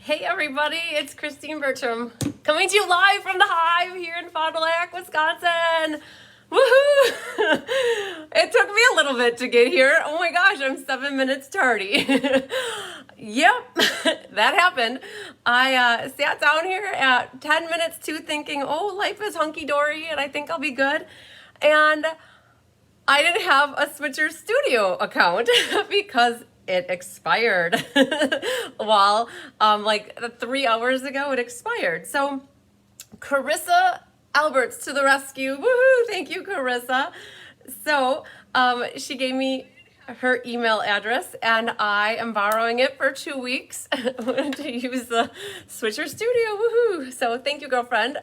Hey everybody, it's Christine Bertram coming to you live from the Hive here in Fond du Lac, Wisconsin. Woohoo! It took me a little bit to get here. Oh my gosh, I'm 7 minutes tardy. Yep, that happened. I sat down here at 10 minutes to thinking, oh, life is hunky-dory and I think I'll be good. And I didn't have a Switcher Studio account because it expired. Well, like 3 hours ago it expired. So Carissa Alberts to the rescue. Woohoo! Thank you, Carissa. So she gave me her email address and I am borrowing it for 2 weeks to use the Switcher Studio. Woohoo! So thank you, girlfriend.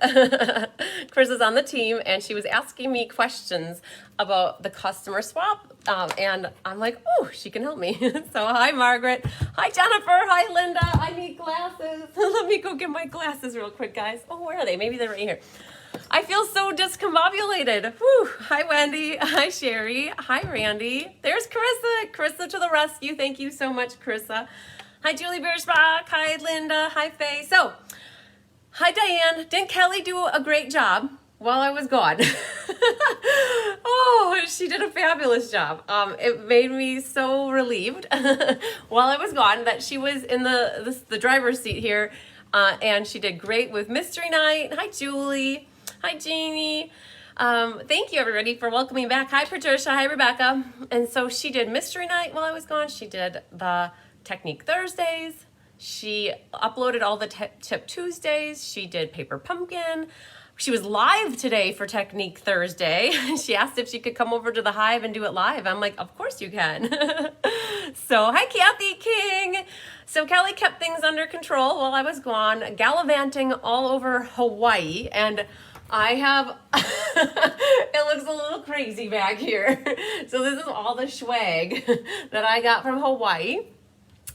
Chris is on the team and she was asking me questions about the customer swap and I'm like, oh, she can help me. So hi, Margaret. Hi, Jennifer. Hi, Linda. I need glasses. Let me go get my glasses real quick, guys. Oh, where are they? Maybe they're right here. I feel so discombobulated. Whew. Hi, Wendy. Hi, Sherry. Hi, Randy. There's Carissa. Carissa to the rescue. Thank you so much, Carissa. Hi, Julie Beersbach. Hi, Linda. Hi, Faye. So, hi, Diane. Didn't Kelly do a great job while I was gone? Oh, she did a fabulous job. It made me so relieved while I was gone that she was in the driver's seat here, and she did great with Mystery Night. Hi, Julie. Hi, Jeannie. Thank you, everybody, for welcoming back. Hi, Patricia. Hi, Rebecca. And so she did Mystery Night while I was gone. She did the Technique Thursdays. She uploaded all the Tip Tuesdays. She did Paper Pumpkin. She was live today for Technique Thursday. She asked if she could come over to the Hive and do it live. I'm like, of course you can. So, hi, Kathy King. So Kelly kept things under control while I was gone, gallivanting all over Hawaii. And I have, it looks a little crazy back here. So this is all the swag that I got from Hawaii.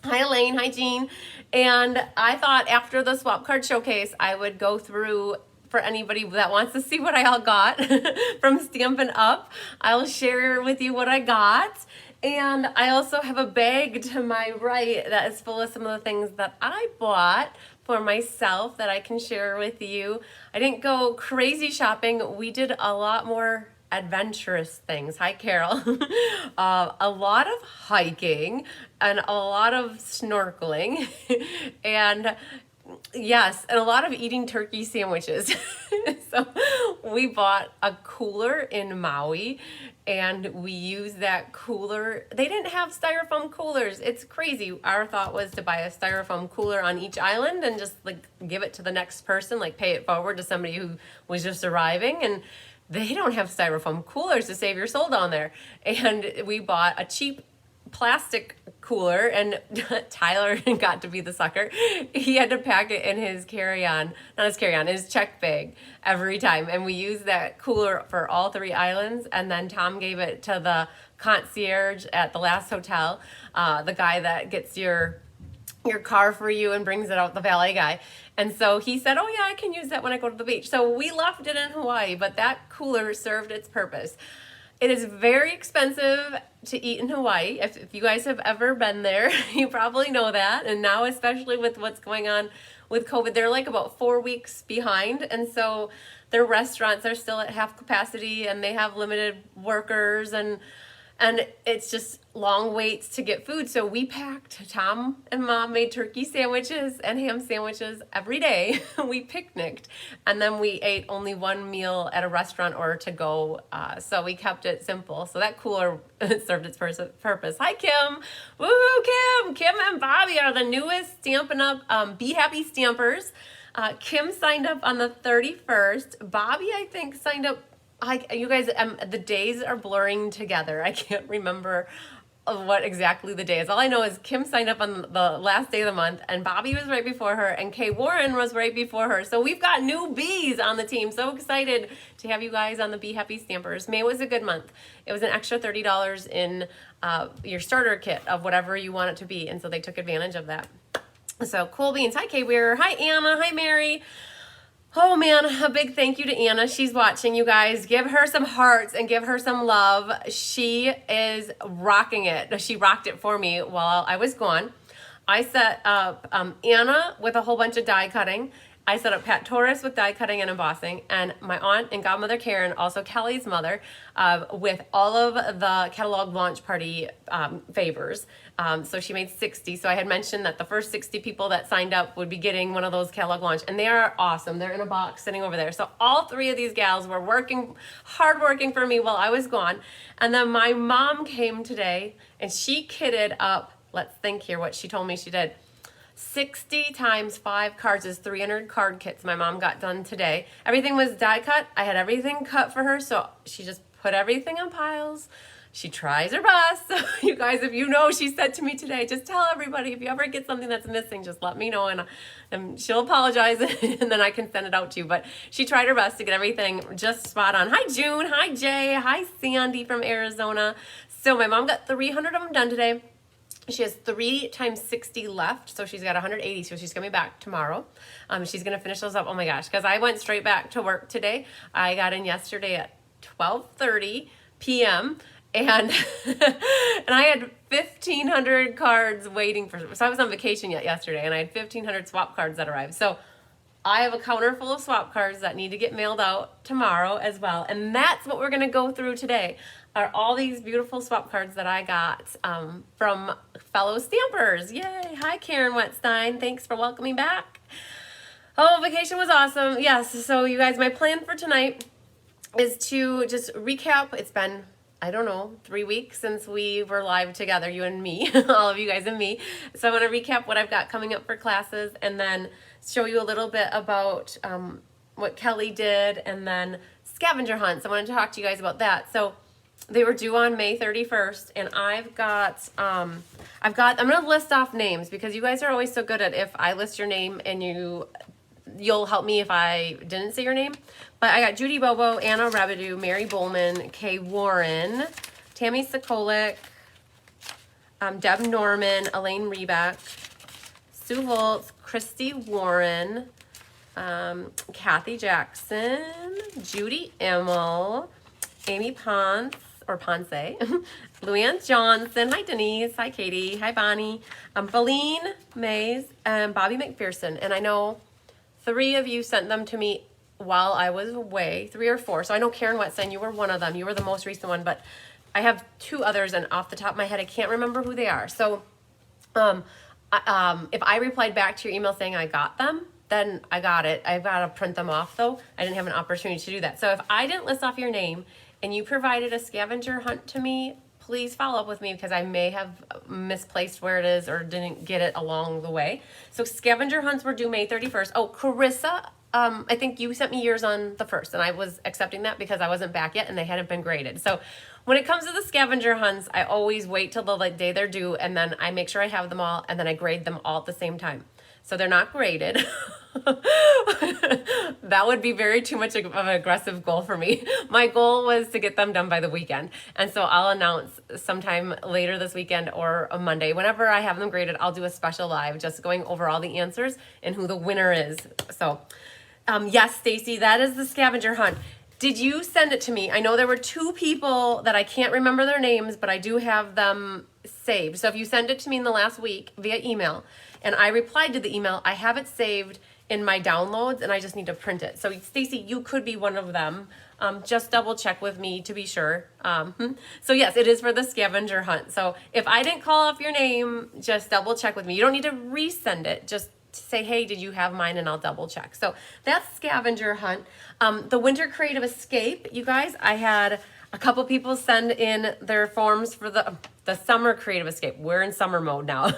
Hi, Elaine. Hi, Jean. And I thought after the swap card showcase, I would go through for anybody that wants to see what I all got from Stampin' Up. I'll share with you what I got. And I also have a bag to my right that is full of some of the things that I bought for myself that I can share with you. I didn't go crazy shopping. We did a lot more adventurous things. Hi, Carol. A lot of hiking and a lot of snorkeling and yes, and a lot of eating turkey sandwiches. So we bought a cooler in Maui and we used that cooler. They didn't have styrofoam coolers. It's crazy. Our thought was to buy a styrofoam cooler on each island and just like give it to the next person, like pay it forward to somebody who was just arriving. And they don't have styrofoam coolers to save your soul down there. And we bought a cheap plastic cooler and Tyler got to be the sucker. He had to pack it in his carry-on, not his carry-on, his check bag every time. And we used that cooler for all 3 islands. And then Tom gave it to the concierge at the last hotel, the guy that gets your car for you and brings it out, the valet guy. And so he said, oh yeah, I can use that when I go to the beach. So we left it in Hawaii, but that cooler served its purpose. It is very expensive to eat in Hawaii. If you guys have ever been there, you probably know that. And now, especially with what's going on with COVID, they're like about 4 weeks behind. And so their restaurants are still at half capacity and they have limited workers and it's just long waits to get food. So we packed, Tom and Mom made turkey sandwiches and ham sandwiches every day. We picnicked and then we ate only one meal at a restaurant or to go. So we kept it simple. So that cooler served its purpose. Hi, Kim. Woohoo, Kim. Kim and Bobby are the newest Stampin' Up! Be Happy Stampers. Kim signed up on the 31st. Bobby, I think, signed up. You guys, the days are blurring together. I can't remember what exactly the day is. All I know is Kim signed up on the last day of the month and Bobby was right before her and Kay Warren was right before her. So we've got new bees on the team. So excited to have you guys on the Be Happy Stampers. May was a good month. It was an extra $30 in your starter kit of whatever you want it to be. And so they took advantage of that. So cool beans. Hi, Kay Weir. Hi, Anna. Hi, Mary. Oh man, a big thank you to Anna. She's watching, you guys. Give her some hearts and give her some love. She is rocking it. She rocked it for me while I was gone. I set up Anna with a whole bunch of die cutting. I set up Pat Torres with die cutting and embossing, and my aunt and godmother Karen, also Kelly's mother, with all of the catalog launch party favors. So she made 60. So I had mentioned that the first 60 people that signed up would be getting one of those catalog launch, and they are awesome. They're in a box sitting over there. So all three of these gals were hard working for me while I was gone. And then my mom came today, and she kitted up, let's think here what she told me she did. 60 times 5 cards is 300 card kits my mom got done today. Everything was die cut. I had everything cut for her, so she just put everything in piles. She tries her best. So you guys, if you know, she said to me today, just tell everybody if you ever get something that's missing, just let me know, and she'll apologize and then I can send it out to you. But she tried her best to get everything just spot on. Hi June, hi Jay, hi Sandy from Arizona. So my mom got 300 of them done today. She has 3 times 60 left, so she's got 180, so she's coming back tomorrow. She's going to finish those up. Oh my gosh, because I went straight back to work today. I got in yesterday at 12:30 p.m., and and I had 1,500 cards waiting for, so I was on vacation yesterday, and I had 1,500 swap cards that arrived. So I have a counter full of swap cards that need to get mailed out tomorrow as well, and that's what we're going to go through today. Are all these beautiful swap cards that I got from fellow stampers. Yay! Hi Karen Wetstein, thanks for welcoming back. Oh, vacation was awesome. Yes, so you guys, my plan for tonight is to just recap. It's been, I don't know, 3 weeks since we were live together, you and me, all of you guys and me. So I want to recap what I've got coming up for classes, and then show you a little bit about what Kelly did, and then scavenger hunts. I want to talk to you guys about that. So they were due on May 31st, and I'm going to list off names, because you guys are always so good at, if I list your name and you'll help me if I didn't say your name. But I got Judy Bobo, Anna Rebidu, Mary Bowman, Kay Warren, Tammy Sokolik, Deb Norman, Elaine Rebeck, Sue Volz, Christy Warren, Kathy Jackson, Judy Immel, Amy Ponce, Luann Johnson, hi Denise, hi Katie, hi Bonnie, Feline Mays, and Bobby McPherson. And I know 3 of you sent them to me while I was away, 3 or 4. So I know Karen Wetstein, you were one of them. You were the most recent one, but I have 2 others, and off the top of my head, I can't remember who they are. So if I replied back to your email saying I got them, then I got it. I've got to print them off though. I didn't have an opportunity to do that. So if I didn't list off your name and you provided a scavenger hunt to me, please follow up with me, because I may have misplaced where it is or didn't get it along the way. So scavenger hunts were due May 31st. Oh, Carissa, I think you sent me yours on the 1st, and I was accepting that because I wasn't back yet and they hadn't been graded. So when it comes to the scavenger hunts, I always wait till the day they're due, and then I make sure I have them all, and then I grade them all at the same time. So they're not graded. That would be too much of an aggressive goal for me. My goal was to get them done by the weekend. And so I'll announce sometime later this weekend or a Monday. Whenever I have them graded, I'll do a special live just going over all the answers and who the winner is. So yes, Stacy, that is the scavenger hunt. Did you send it to me? I know there were 2 people that I can't remember their names, but I do have them saved. So if you send it to me in the last week via email, and I replied to the email, I have it saved in my downloads, and I just need to print it. So Stacy, you could be one of them. Just double check with me to be sure. So yes, it is for the scavenger hunt. So if I didn't call off your name, just double check with me. You don't need to resend it. Just say, hey, did you have mine? And I'll double check. So that's scavenger hunt. The winter creative escape, you guys, I had a couple people send in their forms for the summer creative escape. We're in summer mode now.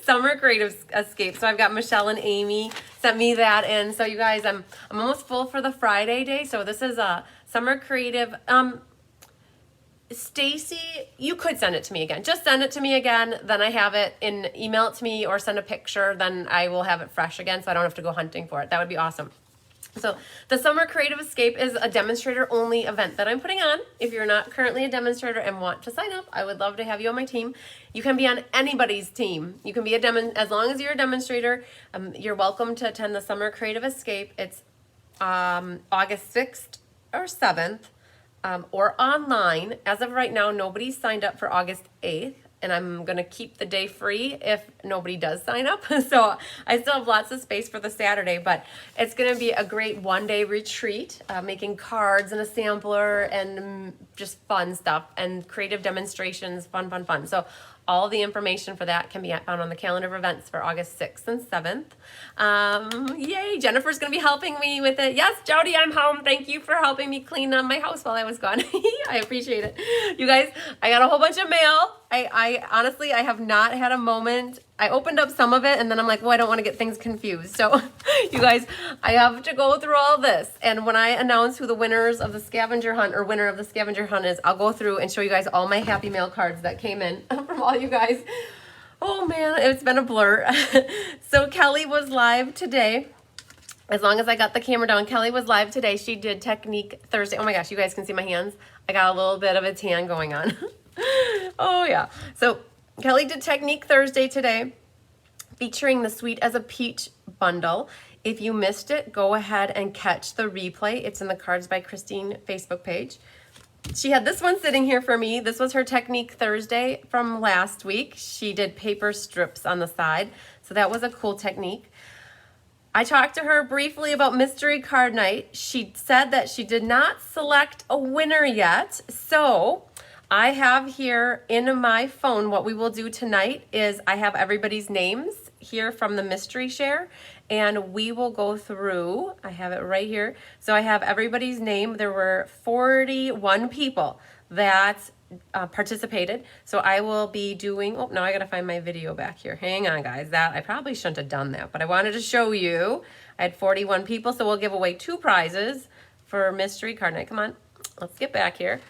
Summer creative escape. So I've got Michelle and Amy sent me that in. So you guys, I'm almost full for the Friday day. So this is a summer creative. Stacy, you could send it to me again. Just send it to me again. Then I have it in, email it to me or send a picture. Then I will have it fresh again, so I don't have to go hunting for it. That would be awesome. So the Summer Creative Escape is a demonstrator only event that I'm putting on. If you're not currently a demonstrator and want to sign up, I would love to have you on my team. You can be on anybody's team. You can be as long as you're a demonstrator, you're welcome to attend the Summer Creative Escape. It's August 6th or 7th or online. As of right now, nobody's signed up for August 8th. and I'm going to keep the day free if nobody does sign up. So I still have lots of space for the Saturday, but it's going to be a great one-day retreat, making cards and a sampler and just fun stuff and creative demonstrations, fun. So all the information for that can be found on the calendar of events for August 6th and 7th. Yay, Jennifer's going to be helping me with it. Yes, Jody, I'm home. Thank you for helping me clean my house while I was gone. I appreciate it. You guys, I got a whole bunch of mail. I honestly, I have not had a moment. I opened up some of it and then I'm like, well, I don't want to get things confused. So you guys, I have to go through all this. And when I announce who the winners of the scavenger hunt or winner of the scavenger hunt is, I'll go through and show you guys all my happy mail cards that came in from all you guys. Oh man, it's been a blur. So Kelly was live today. As long as I got the camera down, Kelly was live today. She did Technique Thursday. Oh my gosh, you guys can see my hands. I got a little bit of a tan going on. Oh yeah. So Kelly did Technique Thursday today, featuring the Sweet as a Peach bundle. If you missed it, go ahead and catch the replay. It's in the Cards by Christine Facebook page. She had this one sitting here for me. This was her Technique Thursday from last week. She did paper strips on the side. So that was a cool technique. I talked to her briefly about Mystery Card Night. She said that she did not select a winner yet. So I have here in my phone, what we will do tonight is I have everybody's names here from the mystery share, and we will go through, I have it right here. So I have everybody's name. There were 41 people that participated. So I will be doing, oh, now I got to find my video back here. Hang on, guys. That I probably shouldn't have done that, but I wanted to show you. I had 41 people, so we'll give away 2 prizes for Mystery Card Night. Come on, let's get back here.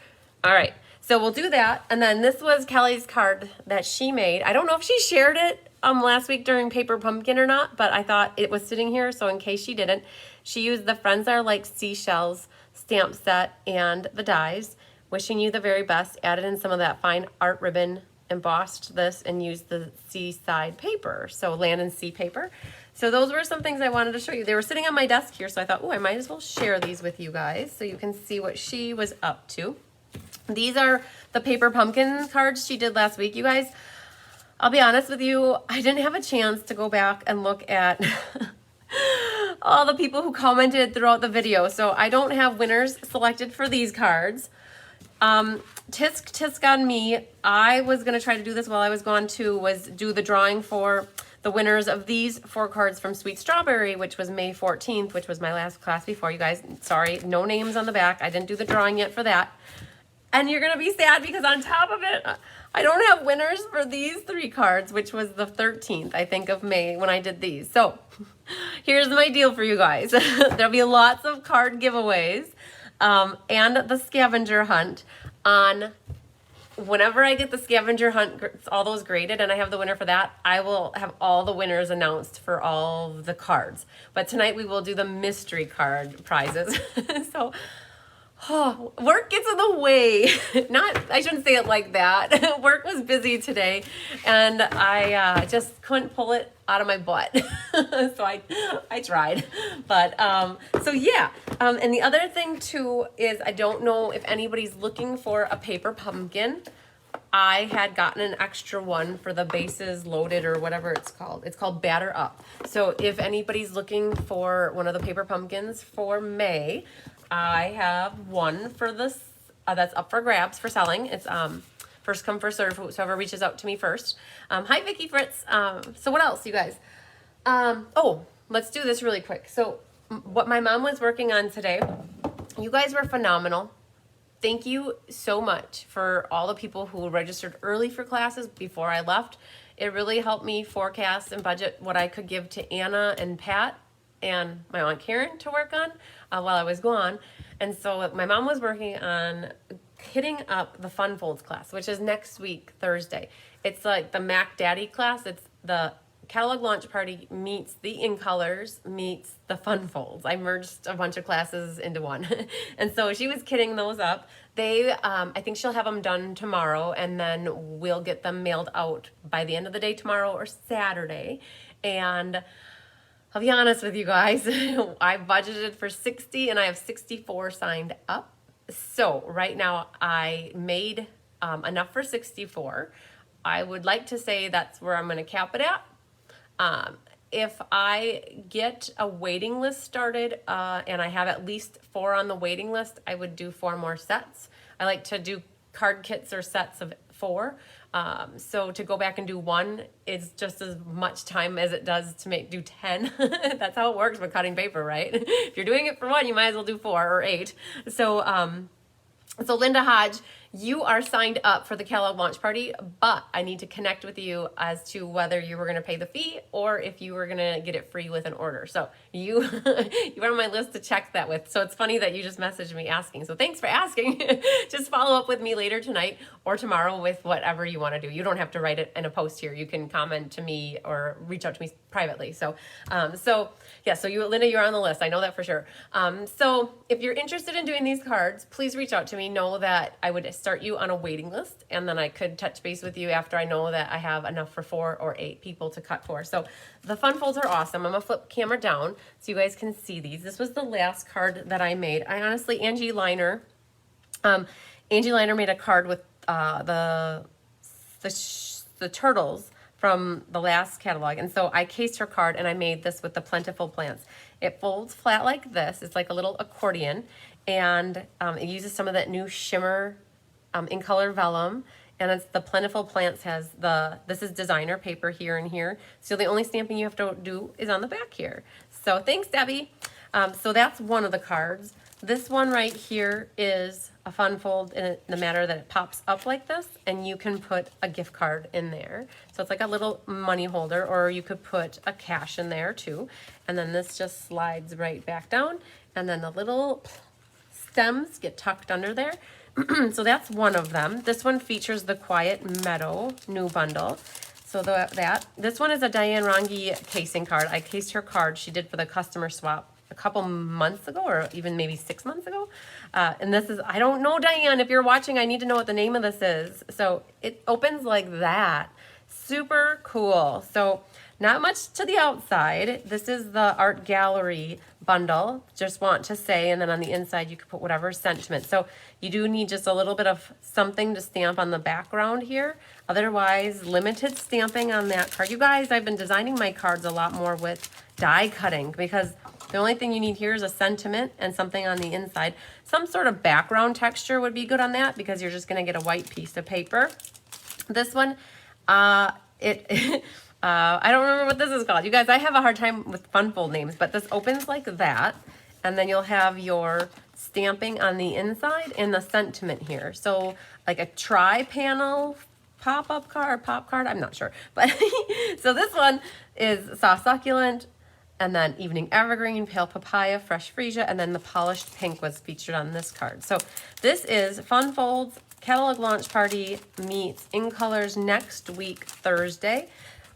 All right. So we'll do that. And then this was Kelly's card that she made. I don't know if she shared it last week during Paper Pumpkin or not, but I thought it was sitting here. So in case she didn't, she used the Friends Are Like Seashells stamp set and the dies. Wishing you the very best. Added in some of that fine art ribbon, embossed this, and used the seaside paper. So land and sea paper. So those were some things I wanted to show you. They were sitting on my desk here, so I thought, oh, I might as well share these with you guys so you can see what she was up to. These are the Paper Pumpkin cards she did last week, you guys. I'll be honest with you, I didn't have a chance to go back and look at all the people who commented throughout the video. So I don't have winners selected for these cards. Tisk on me. I was going to try to do this while I was gone too, was do the drawing for the winners of these 4 cards from Sweet Strawberry, which was May 14th, which was my last class before, you guys. Sorry, no names on the back. I didn't do the drawing yet for that. And you're going to be sad because on top of it, I don't have winners for these 3 cards, which was the 13th, I think, of May when I did these. So here's my deal for you guys. There'll be lots of card giveaways and the scavenger hunt on whenever I get the scavenger hunt, all those graded, and I have the winner for that, I will have all the winners announced for all the cards. But tonight we will do the mystery card prizes. So oh, work gets in the way. I shouldn't say it like that. Work was busy today, and I just couldn't pull it out of my butt. So I tried. But so yeah. And the other thing too is I don't know if anybody's looking for a paper pumpkin. I had gotten an extra one for the bases loaded or whatever it's called. It's called Batter Up. So if anybody's looking for one of the paper pumpkins for May, I have one for this that's up for grabs for selling. It's first come first serve, whoever reaches out to me first. Hi Vicky Fritz. So what else, you guys? Oh, let's do this really quick. So what my mom was working on today, you guys were phenomenal. Thank you so much for all the people who registered early for classes before I left. It really helped me forecast and budget what I could give to Anna and Pat and my Aunt Karen to work on while I was gone. And so my mom was working on hitting up the Fun Folds class, which is next week, Thursday. It's like the Mac Daddy class. It's the Catalog Launch Party meets the In Colors meets the Fun Folds. I merged a bunch of classes into one. And so she was kitting those up. I think she'll have them done tomorrow, and then we'll get them mailed out by the end of the day tomorrow or Saturday. And I'll be honest with you guys, I budgeted for 60 and I have 64 signed up. So right now I made enough for 64. I would like to say that's where I'm going to cap it at. If I get a waiting list started and I have at least 4 on the waiting list, I would do 4 more sets. I like to do card kits or sets of 4. So to go back and do 1 is just as much time as it does to do 10. That's how it works with cutting paper, right? If you're doing it for 1, you might as well do 4 or 8. So Linda Hodge, you are signed up for the catalog launch party, but I need to connect with you as to whether you were going to pay the fee or if you were going to get it free with an order. So you you are on my list to check that with. So it's funny that you just messaged me asking. So thanks for asking. Just follow up with me later tonight or tomorrow with whatever you want to do. You don't have to write it in a post here. You can comment to me or reach out to me privately. So you, Linda, you're on the list. I know that for sure. So if you're interested in doing these cards, please reach out to me. Know that I would start you on a waiting list, and then I could touch base with you after I know that I have enough for 4 or 8 people to cut for. So the fun folds are awesome. I'm gonna flip camera down so you guys can see these. This was the last card that I made. I honestly, Angie Liner made a card with the turtles from the last catalog, and so I cased her card and I made this with the plentiful plants. It folds flat like this. It's like a little accordion, and it uses some of that new shimmer in color vellum, and it's the plentiful plants has this is designer paper here and here, so the only stamping you have to do is on the back here. So thanks, Debbie. So that's one of the cards. This one right here is a fun fold in the matter that it pops up like this, and you can put a gift card in there. So it's like a little money holder, or you could put a cash in there too. And then this just slides right back down, and then the little stems get tucked under there. So that's one of them. This one features the Quiet Meadow new bundle. So this one is a Diane Rongi casing card. I cased her card she did for the customer swap a couple months ago, or even maybe 6 months ago. And this is, I don't know, Diane, if you're watching, I need to know what the name of this is. So it opens like that. Super cool. So not much to the outside. This is the art gallery bundle. Just want to say, and then on the inside you can put whatever sentiment. So you do need just a little bit of something to stamp on the background here. Otherwise, limited stamping on that card. You guys, I've been designing my cards a lot more with die cutting, because the only thing you need here is a sentiment and something on the inside. Some sort of background texture would be good on that, because you're just going to get a white piece of paper. This one, I don't remember what this is called. You guys, I have a hard time with fun fold names, but this opens like that, and then you'll have your stamping on the inside and the sentiment here. So like a tri-panel pop card, I'm not sure. But so this one is soft succulent, and then evening evergreen, pale papaya, fresh freesia, and then the polished pink was featured on this card. So this is Fun Folds Catalog Launch Party meets In Colors next week, Thursday.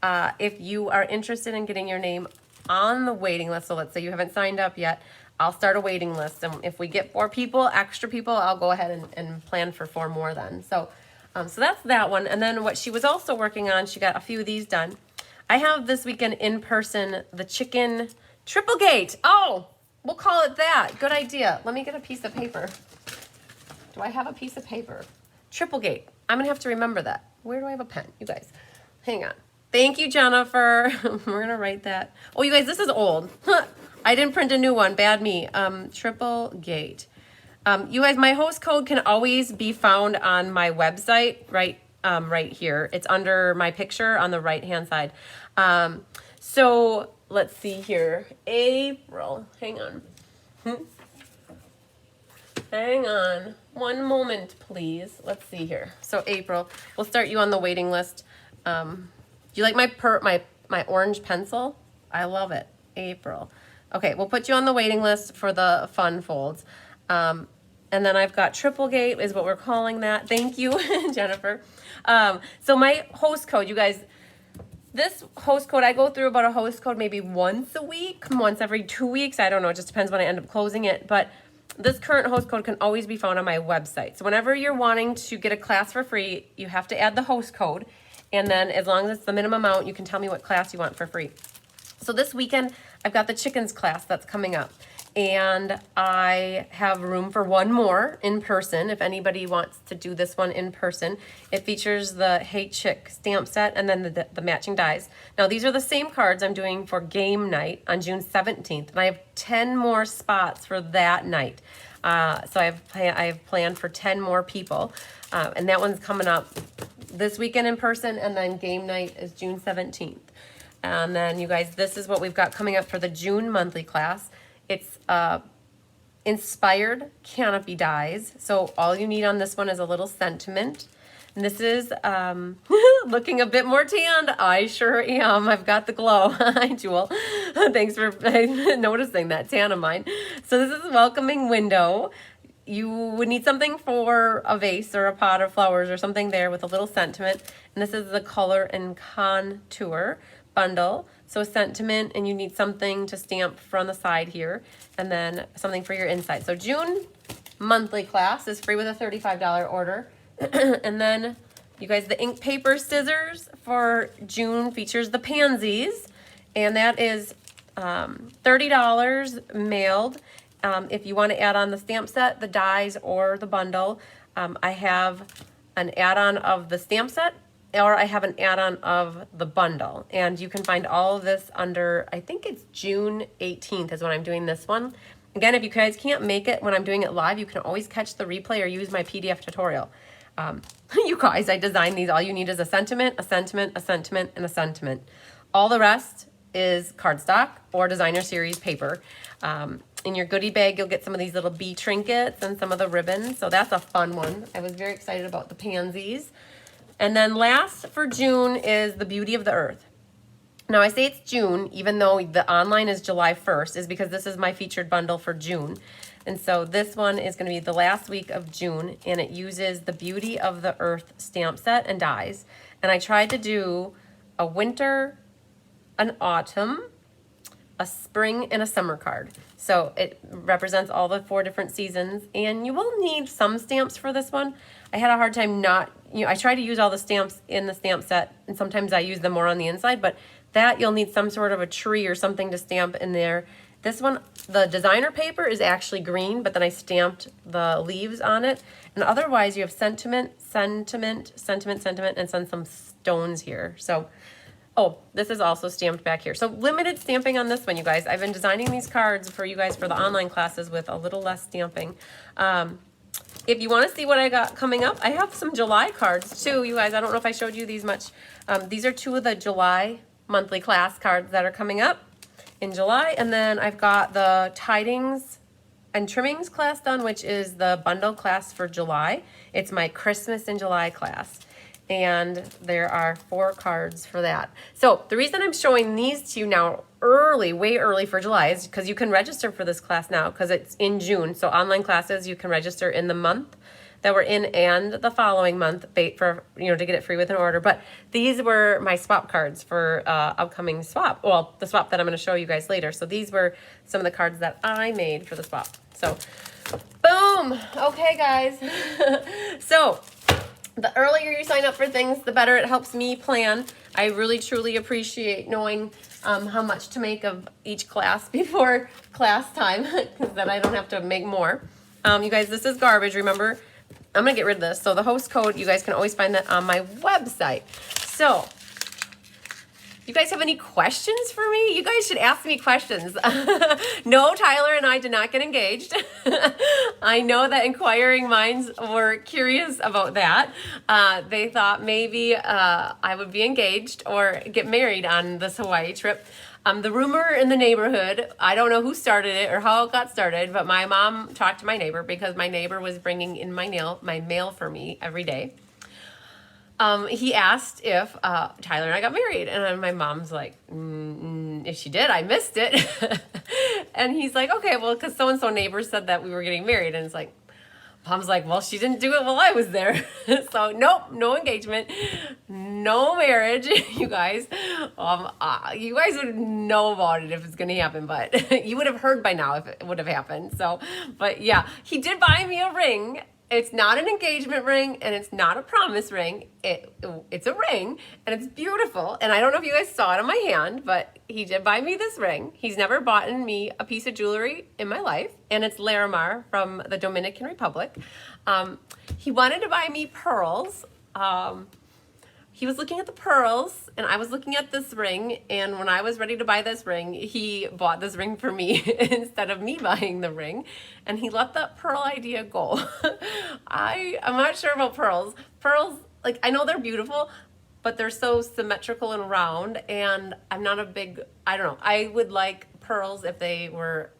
If you are interested in getting your name on the waiting list, so let's say you haven't signed up yet, I'll start a waiting list. And if we get 4 people, extra people, I'll go ahead and plan for 4 more then. So that's that one. And then what she was also working on, she got a few of these done. I have this weekend in person the chicken triple gate. Oh, we'll call it that. Good idea. Let me get a piece of paper. Do I have a piece of paper? Triple gate. I'm going to have to remember that. Where do I have a pen? You guys, hang on. Thank you, Jennifer. We're going to write that. Oh, you guys, this is old. I didn't print a new one. Bad me. Triple gate. You guys, my host code can always be found on my website, right here. It's under my picture on the right-hand side. So let's see here. April. Hang on. Hang on. One moment, please. Let's see here. So April, we'll start you on the waiting list. Do you like my orange pencil? I love it. April. Okay, we'll put you on the waiting list for the fun folds. And then I've got triple gate is what we're calling that. Thank you, Jennifer. So my host code, you guys, this host code, I go through about a host code maybe once a week, once every 2 weeks. I don't know. It just depends when I end up closing it. But this current host code can always be found on my website. So whenever you're wanting to get a class for free, you have to add the host code. And then as long as it's the minimum amount, you can tell me what class you want for free. So this weekend, I've got the chickens class that's coming up. And I have room for one more in person if anybody wants to do this one in person. It features the Hey Chick stamp set and then the matching dies. Now these are the same cards I'm doing for game night on June 17th, and I have 10 more spots for that night. So I have planned for 10 more people, and that one's coming up this weekend in person, and then game night is June 17th. And then you guys, this is what we've got coming up for the June monthly class. It's inspired canopy dies. So all you need on this one is a little sentiment. And this is looking a bit more tanned. I sure am. I've got the glow. Hi, Jewel. Thanks for noticing that tan of mine. So this is a welcoming window. You would need something for a vase or a pot of flowers or something there with a little sentiment. And this is the color and contour bundle. So a sentiment, and you need something to stamp from the side here, and then something for your inside. So June monthly class is free with a $35 order. And then you guys, the ink paper scissors for June features the pansies, and that is $30 mailed. If you want to add on the stamp set, the dies, or the bundle, I have an add-on of the stamp set, or I have an add-on of the bundle. And you can find all of this under, I think it's June 18th is when I'm doing this one. Again, if you guys can't make it when I'm doing it live, you can always catch the replay or use my PDF tutorial. You guys, I designed these. All you need is a sentiment, a sentiment, a sentiment, and a sentiment. All the rest is cardstock or designer series paper. In your goodie bag, you'll get some of these little bee trinkets and some of the ribbons. So that's a fun one. I was very excited about the pansies. And then last for June is the Beauty of the Earth. Now I say it's June, even though the online is July 1st, is because this is my featured bundle for June. And so this one is going to be the last week of June, and it uses the Beauty of the Earth stamp set and dies. And I tried to do a winter, an autumn, a spring, and a summer card. So it represents all the 4 different seasons, and you will need some stamps for this one. I had a hard time I try to use all the stamps in the stamp set, and sometimes I use them more on the inside, but that you'll need some sort of a tree or something to stamp in there. This one, the designer paper is actually green, but then I stamped the leaves on it. And otherwise you have sentiment, sentiment, sentiment, sentiment, and some stones here. So, oh, this is also stamped back here. So limited stamping on this one, you guys. I've been designing these cards for you guys for the online classes with a little less stamping. If you want to see what I got coming up, I have some July cards too, you guys. I don't know if I showed you these much. These are 2 of the July monthly class cards that are coming up in July. And then I've got the Tidings and Trimmings class done, which is the bundle class for July. It's my Christmas in July class. And there are 4 cards for that. So the reason I'm showing these to you now early, way early for July, is because you can register for this class now because it's in June. So online classes, you can register in the month that we're in and the following month for, to get it free with an order. But these were my swap cards for upcoming swap. Well, the swap that I'm going to show you guys later. So these were some of the cards that I made for the swap. So boom. Okay, guys. So the earlier you sign up for things, the better it helps me plan. I really, truly appreciate knowing how much to make of each class before class time, because then I don't have to make more. You guys, this is garbage, remember? I'm going to get rid of this. So the host code, you guys can always find that on my website. So you guys have any questions for me? You guys should ask me questions. No, Tyler and I did not get engaged. I know that inquiring minds were curious about that. They thought maybe I would be engaged or get married on this Hawaii trip. The rumor in the neighborhood, I don't know who started it or how it got started, but my mom talked to my neighbor because my neighbor was bringing in my mail for me every day. He asked if Tyler and I got married, and then my mom's like, if she did, I missed it. And he's like, okay, well, because so-and-so neighbor said that we were getting married, and it's like, mom's like, well, she didn't do it while I was there. So nope, no engagement, no marriage, you guys. You guys would know about it if it's gonna happen, but you would have heard by now if it would have happened. So, but yeah, he did buy me a ring It's not an engagement ring and it's not a promise ring. It's a ring and it's beautiful. And I don't know if you guys saw it on my hand, but he did buy me this ring. He's never bought me a piece of jewelry in my life, and it's Larimar from the Dominican Republic. He wanted to buy me pearls. He was looking at the pearls and I was looking at this ring, and when I was ready to buy this ring, he bought this ring for me instead of me buying the ring, and he let that pearl idea go. I'm not sure about pearls. Pearls, like, I know they're beautiful, but they're so symmetrical and round, and I'm not a big, I don't know, I would like pearls if they were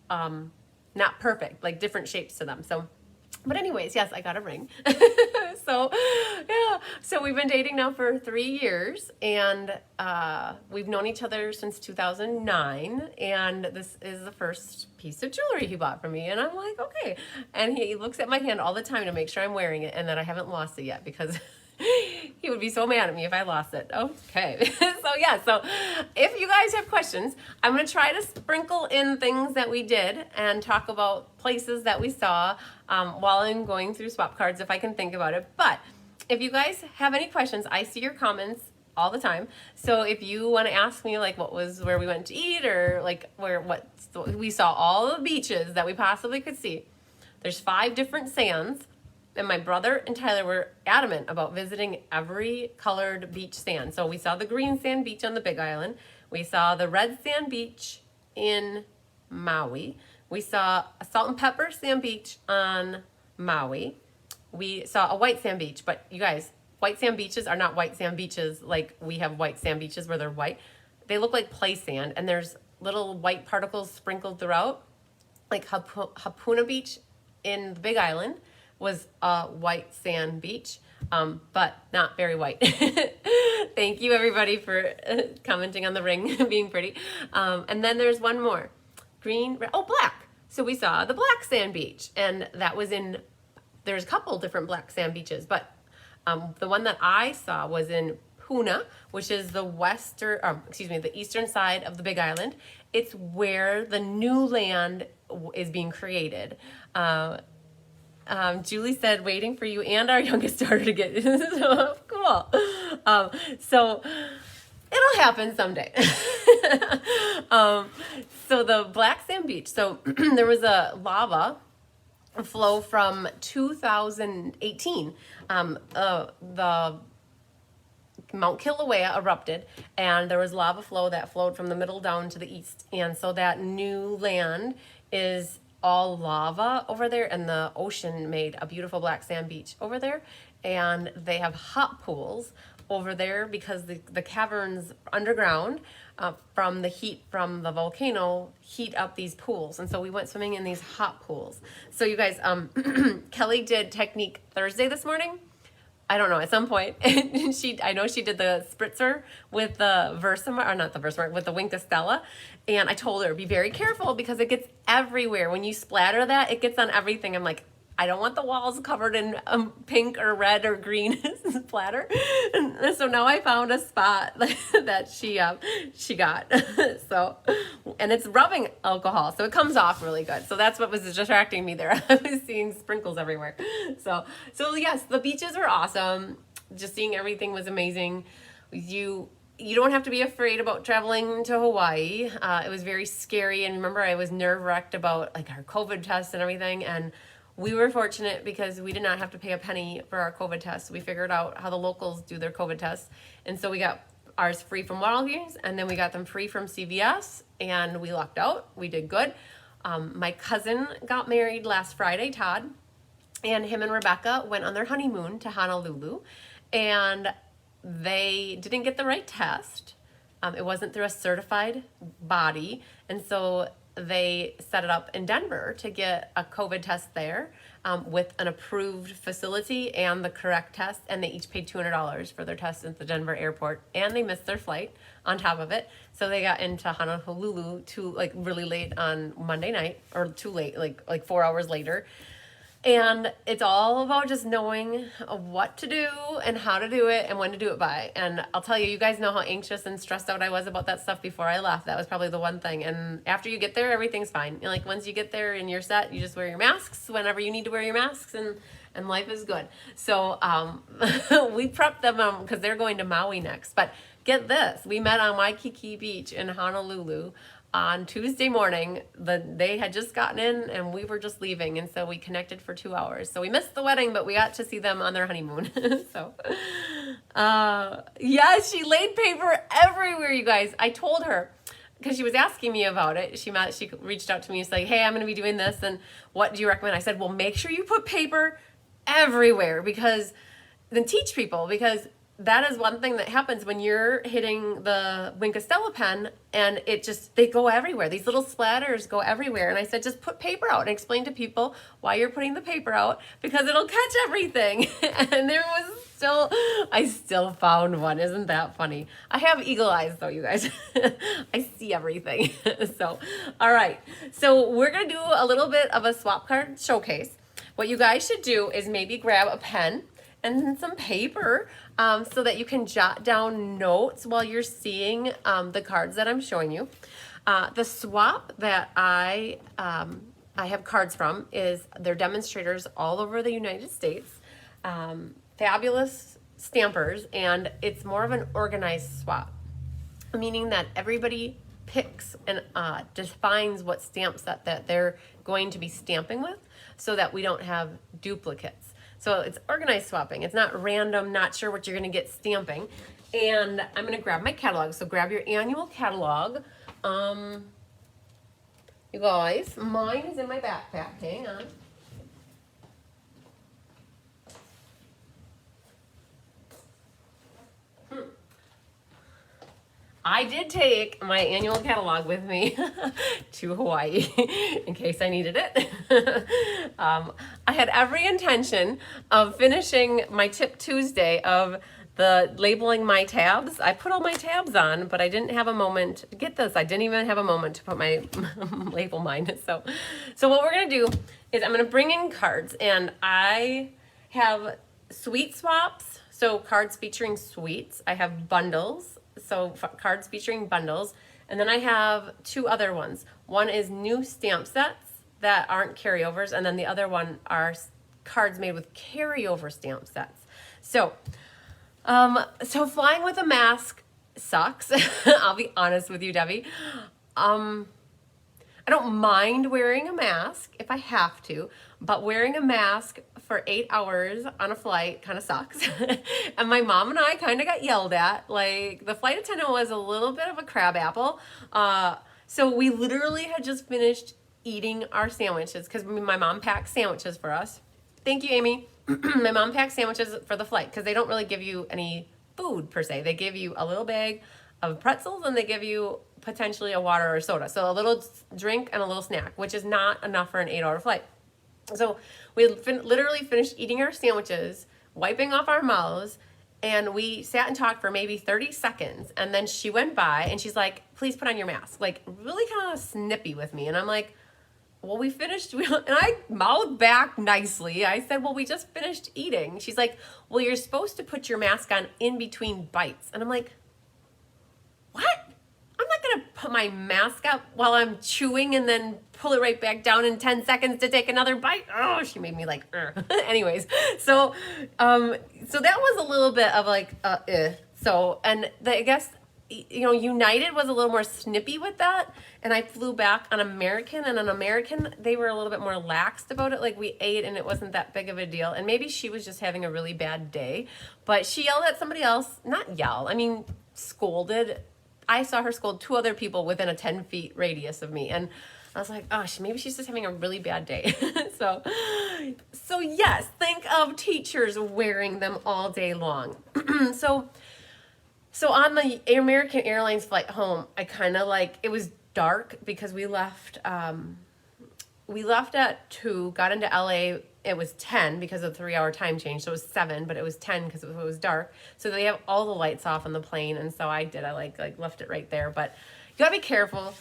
not perfect, like different shapes to them. So, but anyways, yes, I got a ring. So, yeah. So we've been dating now for 3 years, and we've known each other since 2009. And this is the first piece of jewelry he bought for me. And I'm like, okay. And he looks at my hand all the time to make sure I'm wearing it and that I haven't lost it yet, because he would be so mad at me if I lost it. Okay. So if you guys have questions, I'm going to try to sprinkle in things that we did and talk about places that we saw while I'm going through swap cards, if I can think about it. But if you guys have any questions, I see your comments all the time. So if you want to ask me, like, what was where we went to eat, or like we saw all the beaches that we possibly could see. There's 5 different sands. And my brother and Tyler were adamant about visiting every colored beach sand. So we saw the green sand beach on the Big Island. We saw the red sand beach in Maui. We saw a salt and pepper sand beach on Maui. We saw a white sand beach. But you guys, white sand beaches are not white sand beaches like we have white sand beaches where they're white. They look like play sand, and there's little white particles sprinkled throughout. Like Hapuna Beach in the Big Island was a white sand beach, but not very white. Thank you, everybody, for commenting on the ring being pretty. And then there's one more. Green, red, black. So we saw the black sand beach, and that was there's a couple different black sand beaches, but the one that I saw was in Puna, which is the the eastern side of the Big Island. It's where the new land is being created. Julie said, waiting for you and our youngest daughter to get so cool. So it'll happen someday. So the black sand beach. So there was a lava flow from 2018. The Mount Kilauea erupted, and there was lava flow that flowed from the middle down to the east. And so that new land is all lava over there, and the ocean made a beautiful black sand beach over there. And they have hot pools over there because the caverns underground from the heat from the volcano heat up these pools. And so we went swimming in these hot pools. So you guys, Kelly did Technique Thursday this morning. I don't know, at some point. I know she did the spritzer with the Versamark, or not the Versamark, with the Wink Stella. And I told her, be very careful because it gets everywhere. When you splatter that, it gets on everything. I'm like, I don't want the walls covered in pink or red or green splatter. And so now I found a spot that she got. So, and it's rubbing alcohol, so it comes off really good. So that's what was distracting me there. I was seeing sprinkles everywhere. So yes, the beaches were awesome. Just seeing everything was amazing. You don't have to be afraid about traveling to Hawaii. It was very scary, and remember, I was nerve-wracked about like our COVID tests and everything, and we were fortunate because we did not have to pay a penny for our COVID tests. We figured out how the locals do their COVID tests. And so we got ours free from Walgreens, and then we got them free from CVS, and we lucked out. We did good. My cousin got married last Friday, Todd, and him and Rebecca went on their honeymoon to Honolulu, and they didn't get the right test. It wasn't through a certified body, and so they set it up in Denver to get a COVID test there with an approved facility and the correct test, and they each paid $200 for their test at the Denver airport, and they missed their flight on top of it. So they got into Honolulu really late on Monday night, or too late, like 4 hours later. And it's all about just knowing what to do and how to do it and when to do it by. And I'll tell you, you guys know how anxious and stressed out I was about that stuff before I left. That was probably the one thing. And after you get there, everything's fine. Like once you get there and you're set, you just wear your masks whenever you need to wear your masks, and and life is good. So we prepped them because they're going to Maui next. But get this, we met on Waikiki Beach in Honolulu on Tuesday morning. They had just gotten in and we were just leaving, and so we connected for 2 hours. So we missed the wedding, but we got to see them on their honeymoon. So yeah, she laid paper everywhere, you guys. I told her, because she was asking me about it. She reached out to me and said, hey, I'm going to be doing this, and what do you recommend? I said, well, make sure you put paper everywhere, because then teach people, because that is one thing that happens when you're hitting the Wink Estella pen, and they go everywhere. These little splatters go everywhere. And I said, just put paper out and explain to people why you're putting the paper out, because it'll catch everything. And I still found one. Isn't that funny? I have eagle eyes though, you guys. I see everything. So, all right. So we're going to do a little bit of a swap card showcase. What you guys should do is maybe grab a pen and some paper so that you can jot down notes while you're seeing the cards that I'm showing you. The swap that I have cards from they're demonstrators all over the United States. Fabulous stampers, and it's more of an organized swap, meaning that everybody picks and defines what stamp set that they're going to be stamping with, so that we don't have duplicates. So it's organized swapping. It's not random, not sure what you're going to get stamping. And I'm going to grab my catalog. So grab your annual catalog. You guys, mine is in my backpack. Hang on. I did take my annual catalog with me to Hawaii in case I needed it. I had every intention of finishing my Tip Tuesday of the labeling my tabs. I put all my tabs on, but I didn't have a moment. Get this, I didn't even have a moment to put my label mine. So what we're gonna do is I'm gonna bring in cards, and I have sweet swaps, so cards featuring sweets. I have bundles, so cards featuring bundles, and then I have two other ones. One is new stamp sets that aren't carryovers, and then the other one are cards made with carryover stamp sets. So flying with a mask sucks. I'll be honest with you, Debbie. I don't mind wearing a mask if I have to, but wearing a mask for 8 hours on a flight kind of sucks. And my mom and I kind of got yelled at. Like, the flight attendant was a little bit of a crab apple. So we literally had just finished eating our sandwiches, because my mom packed sandwiches for us. Thank you, Amy. My mom packed sandwiches for the flight, because they don't really give you any food per se. They give you a little bag of pretzels, and they give you potentially a water or soda. So a little drink and a little snack, which is not enough for an 8-hour flight. So we literally finished eating our sandwiches, wiping off our mouths, and we sat and talked for maybe 30 seconds. And then she went by and she's like, please put on your mask. Like, really kind of snippy with me. And I'm like, well, we finished, and I mouthed back nicely. I said, well, we just finished eating. She's like, well, you're supposed to put your mask on in between bites. And I'm like, what? I'm not going to put my mask up while I'm chewing and then pull it right back down in 10 seconds to take another bite. Oh, she made me like, anyways. So that was a little bit of like, So, and I guess, United was a little more snippy with that. And I flew back on American, and on American, they were a little bit more laxed about it. Like, we ate and it wasn't that big of a deal. And maybe she was just having a really bad day, but she yelled at somebody else, scolded. I saw her scold 2 other people within a 10 feet radius of me. And I was like, oh, maybe she's just having a really bad day. So yes, think of teachers wearing them all day long. So on the American Airlines flight home, I kind of it was dark because we left at 2, got into LA. It was 10 because of the 3-hour time change. So it was 7, but it was 10 because it was dark. So they have all the lights off on the plane. And so I left it right there. But you gotta be careful.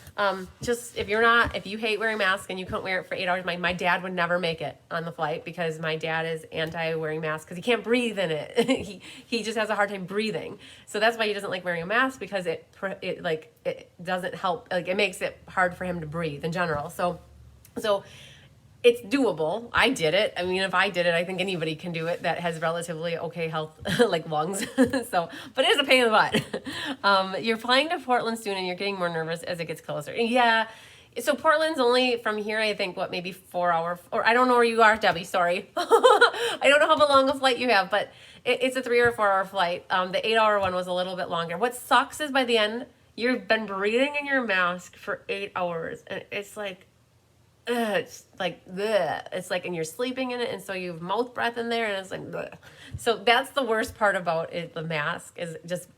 Just if you hate wearing masks and you couldn't wear it for 8 hours, my dad would never make it on the flight, because my dad is anti-wearing masks because he can't breathe in it. he just has a hard time breathing. So that's why he doesn't like wearing a mask, because it doesn't help. It makes it hard for him to breathe in general. So it's doable. I did it. I mean, if I did it, I think anybody can do it that has relatively okay health, like lungs. So, but it is a pain in the butt. You're flying to Portland soon and you're getting more nervous as it gets closer. Yeah. So Portland's only from here, I think, what, maybe 4 hour, or I don't know where you are, Debbie, sorry. I don't know how long a flight you have, but it's a 3 or 4 hour flight. The 8 hour one was a little bit longer. What sucks is by the end, you've been breathing in your mask for 8 hours and it's like, it's like, bleh. It's like, and you're sleeping in it, and so you have mouth breath in there, and it's like, bleh. So that's the worst part about it, the mask, is just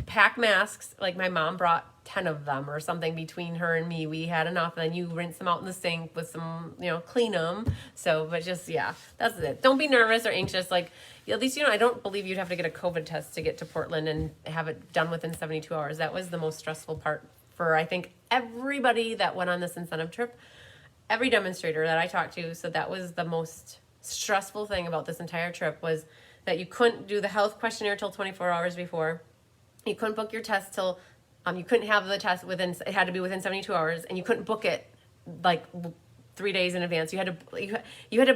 pack masks. Like my mom brought 10 of them or something between her and me. We had enough, and then you rinse them out in the sink with some, clean them. So, but just, yeah, that's it. Don't be nervous or anxious. Like, at least, I don't believe you'd have to get a COVID test to get to Portland and have it done within 72 hours. That was the most stressful part for, I think, everybody that went on this incentive trip. Every demonstrator that I talked to said that was the most stressful thing about this entire trip, was that you couldn't do the health questionnaire till 24 hours before. You couldn't book your test till, you couldn't have the test it had to be within 72 hours, and you couldn't book it like 3 days in advance. You had to,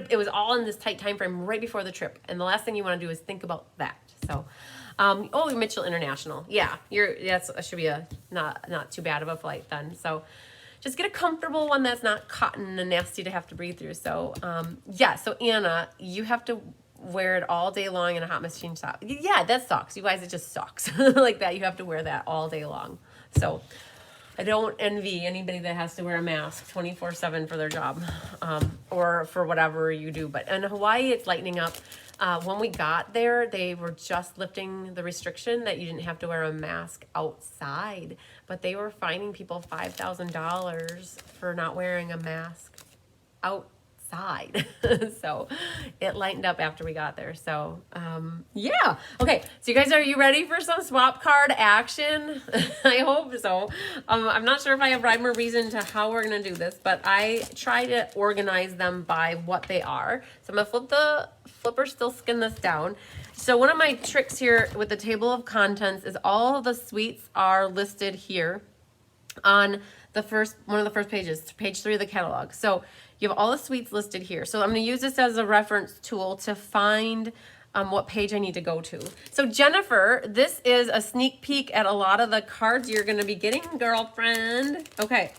it was all in this tight time frame right before the trip. And the last thing you want to do is think about that. So, Mitchell International. Yeah, that should be a not too bad of a flight then. So, just get a comfortable one that's not cotton and nasty to have to breathe through. So, so Anna, you have to wear it all day long in a hot machine shop. Yeah, that sucks. You guys, it just sucks. Like that, you have to wear that all day long. So, I don't envy anybody that has to wear a mask 24/7 for their job, or for whatever you do. But in Hawaii, it's lightening up. When we got there, they were just lifting the restriction that you didn't have to wear a mask outside, but they were fining people $5,000 for not wearing a mask outside. So it lightened up after we got there. So, yeah. Okay. So you guys, are you ready for some swap card action? I hope so. I'm not sure if I have rhyme or reason to how we're going to do this, but I try to organize them by what they are. So I'm going to flip the flipper, still skin this down. So one of my tricks here with the table of contents is all of the sweets are listed here on one of the first pages, page 3 of the catalog. So you have all the sweets listed here. So I'm going to use this as a reference tool to find what page I need to go to. So Jennifer, this is a sneak peek at a lot of the cards you're going to be getting, girlfriend. Okay,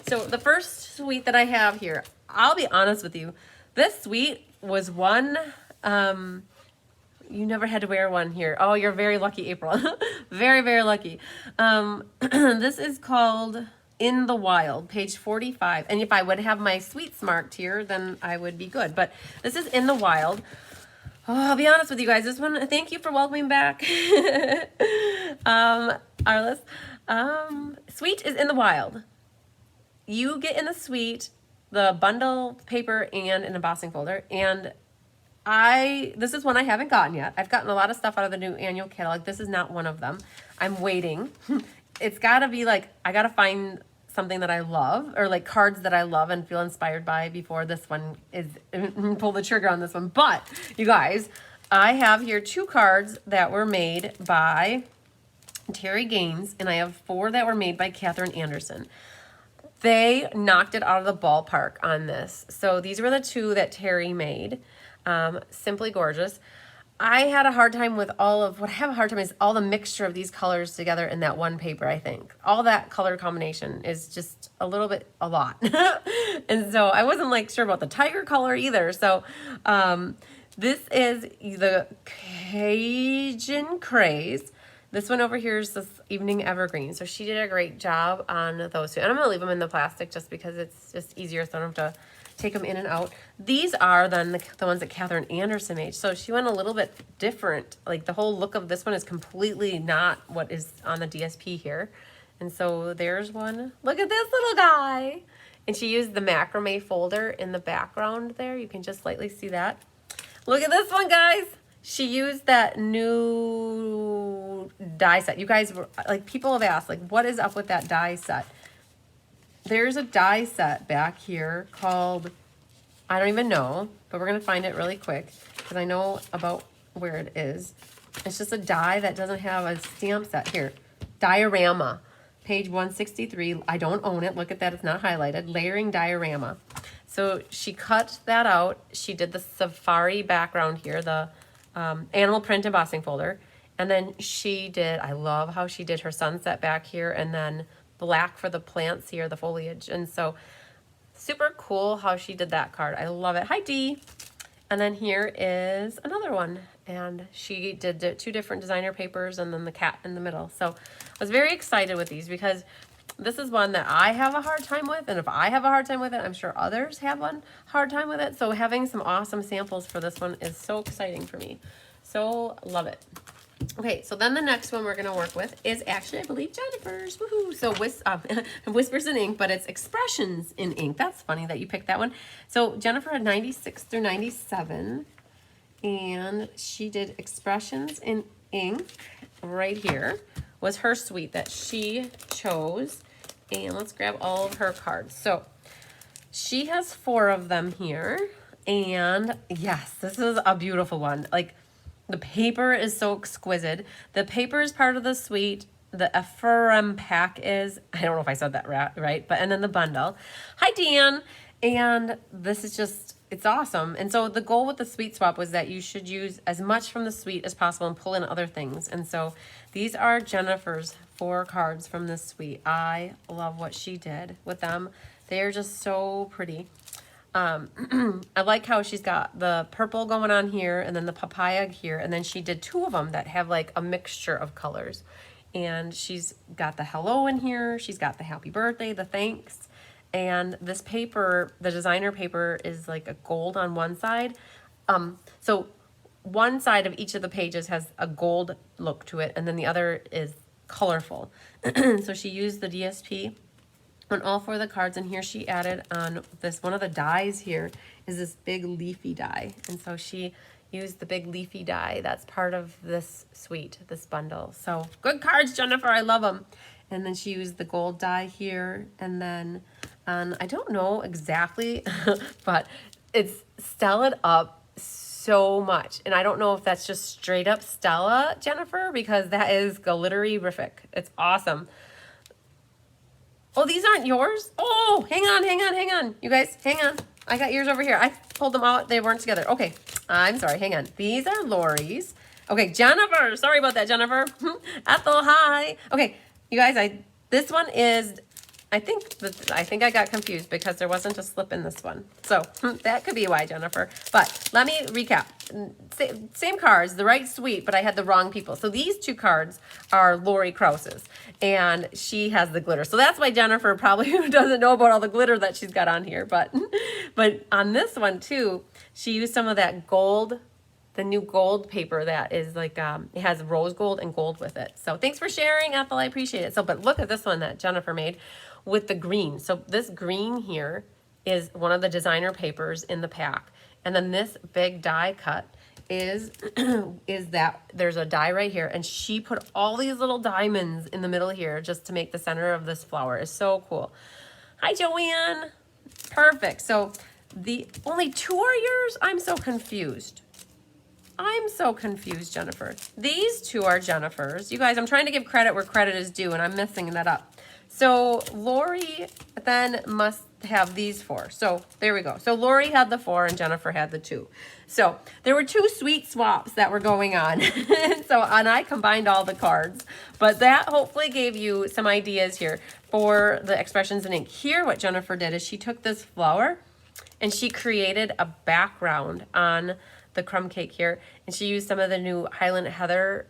so the first suite that I have here, I'll be honest with you, this suite was one, you never had to wear one here. Oh, you're very lucky, April. Very, very lucky. This is called In the Wild, page 45. And if I would have my sweets marked here, then I would be good. But this is In the Wild. Oh, I'll be honest with you guys. This one, thank you for welcoming back. Arliss. Suite is In the Wild. You get in the suite the bundle paper and an embossing folder. And this is one I haven't gotten yet. I've gotten a lot of stuff out of the new annual catalog. This is not one of them. I'm waiting. It's got to be like, I got to find something that I love, or like cards that I love and feel inspired by before this one is, pull the trigger on this one. But you guys, I have here 2 cards that were made by Terry Gaines, and I have 4 that were made by Catherine Anderson. They knocked it out of the ballpark on this. So these were the 2 that Terry made. Simply gorgeous. I had a hard time with what I have a hard time is all the mixture of these colors together in that one paper, I think. All that color combination is just a lot. And so I wasn't like sure about the tiger color either. So this is the Cajun Craze. This one over here is this Evening Evergreen. So she did a great job on those 2. And I'm going to leave them in the plastic just because it's just easier, so I don't have to take them in and out. These are then the ones that Catherine Anderson made. So she went a little bit different. Like the whole look of this one is completely not what is on the DSP here. And so there's one. Look at this little guy. And she used the macrame folder in the background there. You can just slightly see that. Look at this one, guys. She used that new die set. You guys were like, people have asked, like, what is up with that die set? There's a die set back here called, I don't even know, but we're going to find it really quick because I know about where it is. It's just a die that doesn't have a stamp set here. Diorama. page 163. I don't own it. Look at that. It's not highlighted. Layering diorama. So she cut that out. She did the safari background here, the animal print embossing folder. And then she did, I love how she did her sunset back here, and then black for the plants here, the foliage. And so super cool how she did that card. I love it. Hi, Dee. And then here is another one. And she did 2 different designer papers and then the cat in the middle. So I was very excited with these because this is one that I have a hard time with. And if I have a hard time with it, I'm sure others have one hard time with it. So having some awesome samples for this one is so exciting for me. So love it. Okay, so then the next one we're going to work with is actually, I believe, Jennifer's. Woohoo! So Whispers in Ink, but it's Expressions in Ink. That's funny that you picked that one. So Jennifer had 96 through 97, and she did Expressions in Ink right here. Was her suite that she chose. And let's grab all of her cards. So she has 4 of them here. And yes, this is a beautiful one. Like, the paper is so exquisite. The paper is part of the suite. The Ephraim pack is, I don't know if I said that right, but, and then the bundle. Hi, Dan. And this is just, it's awesome. And so the goal with the suite swap was that you should use as much from the suite as possible and pull in other things. And so these are Jennifer's 4 cards from this suite. I love what she did with them. They're just so pretty. I like how she's got the purple going on here and then the papaya here. And then she did 2 of them that have like a mixture of colors. And she's got the hello in here. She's got the happy birthday, the thanks. And this paper, the designer paper, is like a gold on one side. So one side of each of the pages has a gold look to it. And then the other is colorful. So she used the DSP on all 4 of the cards, and here she added on this, one of the dies here is this big leafy die. And so she used the big leafy die that's part of this suite, this bundle. So good cards, Jennifer, I love them. And then she used the gold die here, and then I don't know exactly, but it's stellaed up so much. And I don't know if that's just straight up Stella, Jennifer, because that is glittery-rific. It's awesome. Oh, these aren't yours? Oh, hang on. You guys, hang on. I got yours over here. I pulled them out. They weren't together. Okay, I'm sorry. Hang on. These are Lori's. Okay, Jennifer. Sorry about that, Jennifer. Ethel, hi. Okay, you guys, this one is, I think I got confused because there wasn't a slip in this one. So that could be why, Jennifer. But let me recap. Same cards, the right suite, but I had the wrong people. So these 2 cards are Lori Krause's, and she has the glitter. So that's why Jennifer probably doesn't know about all the glitter that she's got on here. But on this one too, she used some of that gold, the new gold paper that is like, it has rose gold and gold with it. So thanks for sharing, Ethel. I appreciate it. So, but look at this one that Jennifer made with the green. So this green here is one of the designer papers in the pack. And then this big die cut is that there's a die right here, and she put all these little diamonds in the middle here just to make the center of this flower. It's so cool. Hi, Joanne. Perfect. So the only 2 are yours? I'm so confused. Jennifer. These 2 are Jennifer's. You guys, I'm trying to give credit where credit is due, and I'm messing that up. So Lori then must have these 4. So there we go. So Lori had the 4 and Jennifer had the 2. So there were 2 sweet swaps that were going on. And I combined all the cards, but that hopefully gave you some ideas here for the Expressions in Ink. Here, what Jennifer did is she took this flower and she created a background on the crumb cake here. And she used some of the new Highland Heather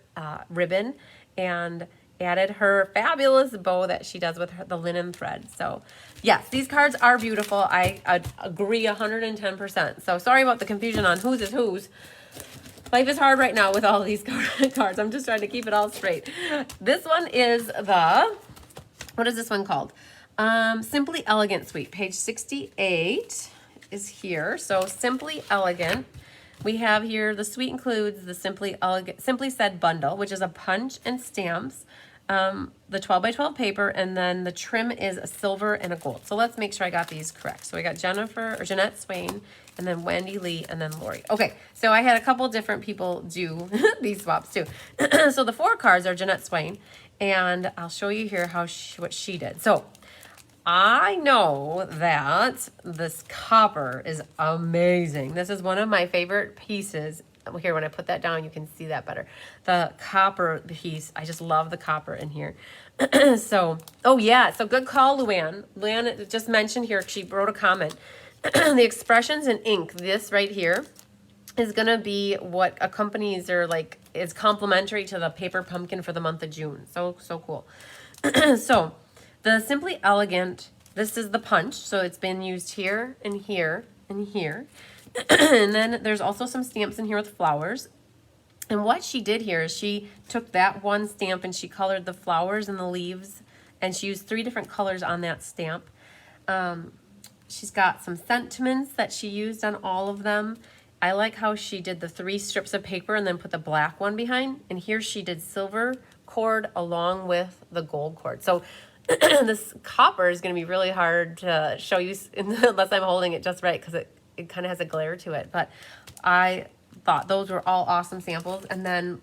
ribbon and added her fabulous bow that she does with the linen thread. So yes, these cards are beautiful. I agree 110%. So sorry about the confusion on whose is whose. Life is hard right now with all of these cards. I'm just trying to keep it all straight. This one is what is this one called? Simply Elegant Suite. Page 68 is here. So Simply Elegant. We have here, the suite includes the Simply Said bundle, which is a punch and stamps, the 12 by 12 paper, and then the trim is a silver and a gold. So let's make sure I got these correct. So we got Jeanette Swain, and then Wendy Lee, and then Lori. Okay, so I had a couple different people do these swaps too. So the 4 cards are Jeanette Swain, And I'll show you here what she did. So I know that this copper is amazing. This is one of my favorite pieces. Here, when I put that down, you can see that better. The copper piece, I just love the copper in here. So, oh yeah, so good call, Luann. Luann just mentioned here, she wrote a comment. The expressions in ink, this right here, is gonna be what accompanies or like is complementary to the paper pumpkin for the month of June. So cool. So the Simply Elegant, this is the punch. So it's been used here and here and here. And then there's also some stamps in here with flowers. And what she did here is she took that one stamp and she colored the flowers and the leaves, and she used 3 different colors on that stamp. She's got some sentiments that she used on all of them. I like how she did the 3 strips of paper and then put the black one behind. And here she did silver cord along with the gold cord. So this copper is going to be really hard to show you unless I'm holding it just right, because it kind of has a glare to it. But I thought those were all awesome samples. And then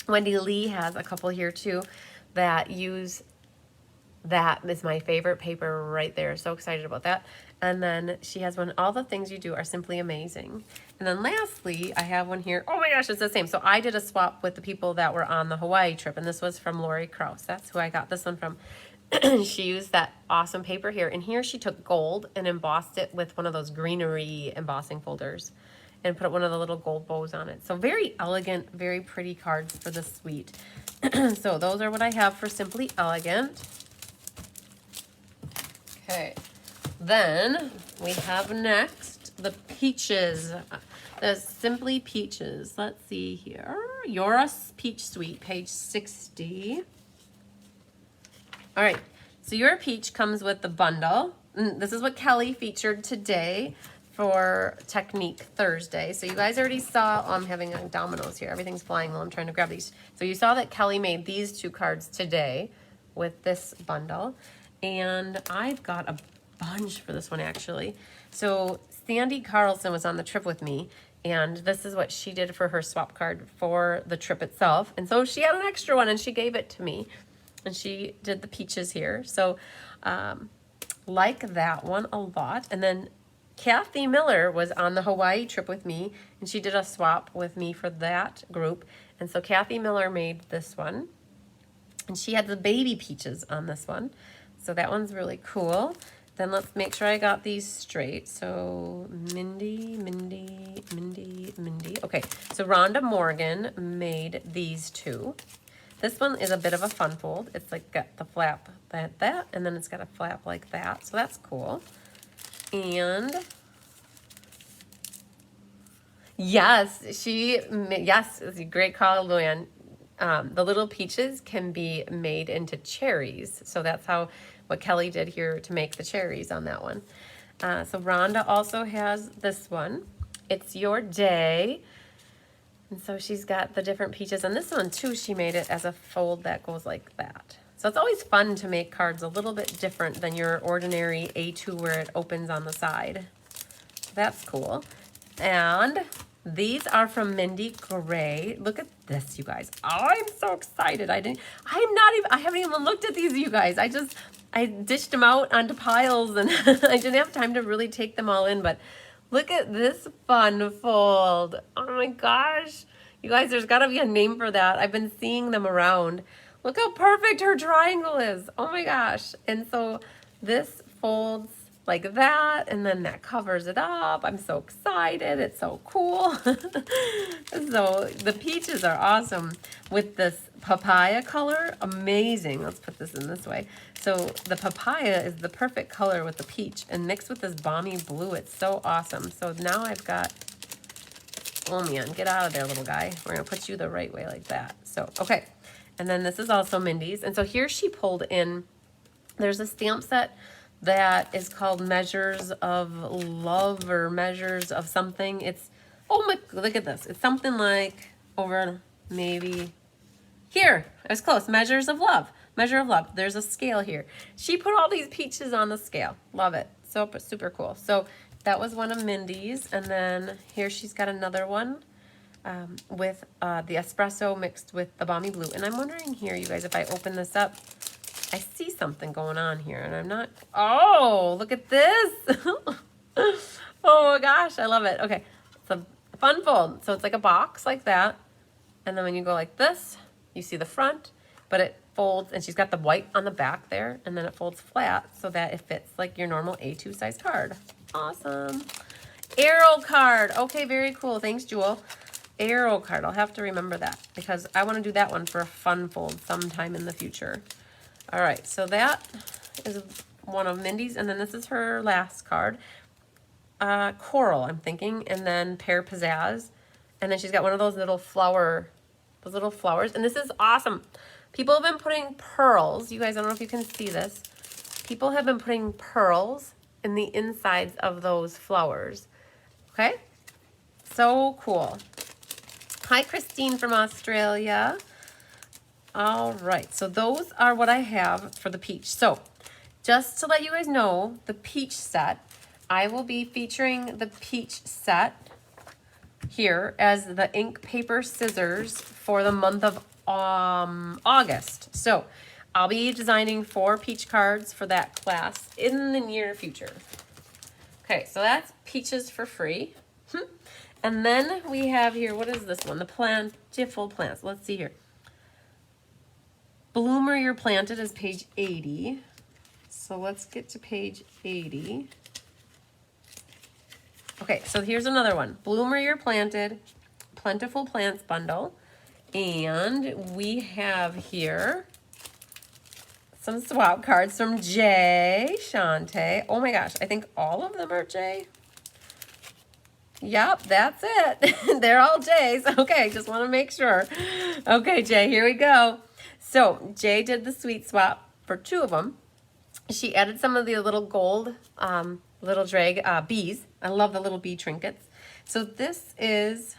Wendy Lee has a couple here too that use, that is my favorite paper right there. So excited about that. And then she has one, all the things you do are simply amazing. And then lastly, I have one here. Oh my gosh, it's the same. So I did a swap with the people that were on the Hawaii trip, and this was from Lori Krause. That's who I got this one from. She used that awesome paper here. And here she took gold and embossed it with one of those greenery embossing folders and put one of the little gold bows on it. So very elegant, very pretty cards for the suite. So those are what I have for Simply Elegant. Okay, then we have next the peaches, the Simply Peaches. Let's see here. Your Peach Suite, page 60. All right, so your peach comes with the bundle. This is what Kelly featured today for Technique Thursday. So you guys already saw, I'm having dominoes here. Everything's flying while I'm trying to grab these. So you saw that Kelly made these 2 cards today with this bundle. And I've got a bunch for this one actually. So Sandy Carlson was on the trip with me, and this is what she did for her swap card for the trip itself. And so she had an extra one and she gave it to me. And she did the peaches here. So like that one a lot. And then Kathy Miller was on the Hawaii trip with me, and she did a swap with me for that group. And so Kathy Miller made this one, and she had the baby peaches on this one. So that one's really cool. Then let's make sure I got these straight. So Mindy. Okay, so Rhonda Morgan made these 2. This one is a bit of a fun fold. It's like got the flap that, and then it's got a flap like that. So that's cool. And yes, it's a great call, Luann. The little peaches can be made into cherries. So that's what Kelly did here to make the cherries on that one. So Rhonda also has this one. It's Your Day. And so she's got the different peaches. And this one too, she made it as a fold that goes like that. So it's always fun to make cards a little bit different than your ordinary A2 where it opens on the side. That's cool. And these are from Mindy Gray. Look at this, you guys. Oh, I'm so excited. I haven't even looked at these, you guys. I dished them out onto piles, and I didn't have time to really take them all in, but look at this fun fold. Oh my gosh. You guys, there's gotta be a name for that. I've been seeing them around. Look how perfect her triangle is. Oh my gosh. And so this folds like that, and then that covers it up. I'm so excited. It's so cool. So the peaches are awesome with this papaya color. Amazing. Let's put this in this way. So the papaya is the perfect color with the peach, and mixed with this balmy blue. It's so awesome. So now I've got, oh man, get out of there, little guy. We're gonna put you the right way like that. So, okay. And then this is also Mindy's. And so here she pulled in, there's a stamp set that is called Measures of Love or Measures of something. It's, oh my, look at this. It's something like over maybe here. I was close. Measures of Love. Measure of Love. There's a scale here. She put all these peaches on the scale. Love it. So super cool. So that was one of Mindy's. And then here she's got another one. with the espresso mixed with the balmy blue. And I'm wondering here, you guys, if I open this up, I see something going on here, and I'm not, oh, look at this. Oh my gosh, I love it. Okay, it's a fun fold. So it's like a box like that, and then when you go like this, you see the front, but it folds, and she's got the white on the back there, and then it folds flat so that it fits like your normal A2 size card. Awesome. Arrow card. Okay, very cool. Thanks, Jewel. Arrow card. I'll have to remember that because I want to do that one for a fun fold sometime in the future. All right, so that is one of Mindy's, and then this is her last card. Coral, I'm thinking, and then Pear Pizzazz, and then she's got one of those little flowers, and this is awesome. People have been putting pearls. You guys, I don't know if you can see this. People have been putting pearls in the insides of those flowers. Okay, so cool. Hi, Christine from Australia. All right, so those are what I have for the peach. So just to let you guys know, the peach set, I will be featuring the peach set here as the ink, paper, scissors for the month of August. So I'll be designing 4 peach cards for that class in the near future. Okay, so that's peaches for free. And then we have here, what is this one? The Plantiful Plants. Let's see here. Bloomer You're Planted is page 80. So let's get to page 80. Okay, so here's another one. Bloomer You're Planted, Plentiful Plants bundle. And we have here some swap cards from Jay, Shantae. Oh my gosh, I think all of them are Jay. Yep, that's it. They're all J's. Okay, just want to make sure. Okay, Jay, here we go. So Jay did the sweet swap for 2 of them. She added some of the little gold little drag bees. I love the little bee trinkets. So this isn't,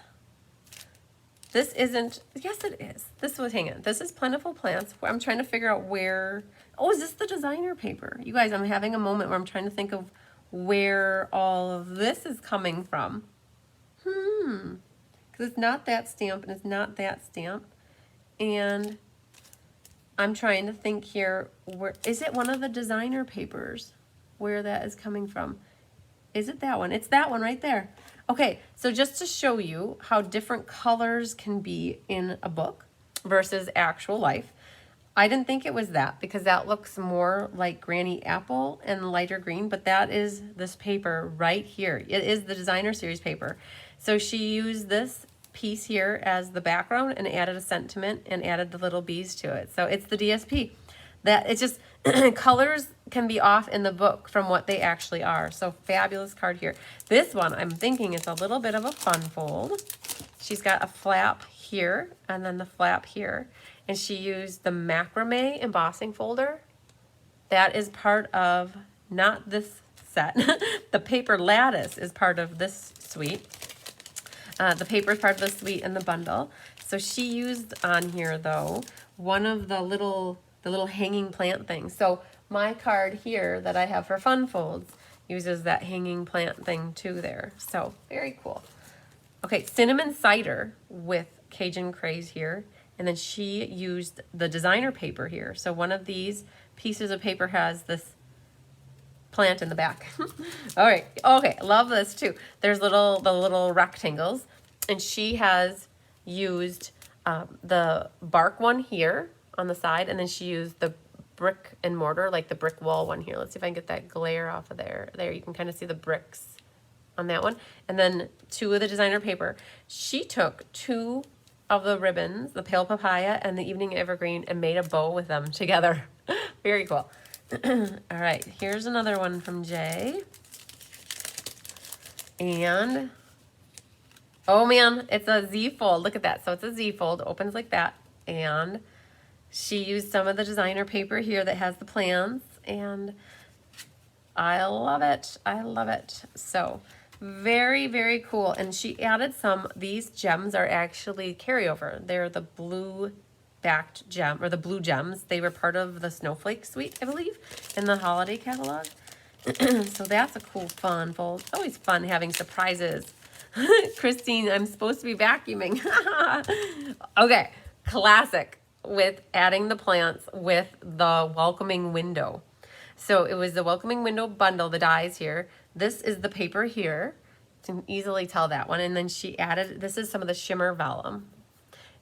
yes it is. This was, hang on, this is Plentiful Plants. I'm trying to figure out where, oh, is this the designer paper? You guys, I'm having a moment where I'm trying to think of where all of this is coming from. Because it's not that stamp and it's not that stamp. And I'm trying to think here, where is it one of the designer papers where that is coming from? Is it that one? It's that one right there. Okay, so just to show you how different colors can be in a book versus actual life, I didn't think it was that because that looks more like Granny Apple and lighter green, but that is this paper right here. It is the designer series paper. So she used this piece here as the background and added a sentiment and added the little bees to it. So it's the DSP. That it's just colors can be off in the book from what they actually are. So fabulous card here. This one I'm thinking is a little bit of a fun fold. She's got a flap here and then the flap here. And she used the macrame embossing folder. That is part of, not this set. The paper lattice is part of this suite. The paper is part of the suite and the bundle. So she used on here though, one of the little hanging plant things. So my card here that I have for fun folds uses that hanging plant thing too there. So very cool. Okay, cinnamon cider with Cajun Craze here. And then she used the designer paper here. So one of these pieces of paper has this plant in the back. All right, okay, love this too. There's the little rectangles, and she has used the bark one here on the side, and then she used the brick and mortar, like the brick wall one here. Let's see if I can get that glare off of there. There, you can kind of see the bricks on that one. And then 2 of the designer paper. She took 2 of the ribbons, the pale papaya and the evening evergreen, and made a bow with them together. Very cool. All right, here's another one from Jay. And, oh man, it's a Z fold. Look at that. So it's a Z fold, opens like that. And she used some of the designer paper here that has the plans, and I love it. I love it. So very, very cool. And she added some, these gems are actually carryover. They're the blue backed gem, or the blue gems. They were part of the Snowflake suite, I believe, in the holiday catalog. So that's a cool, fun fold. It's always fun having surprises Christine, I'm supposed to be vacuuming. Okay, classic with adding the plants with the welcoming window. So it was the welcoming window bundle, the dies here. This is the paper here. You can easily tell that one. And then she added, this is some of the shimmer vellum.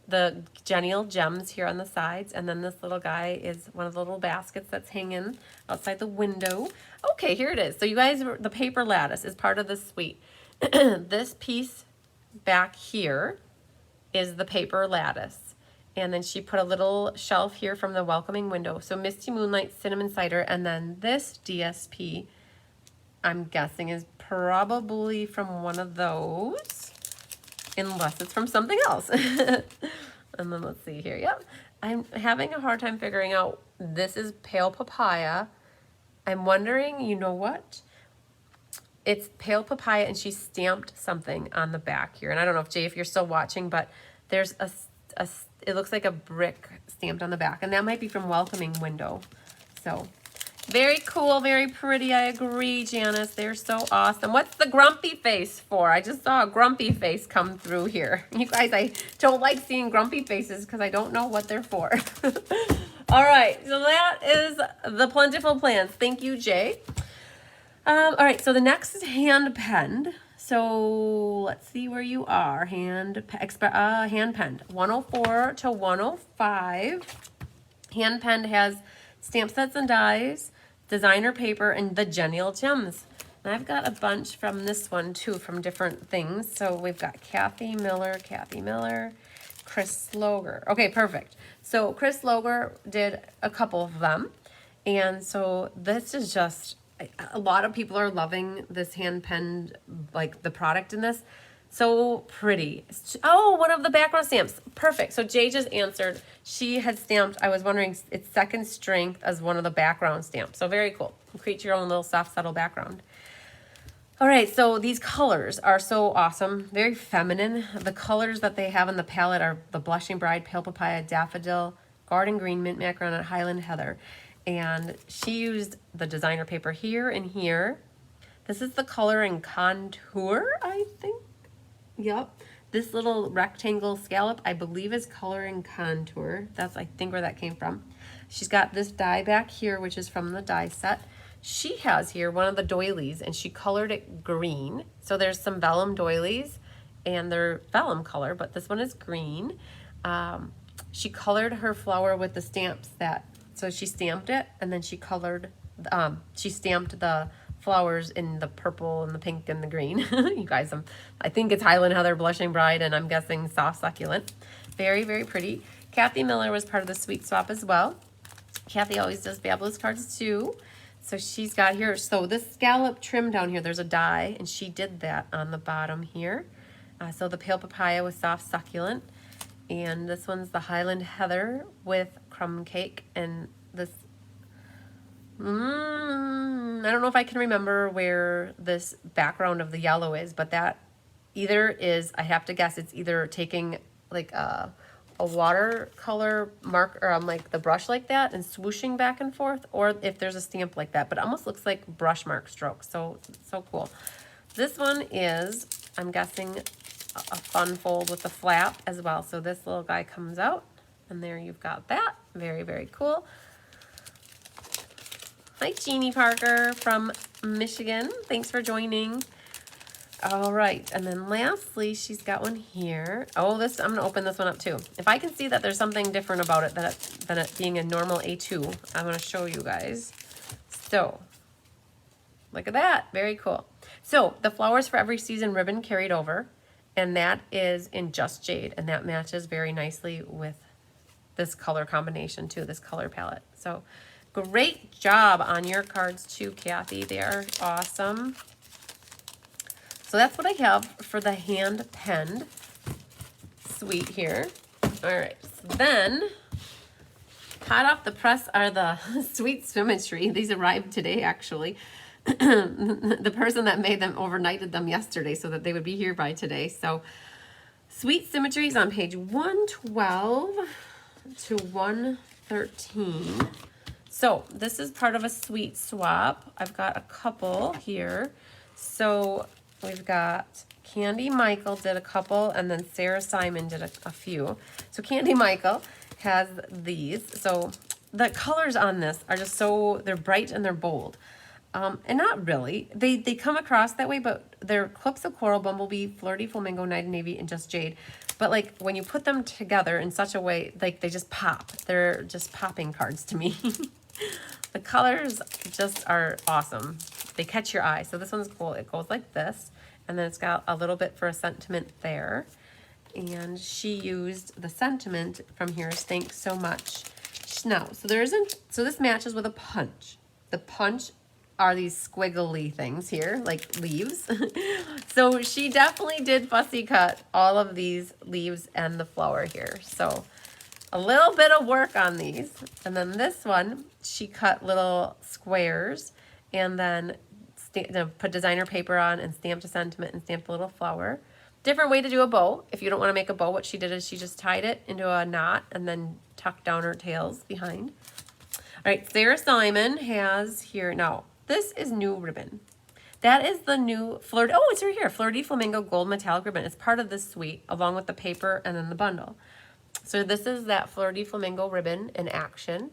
The genial gems here on the sides, and then this little guy is one of the little baskets that's hanging outside the window. Okay, here it is. So you guys, the paper lattice is part of the suite. This piece back here is the paper lattice. And then she put a little shelf here from the welcoming window. So Misty Moonlight, Cinnamon Cider, and then this DSP, I'm guessing, is probably from one of those, unless it's from something else. And then let's see here. Yep. I'm having a hard time figuring out, this is pale papaya. I'm wondering, you know what? It's pale papaya, and she stamped something on the back here. And I don't know if Jay, if you're still watching, but there's it looks like a brick stamped on the back, and that might be from welcoming window. So very cool, very pretty. I agree, Janice. They're so awesome. What's the grumpy face for? I just saw a grumpy face come through here. You guys, I don't like seeing grumpy faces because I don't know what they're for. All right, so that is the plentiful plants. Thank you, Jay. All right, so the next is hand penned. So let's see where you are. Hand penned 104 to 105. Hand penned has stamp sets and dies, designer paper, and the genial gems. And I've got a bunch from this one too, from different things. So we've got Kathy Miller, Chris Sloger. Okay, perfect. So Chris Sloger did a couple of them. And so this is just, a lot of people are loving this hand penned, like the product in this. So pretty. Oh, one of the background stamps. Perfect. So Jay just answered. She had stamped, I was wondering, it's second strength as one of the background stamps. So very cool. Create your own little soft, subtle background. All right, so these colors are so awesome. Very feminine. The colors that they have in the palette are the Blushing Bride, Pale Papaya, Daffodil, Garden Green, Mint Macaron, and Highland Heather. And she used the designer paper here and here. This is the color in Contour, I think. Yep. This little rectangle scallop, I believe, is color in Contour. That's, I think, where that came from. She's got this die back here, which is from the die set. She has here one of the doilies, and she colored it green. So there's some vellum doilies, and they're vellum color, but this one is green. She colored her flower with the stamps so she stamped it, and then she colored, she stamped the flowers in the purple and the pink and the green. You guys, I think it's Highland Heather, Blushing Bride, and I'm guessing Soft Succulent. Very, very pretty. Kathy Miller was part of the Sweet Swap as well. Kathy always does fabulous cards too. So she's got here, so this scallop trim down here, there's a die, and she did that on the bottom here. So the Pale Papaya with Soft Succulent, and this one's the Highland Heather with Crumb Cake, and this, I don't know if I can remember where this background of the yellow is, but that either is, I have to guess, it's either taking like a watercolor mark, or like the brush like that and swooshing back and forth, or if there's a stamp like that, but it almost looks like brush mark strokes. So cool. This one is, I'm guessing, a fun fold with the flap as well. So this little guy comes out, and there you've got that. Very, very cool. Hi, Jeannie Parker from Michigan. Thanks for joining. All right, and then lastly, she's got one here. Oh, I'm gonna open this one up too. If I can see that there's something different about it than it being a normal A2, I'm gonna show you guys. So, look at that, very cool. So, the Flowers for Every Season ribbon carried over, and that is in Just Jade, and that matches very nicely with this color combination too, this color palette. So, great job on your cards too, Kathy. They are awesome. So that's what I have for the hand penned suite here. All right, so then hot off the press are the Sweet Symmetry. These arrived today, actually. The person that made them overnighted them yesterday so that they would be here by today. So Sweet Symmetry is on page 112 to 113. So this is part of a Sweet Swap. I've got a couple here. So we've got Candy Michael did a couple, and then Sarah Simon did a few. So Candy Michael has these. So the colors on this are just so, they're bright and they're bold. And not really. They come across that way, but they're Clips of Coral, Bumblebee, Flirty Flamingo, Night and Navy, and Just Jade. But like when you put them together in such a way, like they just pop. They're just popping cards to me. The colors just are awesome. They catch your eye. So this one's cool. It goes like this, and then it's got a little bit for a sentiment there. And she used the sentiment from here is thanks so much. No, so there isn't, so this matches with a punch. The punch are these squiggly things here, like leaves. So she definitely did fussy cut all of these leaves and the flower here. So a little bit of work on these. And then this one, she cut little squares and then put designer paper on and stamped a sentiment and stamped a little flower. Different way to do a bow. If you don't want to make a bow, what she did is she just tied it into a knot and then tucked down her tails behind. All right, Sarah Simon has here, now this is new ribbon. That is the new Flirty, oh, it's right here, Flirty Flamingo Gold Metallic Ribbon. It's part of this suite along with the paper and then the bundle. So this is that Flirty Flamingo ribbon in action.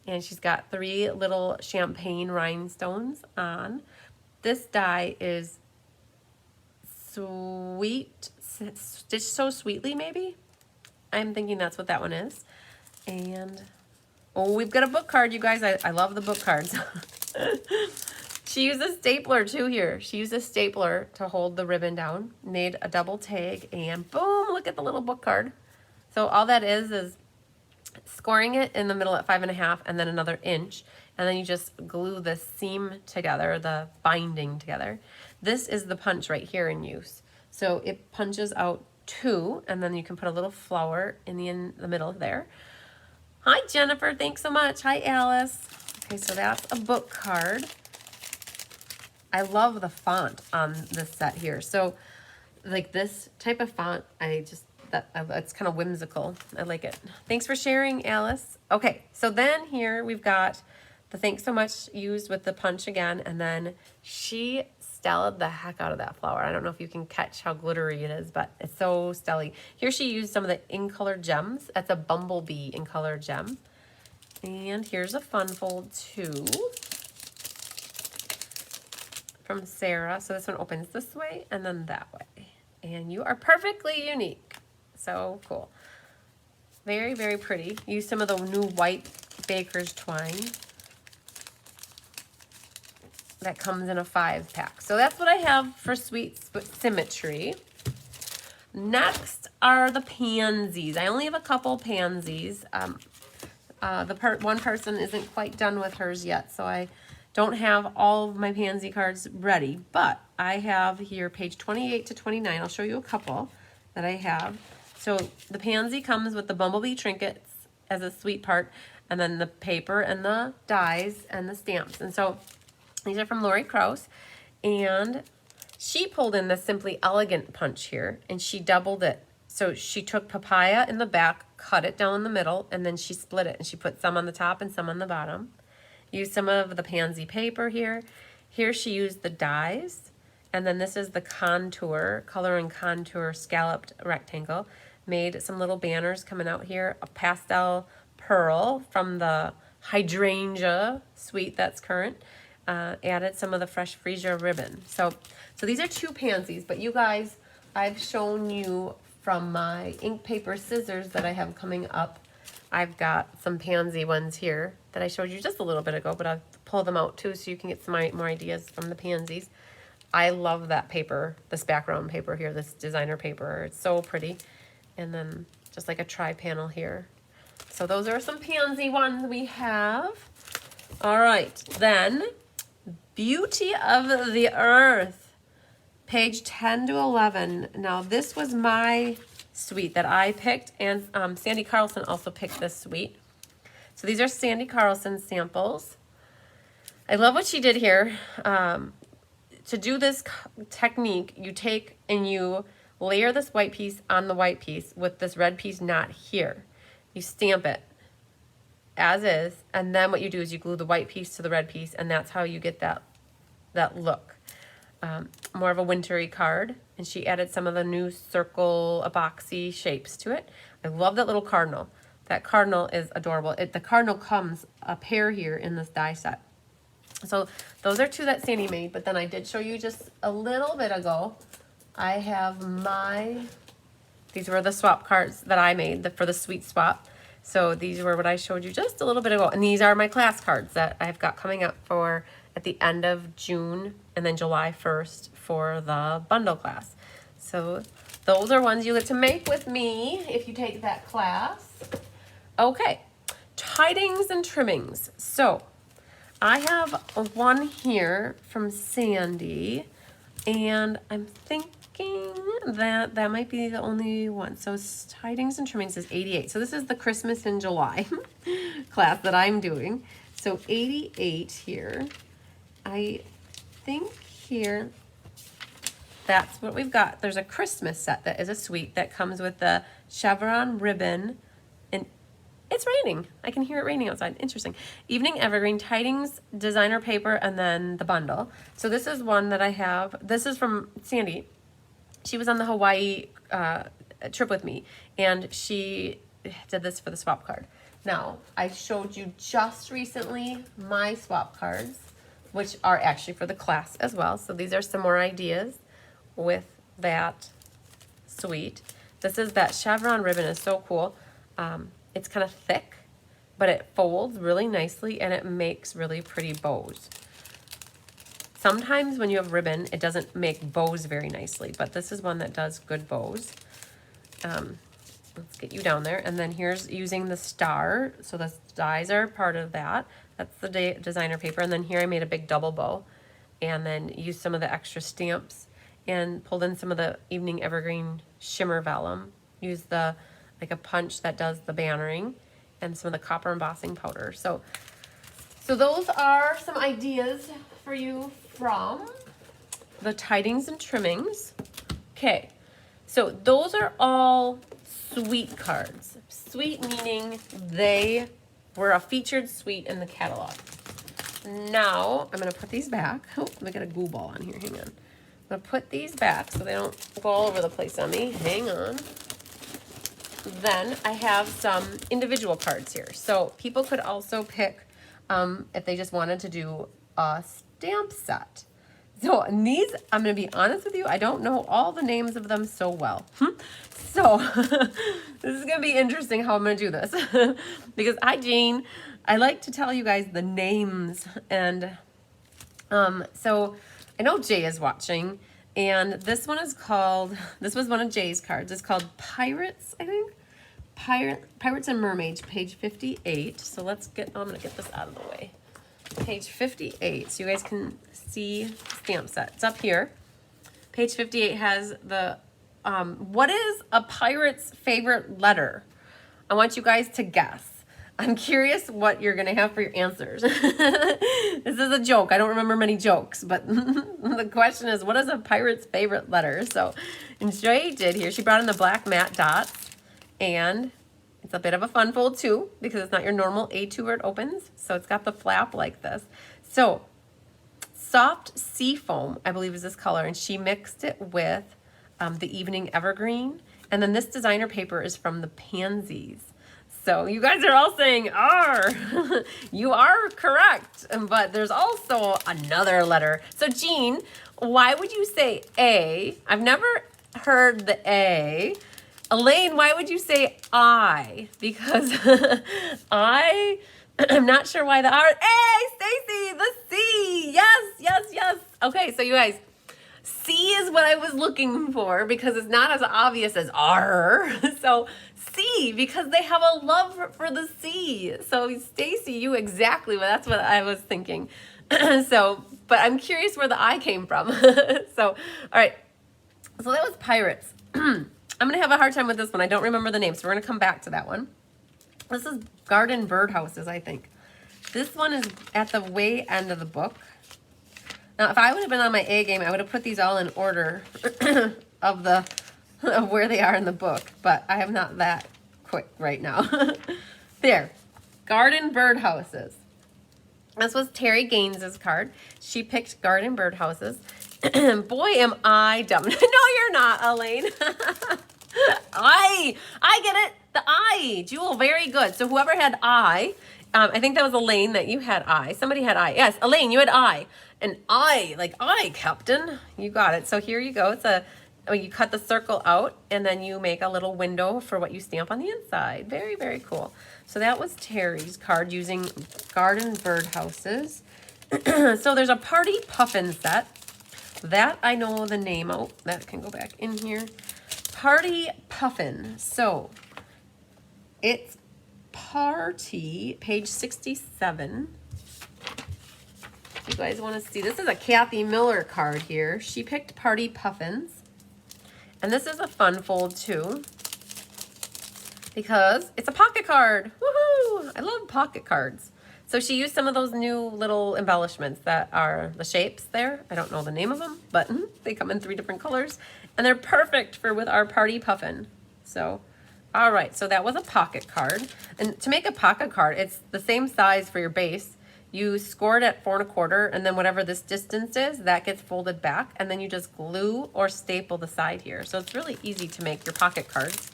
And she's got 3 little champagne rhinestones on. This die is sweet, stitched so sweetly maybe? I'm thinking that's what that one is. And, oh, we've got a book card, you guys. I love the book cards. She used a stapler too here. She used a stapler to hold the ribbon down, made a double tag, and boom, look at the little book card. So all that is scoring it in the middle at 5.5 and then another inch. And then you just glue the seam together, the binding together. This is the punch right here in use. So it punches out 2, and then you can put a little flower in the middle there. Hi, Jennifer. Thanks so much. Hi, Alice. Okay, so that's a book card. I love the font on this set here. So like this type of font, it's kind of whimsical. I like it. Thanks for sharing, Alice. Okay, so then here we've got the thanks so much used with the punch again, and then she stelled the heck out of that flower. I don't know if you can catch how glittery it is, but it's so stelly. Here she used some of the in color gems. That's a Bumblebee in color gem. And here's a fun fold too from Sarah. So this one opens this way and then that way. And you are perfectly unique. So cool. Very, very pretty. Use some of the new white baker's twine that comes in a 5-pack. So that's what I have for Sweet Symmetry. Next are the pansies. I only have a couple pansies. One person isn't quite done with hers yet, so I don't have all of my pansy cards ready, but I have here page 28 to 29. I'll show you a couple that I have. So the pansy comes with the Bumblebee trinkets as a sweet part, and then the paper and the dies and the stamps. And so these are from Lori Krause, and she pulled in the Simply Elegant punch here, and she doubled it. So she took papaya in the back, cut it down the middle, and then she split it, and she put some on the top and some on the bottom. Used some of the pansy paper here. Here she used the dies, and then this is the contour, color and contour scalloped rectangle. Made some little banners coming out here, a pastel pearl from the hydrangea suite that's current. Added some of the fresh freesia ribbon. So these are 2 pansies, but you guys, I've shown you from my ink paper scissors that I have coming up. I've got some pansy ones here that I showed you just a little bit ago, but I'll pull them out too so you can get some more ideas from the pansies. I love that paper, this background paper here, this designer paper. It's so pretty. And then just like a tri-panel here. So those are some pansy ones we have. All right, then Beauty of the Earth, page 10 to 11. Now this was my suite that I picked, and Sandy Carlson also picked this suite. So these are Sandy Carlson samples. I love what she did here. To do this technique, you take and you layer this white piece on the white piece with this red piece not here. You stamp it as is, and then what you do is you glue the white piece to the red piece, and that's how you get that look. more of a wintry card, and she added some of the new circle epoxy shapes to it. I love that little cardinal. That cardinal is adorable. The cardinal comes a pair here in this die set. So those are two that Sandy made, but then I did show you just a little bit ago. I have these were the swap cards that I made for the sweet swap. So these were what I showed you just a little bit ago. And these are my class cards that I've got coming up for at the end of June and then July 1st for the bundle class. So those are ones you get to make with me if you take that class. Okay, tidings and trimmings. So I have one here from Sandy, and I'm thinking that might be the only one. So tidings and trimmings is 88. So this is the Christmas in July class that I'm doing. So 88 here. I think here that's what we've got. There's a Christmas set that is a suite that comes with the chevron ribbon. And it's raining. I can hear it raining outside. Interesting. Evening evergreen, tidings, designer paper, and then the bundle. So this is one that I have. This is from Sandy. She was on the Hawaii trip with me, and she did this for the swap card. Now, I showed you just recently my swap cards, which are actually for the class as well. So these are some more ideas with that suite. This is that chevron ribbon is so cool. It's kind of thick, but it folds really nicely and it makes really pretty bows. Sometimes when you have ribbon, it doesn't make bows very nicely, but this is one that does good bows. Let's get you down there. And then here's using the star. So the dies are part of that. That's the designer paper. And then here I made a big double bow and then used some of the extra stamps and pulled in some of the evening evergreen shimmer vellum. Used like a punch that does the bannering and some of the copper embossing powder. So those are some ideas for you from the tidings and trimmings. Okay, so those are all suite cards. Suite meaning they were a featured suite in the catalog. Now I'm gonna put these back. Oh, let me get a glue ball on here, hang on. I'm gonna put these back so they don't go all over the place on me. Hang on. Then I have some individual cards here. So people could also pick, if they just wanted to do a stamp set. So these, I'm going to be honest with you, I don't know all the names of them so well. So this is going to be interesting how I'm going to do this. Because Jane, I like to tell you guys the names. And so I know Jay is watching. And this one is called, this was one of Jay's cards. It's called Pirates, I think. Pirates and Mermaids, page 58. So let's I'm going to get this out of the way. Page 58, so you guys can see the stamp set. It's up here. Page 58 has the, what is a pirate's favorite letter? I want you guys to guess. I'm curious what you're going to have for your answers. This is a joke. I don't remember many jokes, but the question is, what is a pirate's favorite letter? So, and Joy did here. She brought in the black matte dots, and it's a bit of a fun fold too, because it's not your normal A2 where it opens. So it's got the flap like this. So soft sea foam, I believe is this color, and she mixed it with the evening evergreen. And then this designer paper is from the pansies. So you guys are all saying R. You are correct, but there's also another letter. So Jean, why would you say A? I've never heard the A. Elaine, why would you say I? Because I'm not sure why the R. Hey, Stacy, the C. Yes. Okay, so you guys, C is what I was looking for because it's not as obvious as R. So C, because they have a love for the C. So Stacy, you exactly, that's what I was thinking. So, but I'm curious where the I came from. So, all right. So that was Pirates. I'm going to have a hard time with this one. I don't remember the name, so we're going to come back to that one. This is Garden Birdhouses, I think. This one is at the way end of the book. Now, if I would have been on my A game, I would have put these all in order of where they are in the book, but I am not that quick right now. There, Garden Birdhouses. This was Terry Gaines's card. She picked Garden Birdhouses, Boy, am I dumb. No, you're not, Elaine. I get it. The I. Jewel, very good. So whoever had I think that was Elaine that you had I. Somebody had I. Yes, Elaine, you had I. And I, like I, Captain. You got it. So here you go. It's you cut the circle out and then you make a little window for what you stamp on the inside. Very, very cool. So that was Terry's card using garden birdhouses. So there's a party puffin set. That I know the name. Oh, that can go back in here. Party puffin. So it's party, page 67. If you guys want to see, this is a Kathy Miller card here. She picked party puffins. And this is a fun fold too, because it's a pocket card. Woohoo! I love pocket cards. So she used some of those new little embellishments that are the shapes there. I don't know the name of them, but they come in 3 different colors. And they're perfect for with our party puffin. So, all right, so that was a pocket card. And to make a pocket card, it's the same size for your base. You score it at 4 1/4, and then whatever this distance is, that gets folded back, and then you just glue or staple the side here. So it's really easy to make your pocket cards.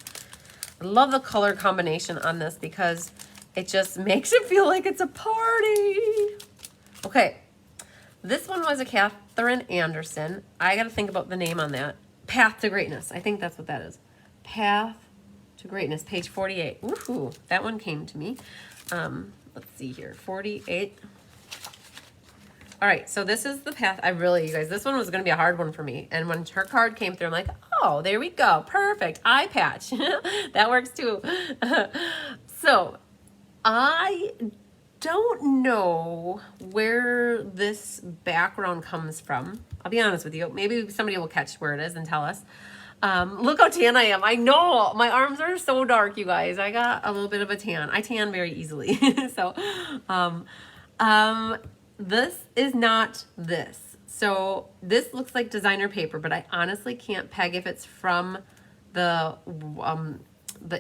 I love the color combination on this because it just makes it feel like it's a party. Okay, this one was a Catherine Anderson. I got to think about the name on that. Path to Greatness. I think that's what that is. Path to Greatness, page 48. Woohoo, that one came to me. Let's see here, 48. All right, so this is the path. You guys, this one was going to be a hard one for me. And when her card came through, I'm like, oh, there we go. Perfect. Eye patch. That works too. So I don't know where this background comes from. I'll be honest with you. Maybe somebody will catch where it is and tell us. Look how tan I am. I know my arms are so dark, you guys. I got a little bit of a tan. I tan very easily. So, this is not this. So this looks like designer paper, but I honestly can't peg if it's from the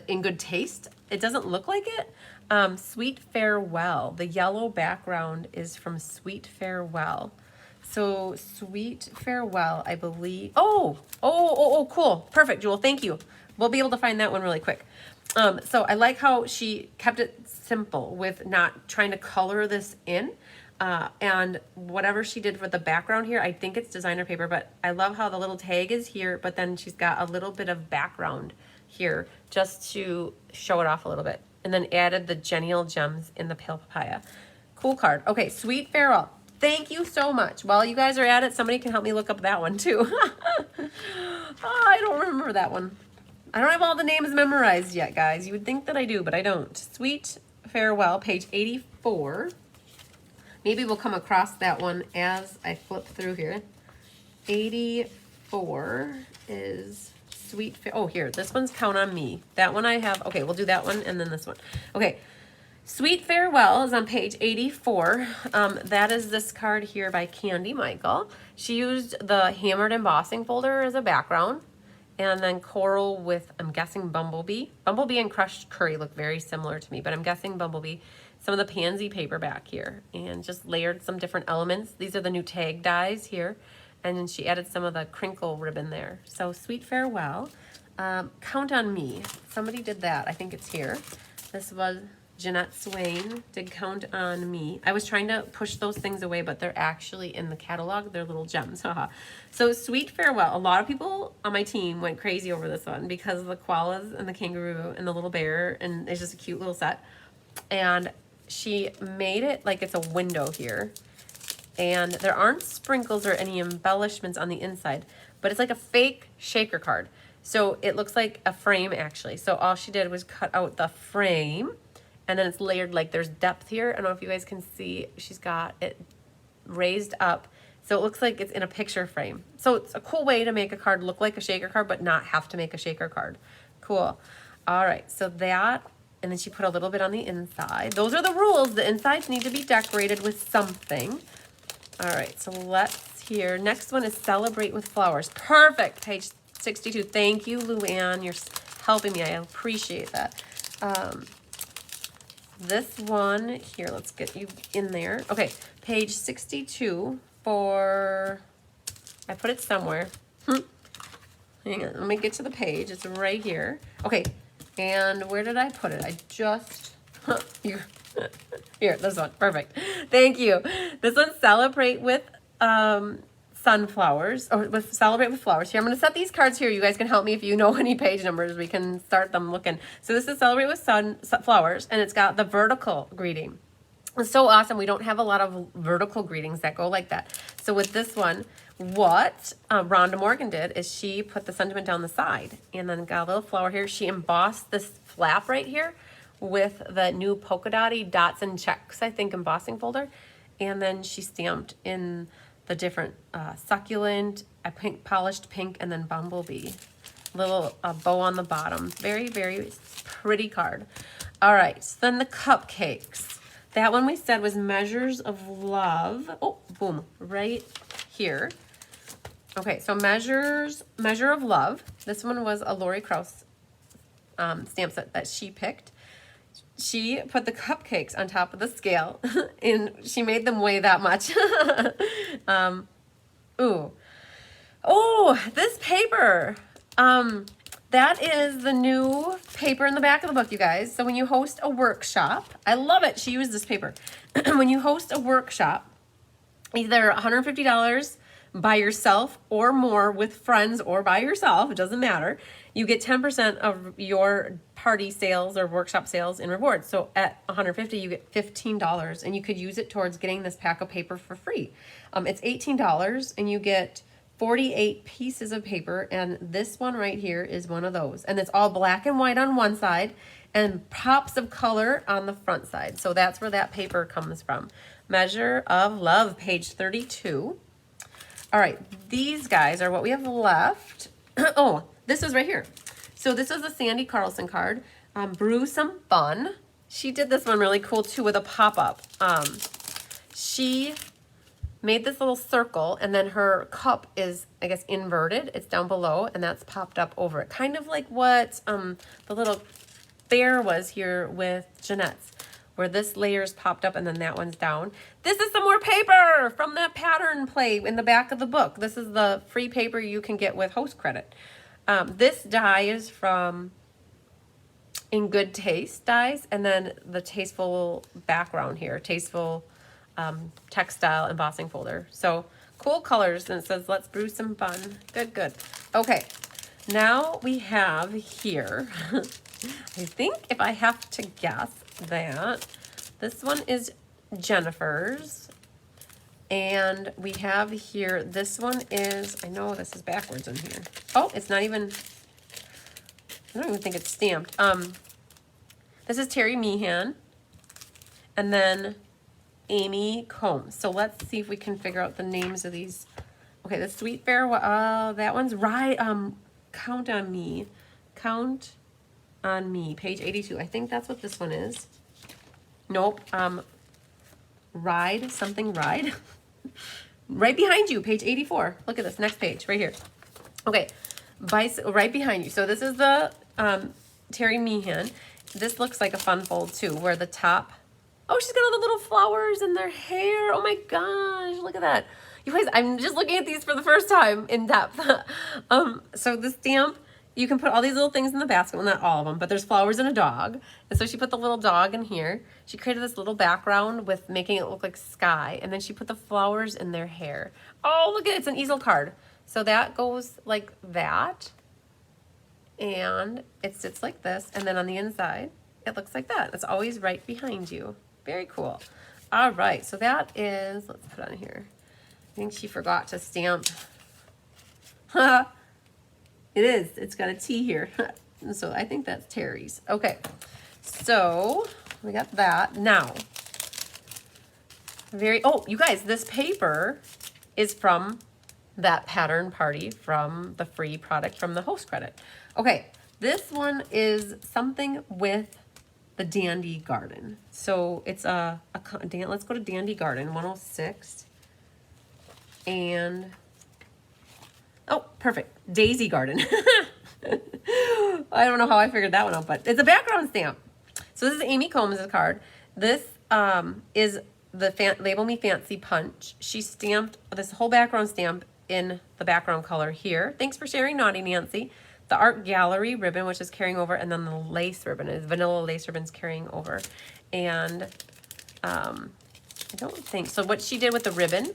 In Good Taste. It doesn't look like it. Sweet Farewell. The yellow background is from Sweet Farewell. So Sweet Farewell, I believe. Oh, cool. Perfect, Jewel. Thank you. We'll be able to find that one really quick. So I like how she kept it simple with not trying to color this in. And whatever she did for the background here, I think it's designer paper, but I love how the little tag is here, but then she's got a little bit of background here just to show it off a little bit. And then added the Genial Gems in the Pale Papaya. Cool card. Okay, Sweet Farewell. Thank you so much. While you guys are at it, somebody can help me look up that one too. I don't remember that one. I don't have all the names memorized yet, guys. You would think that I do, but I don't. Sweet Farewell, page 84. Maybe we'll come across that one as I flip through here. 84 is Sweet Oh, here. This one's Count on Me. That one I have. Okay, we'll do that one and then this one. Okay. Sweet Farewell is on page 84. That is this card here by Candy Michael. She used the hammered embossing folder as a background. And then coral with, I'm guessing, Bumblebee. Bumblebee and crushed curry look very similar to me, but I'm guessing Bumblebee. Some of the pansy paper back here. And just layered some different elements. These are the new tag dies here. And then she added some of the crinkle ribbon there. So Sweet Farewell. Count on Me. Somebody did that. I think it's here. This was Jeanette Swain did Count on Me. I was trying to push those things away, but they're actually in the catalog. They're little gems. Haha. So Sweet Farewell. A lot of people on my team went crazy over this one because of the koalas and the kangaroo and the little bear, and it's just a cute little set. And she made it like it's a window here. And there aren't sprinkles or any embellishments on the inside, but it's like a fake shaker card. So it looks like a frame actually. So all she did was cut out the frame, and then it's layered like there's depth here. I don't know if you guys can see, she's got it raised up. So it looks like it's in a picture frame. So it's a cool way to make a card look like a shaker card, but not have to make a shaker card. Cool. All right, so that, and then she put a little bit on the inside. Those are the rules. The insides need to be decorated with something. All right, so let's hear. Next one is Celebrate with Flowers. Perfect, page 62. Thank you, Luann. You're helping me. I appreciate that. This one here, let's get you in there. Okay, page 62 for I put it somewhere. Hang on, let me get to the page. It's right here. Okay, and where did I put it? I just, here, this one, perfect. Thank you. This one's Celebrate with Sunflowers, or with Celebrate with Flowers. Here, I'm gonna set these cards here. You guys can help me if you know any page numbers. We can start them looking. So this is Celebrate with Flowers, and it's got the vertical greeting. It's so awesome. We don't have a lot of vertical greetings that go like that. So with this one, what Rhonda Morgan did is she put the sentiment down the side and then got a little flower here. She embossed this flap right here with the new polka dotty dots and checks, I think, embossing folder. And then she stamped in the different succulent, a pink, polished pink, and then bumblebee. Little bow on the bottom. Very, very pretty card. All right, so then the cupcakes. That one we said was Measures of Love. Oh, boom, right here. Okay, so Measure of Love. This one was a Lori Krause stamp set that she picked. She put the cupcakes on top of the scale, and she made them weigh that much. Ooh. Oh, this paper. That is the new paper in the back of the book, you guys. So when you host a workshop, I love it. She used this paper. When you host a workshop, either $150 by yourself or more with friends or by yourself, it doesn't matter, you get 10% of your party sales or workshop sales in rewards. So at $150, you get $15, and you could use it towards getting this pack of paper for free. It's $18, and you get 48 pieces of paper, and this one right here is one of those. And it's all black and white on one side and pops of color on the front side. So that's where that paper comes from. Measure of Love, page 32. All right, these guys are what we have left. Oh, this is right here. So this is a Sandy Carlson card. Brew Some Fun. She did this one really cool too with a pop-up. She made this little circle, and then her cup is, I guess, inverted. It's down below, and that's popped up over it. Kind of like what the little bear was here with Jeanette's, where this layer's popped up and then that one's down. This is some more paper from that pattern play in the back of the book. This is the free paper you can get with host credit. This die is from In Good Taste dies, and then the Tasteful background here, Tasteful textile embossing folder. So cool colors, and it says let's brew some fun. Good, good. Okay, now we have here, I think if I have to guess that this one is Jennifer's, and we have here, this one is, I know this is backwards in here. Oh, it's not even, I don't even think it's stamped. This is Terry Meehan, and then Amy Combs. So let's see if we can figure out the names of these. Okay, the Sweet Bear, that one's right. Count on Me. Count on Me, page 82. I think that's what this one is. Nope. Ride, something ride. Right behind you, page 84. Look at this, next page, right here. Okay, right behind you. So this is the Terry Meehan. This looks like a fun fold too, where the top, oh, she's got all the little flowers in their hair. Oh my gosh, look at that. You guys, I'm just looking at these for the first time in depth. So the stamp, you can put all these little things in the basket. Well, not all of them, but there's flowers and a dog. And so she put the little dog in here. She created this little background with making it look like sky. And then she put the flowers in their hair. Oh, look at it, it's an easel card. So that goes like that. And it sits like this. And then on the inside, it looks like that. It's always right behind you. Very cool. All right, so that is, let's put on here. I think she forgot to stamp. It is, it's got a T here. So I think that's Terry's. Okay, so we got that. Now, oh, you guys, this paper is from that pattern party from the free product from the host credit. Okay, this one is something with the Dandy Garden. So it's let's go to Dandy Garden 106. And, oh, perfect. Daisy Garden. I don't know how I figured that one out, but it's a background stamp. So this is Amy Combs' card. This is the Label Me Fancy Punch. She stamped this whole background stamp in the background color here. Thanks for sharing, Naughty Nancy. The art gallery ribbon, which is carrying over, and then the lace ribbon is vanilla lace ribbon's carrying over. And I don't think so. What she did with the ribbon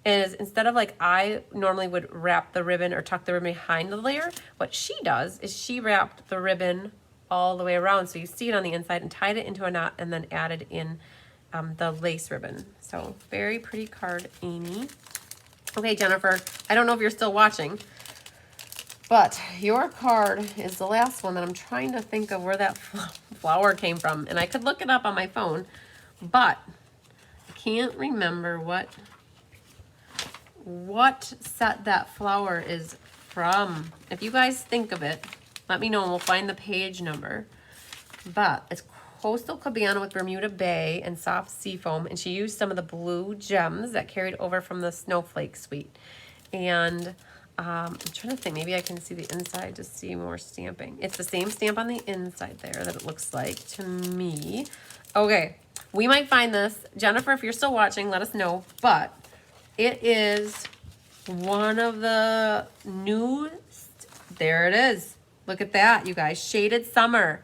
is, instead of like I normally would wrap the ribbon or tuck the ribbon behind the layer, what she does is she wrapped the ribbon all the way around, so you see it on the inside, and tied it into a knot, and then added in the lace ribbon. So very pretty card, Amy. Okay, Jennifer, I don't know if you're still watching, but your card is the last one that I'm trying to think of where that flower came from. And I could look it up on my phone, but I can't remember what set that flower is from. If you guys think of it, let me know and we'll find the page number. But it's Coastal Cabana with Bermuda Bay and soft seafoam. And she used some of the blue gems that carried over from the Snowflake Suite. And I'm trying to think, maybe I can see the inside to see more stamping. It's the same stamp on the inside there that it looks like to me. Okay, we might find this. Jennifer, if you're still watching, let us know. But it is one of the new, there it is. Look at that, you guys, Shaded Summer.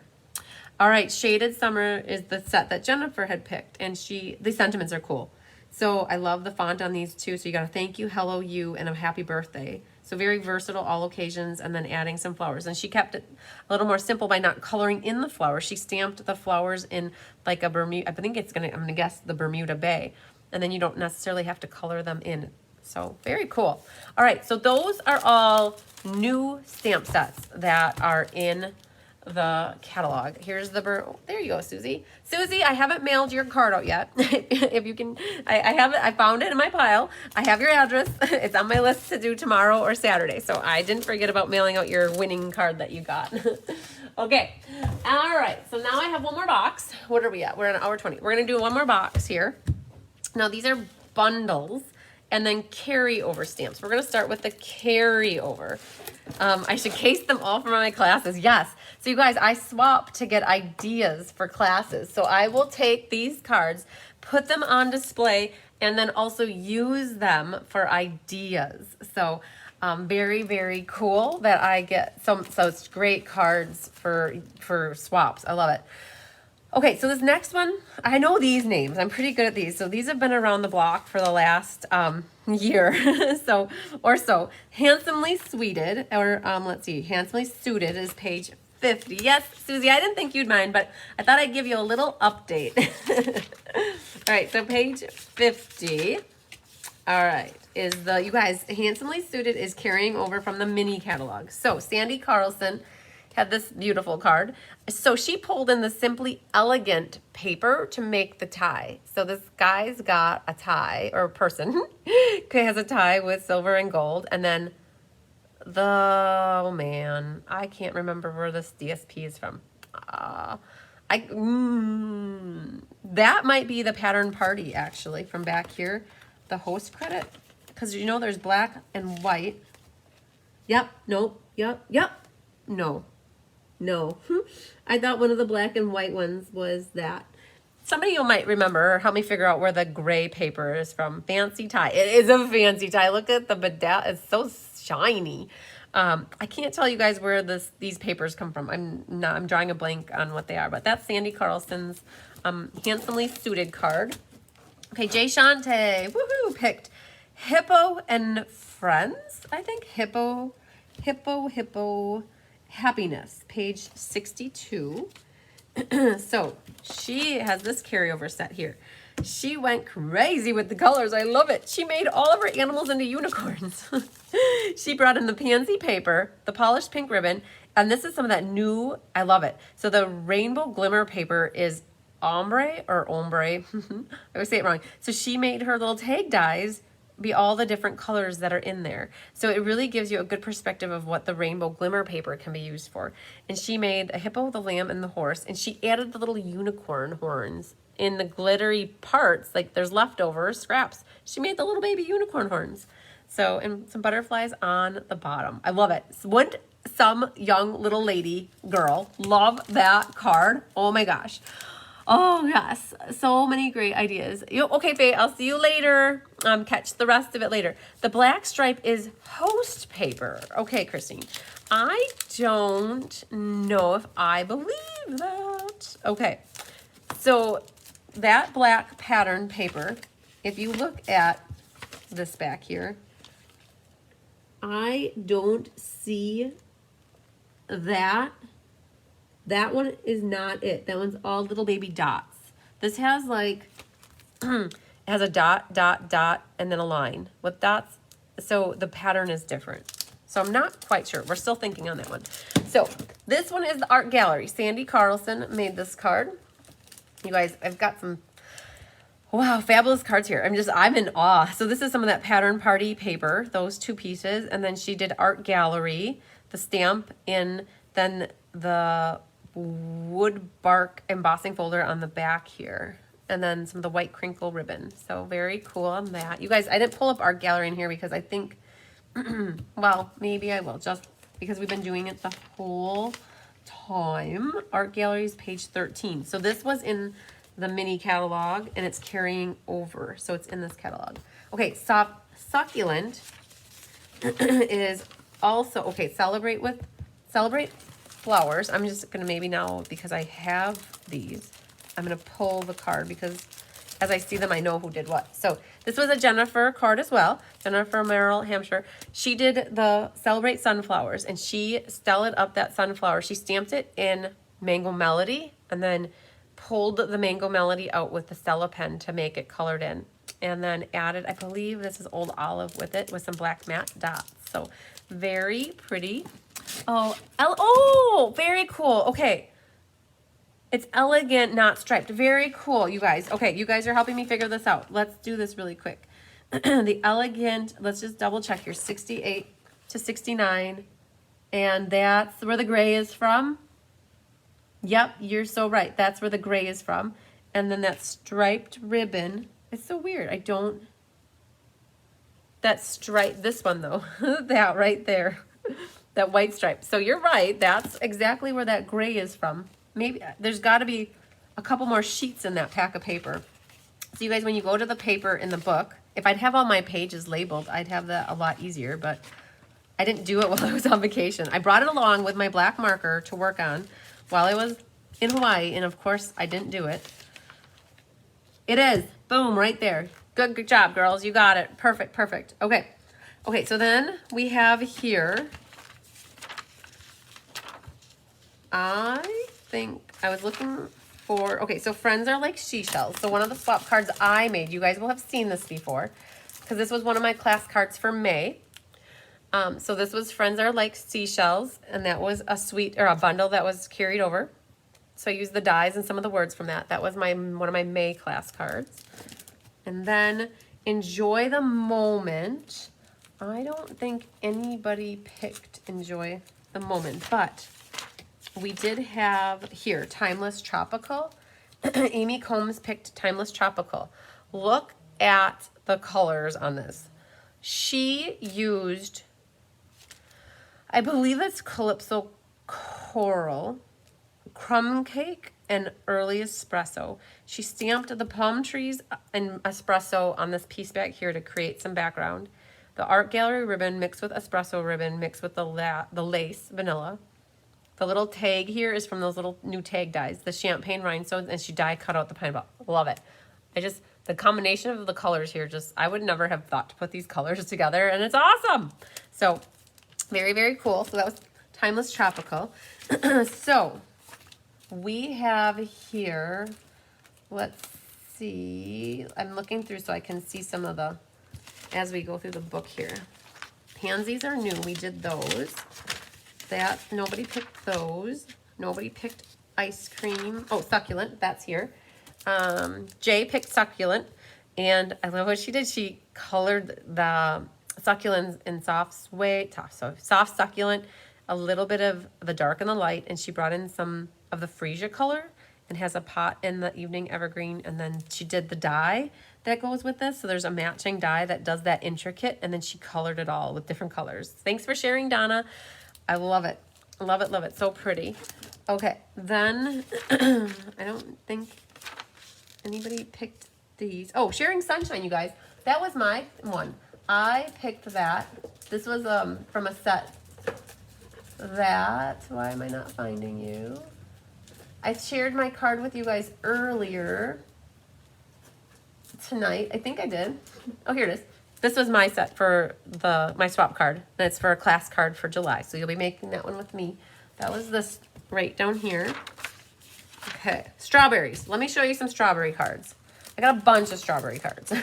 All right, Shaded Summer is the set that Jennifer had picked, and the sentiments are cool. So I love the font on these too. So you got a thank you, hello you, and a happy birthday. So very versatile, all occasions, and then adding some flowers. And she kept it a little more simple by not coloring in the flowers. She stamped the flowers in like a Bermuda, I think I'm gonna guess the Bermuda Bay. And then you don't necessarily have to color them in. So very cool. All right, so those are all new stamp sets that are in the catalog. Here's the there you go, Susie. Susie, I haven't mailed your card out yet. If you can, I have it. I found it in my pile. I have your address. It's on my list to do tomorrow or Saturday. So I didn't forget about mailing out your winning card that you got. Okay. All right. So now I have one more box. What are we at? We're at 1:20. We're gonna do one more box here. Now these are bundles and then carryover stamps. We're gonna start with the carryover. I should case them all for my classes. Yes. So you guys, I swap to get ideas for classes. So I will take these cards, put them on display, and then also use them for ideas. So very, very cool that I get so it's great cards for swaps. I love it. Okay, so this next one, I know these names. I'm pretty good at these. So these have been around the block for the last year or so. Handsomely Suited, or let's see, Handsomely Suited is page 50. Yes, Susie, I didn't think you'd mind, but I thought I'd give you a little update. All right, so page 50. All right, you guys, Handsomely Suited is carrying over from the mini catalog. So Sandy Carlson had this beautiful card. So she pulled in the Simply Elegant paper to make the tie. So this guy's got a tie, or person has a tie with silver and gold. And then oh man, I can't remember where this DSP is from. That might be the Pattern Party, actually, from back here. The host credit, because you know there's black and white. Yep, nope, yep, no. I thought one of the black and white ones was that. Somebody you might remember, or help me figure out where the gray paper is from. Fancy tie. It is a fancy tie. Look at the bedazzle. It's so shiny. I can't tell you guys where these papers come from. I'm drawing a blank on what they are, but that's Sandy Carlson's Handsomely Suited card. Okay, Jay Shante, woohoo, picked Hippo and Friends. I think Hippo Happiness, page 62. So she has this carryover set here. She went crazy with the colors. I love it. She made all of her animals into unicorns. She brought in the pansy paper, the polished pink ribbon, and this is some of that new, I love it. So the rainbow glimmer paper is ombre. I always say it wrong. So she made her little tag dies be all the different colors that are in there. So it really gives you a good perspective of what the rainbow glimmer paper can be used for. And she made a hippo, the lamb, and the horse, and she added the little unicorn horns in the glittery parts, like there's leftover scraps. She made the little baby unicorn horns. So, and some butterflies on the bottom. I love it. Wouldn't some young little lady girl love that card? Oh my gosh. Oh, yes. So many great ideas. Okay, Faye, I'll see you later. Catch the rest of it later. The black stripe is host paper. Okay, Christine. I don't know if I believe that. Okay. So that black pattern paper, if you look at this back here, I don't see that. That one is not it. That one's all little baby dots. This has like, it has a dot, dot, dot, and then a line with dots. So the pattern is different. So I'm not quite sure. We're still thinking on that one. So this one is the Art Gallery. Sandy Carlson made this card. You guys, I've got some, wow, fabulous cards here. I'm in awe. So this is some of that Pattern Party paper, those two pieces. And then she did Art Gallery, the stamp, and then the wood bark embossing folder on the back here. And then some of the white crinkle ribbon. So very cool on that. You guys, I didn't pull up Art Gallery in here because I think, well, maybe I will, just because we've been doing it the whole time. Art Gallery's page 13. So this was in the mini catalog and it's carrying over. So it's in this catalog. Okay, succulent is also, okay, celebrate flowers. I'm just gonna maybe now, because I have these, I'm gonna pull the card because as I see them, I know who did what. So this was a Jennifer card as well. Jennifer Merrill Hampshire. She did the Celebrate Sunflowers and she stellaed up that sunflower. She stamped it in Mango Melody and then pulled the Mango Melody out with the Stella pen to make it colored in. And then added, I believe this is Old Olive with it, with some black matte dots. So very pretty. Oh, very cool. Okay. It's elegant, not striped. Very cool, you guys. Okay, you guys are helping me figure this out. Let's do this really quick. The elegant, let's just double check here, 68 to 69. And that's where the gray is from. Yep, you're so right. That's where the gray is from. And then that striped ribbon. It's so weird. That stripe, this one though, that right there, that white stripe. So you're right. That's exactly where that gray is from. Maybe there's got to be a couple more sheets in that pack of paper. So you guys, when you go to the paper in the book, if I'd have all my pages labeled, I'd have that a lot easier, but I didn't do it while I was on vacation. I brought it along with my black marker to work on while I was in Hawaii, and of course I didn't do it. It is. Boom, right there. Good job, girls. You got it. Perfect, perfect. Okay. Okay, so then we have here, I think I was looking for, okay, so friends are like seashells. So one of the swap cards I made, you guys will have seen this before, because this was one of my class cards for May. So this was friends are like seashells, and that was a suite or a bundle that was carried over. So I used the dies and some of the words from that. That was one of my May class cards. And then enjoy the moment. I don't think anybody picked enjoy the moment, but we did have here, Timeless Tropical. Amy Combs picked Timeless Tropical. Look at the colors on this. She used, I believe it's Calypso Coral, Crumb Cake, and Early Espresso. She stamped the palm trees and espresso on this piece back here to create some background. The Art Gallery ribbon mixed with espresso ribbon mixed with the lace vanilla. The little tag here is from those little new tag dies, the champagne rhinestones, and she die cut out the pineapple. Love it. The combination of the colors here, I would never have thought to put these colors together, and it's awesome. So, very, very cool. So that was Timeless Tropical. So, we have here, let's see, I'm looking through so I can see some of the, as we go through the book here. Pansies are new. We did those. That, nobody picked those. Nobody picked ice cream. Oh, succulent, that's here. Jay picked succulent, and I love what she did. She colored the succulents in soft succulent, a little bit of the dark and the light, and she brought in some of the freesia color and has a pot in the evening evergreen, and then she did the dye that goes with this. So there's a matching dye that does that intricate, and then she colored it all with different colors. Thanks for sharing, Donna. I love it. Love it, love it. So pretty. Okay, then I don't think Anybody picked these? Oh, Sharing Sunshine, you guys. That was my one. I picked that. This was from a set. Why am I not finding you? I shared my card with you guys earlier tonight. I think I did. Oh, here it is. This was my set for my swap card. That's for a class card for July. So you'll be making that one with me. That was this right down here. Okay, strawberries. Let me show you some strawberry cards. I got a bunch of strawberry cards.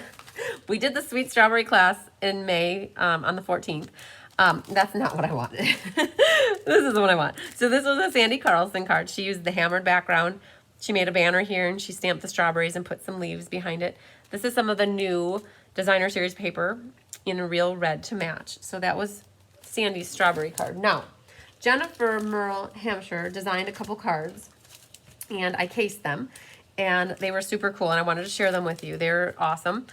We did the sweet strawberry class in May on the 14th. That's not what I wanted. This is what I want. So this was a Sandy Carlson card. She used the hammered background. She made a banner here and she stamped the strawberries and put some leaves behind it. This is some of the new designer series paper in a real red to match. So that was Sandy's strawberry card. Now, Jennifer Merle Hampshire designed a couple cards and I cased them and they were super cool and I wanted to share them with you. They're awesome.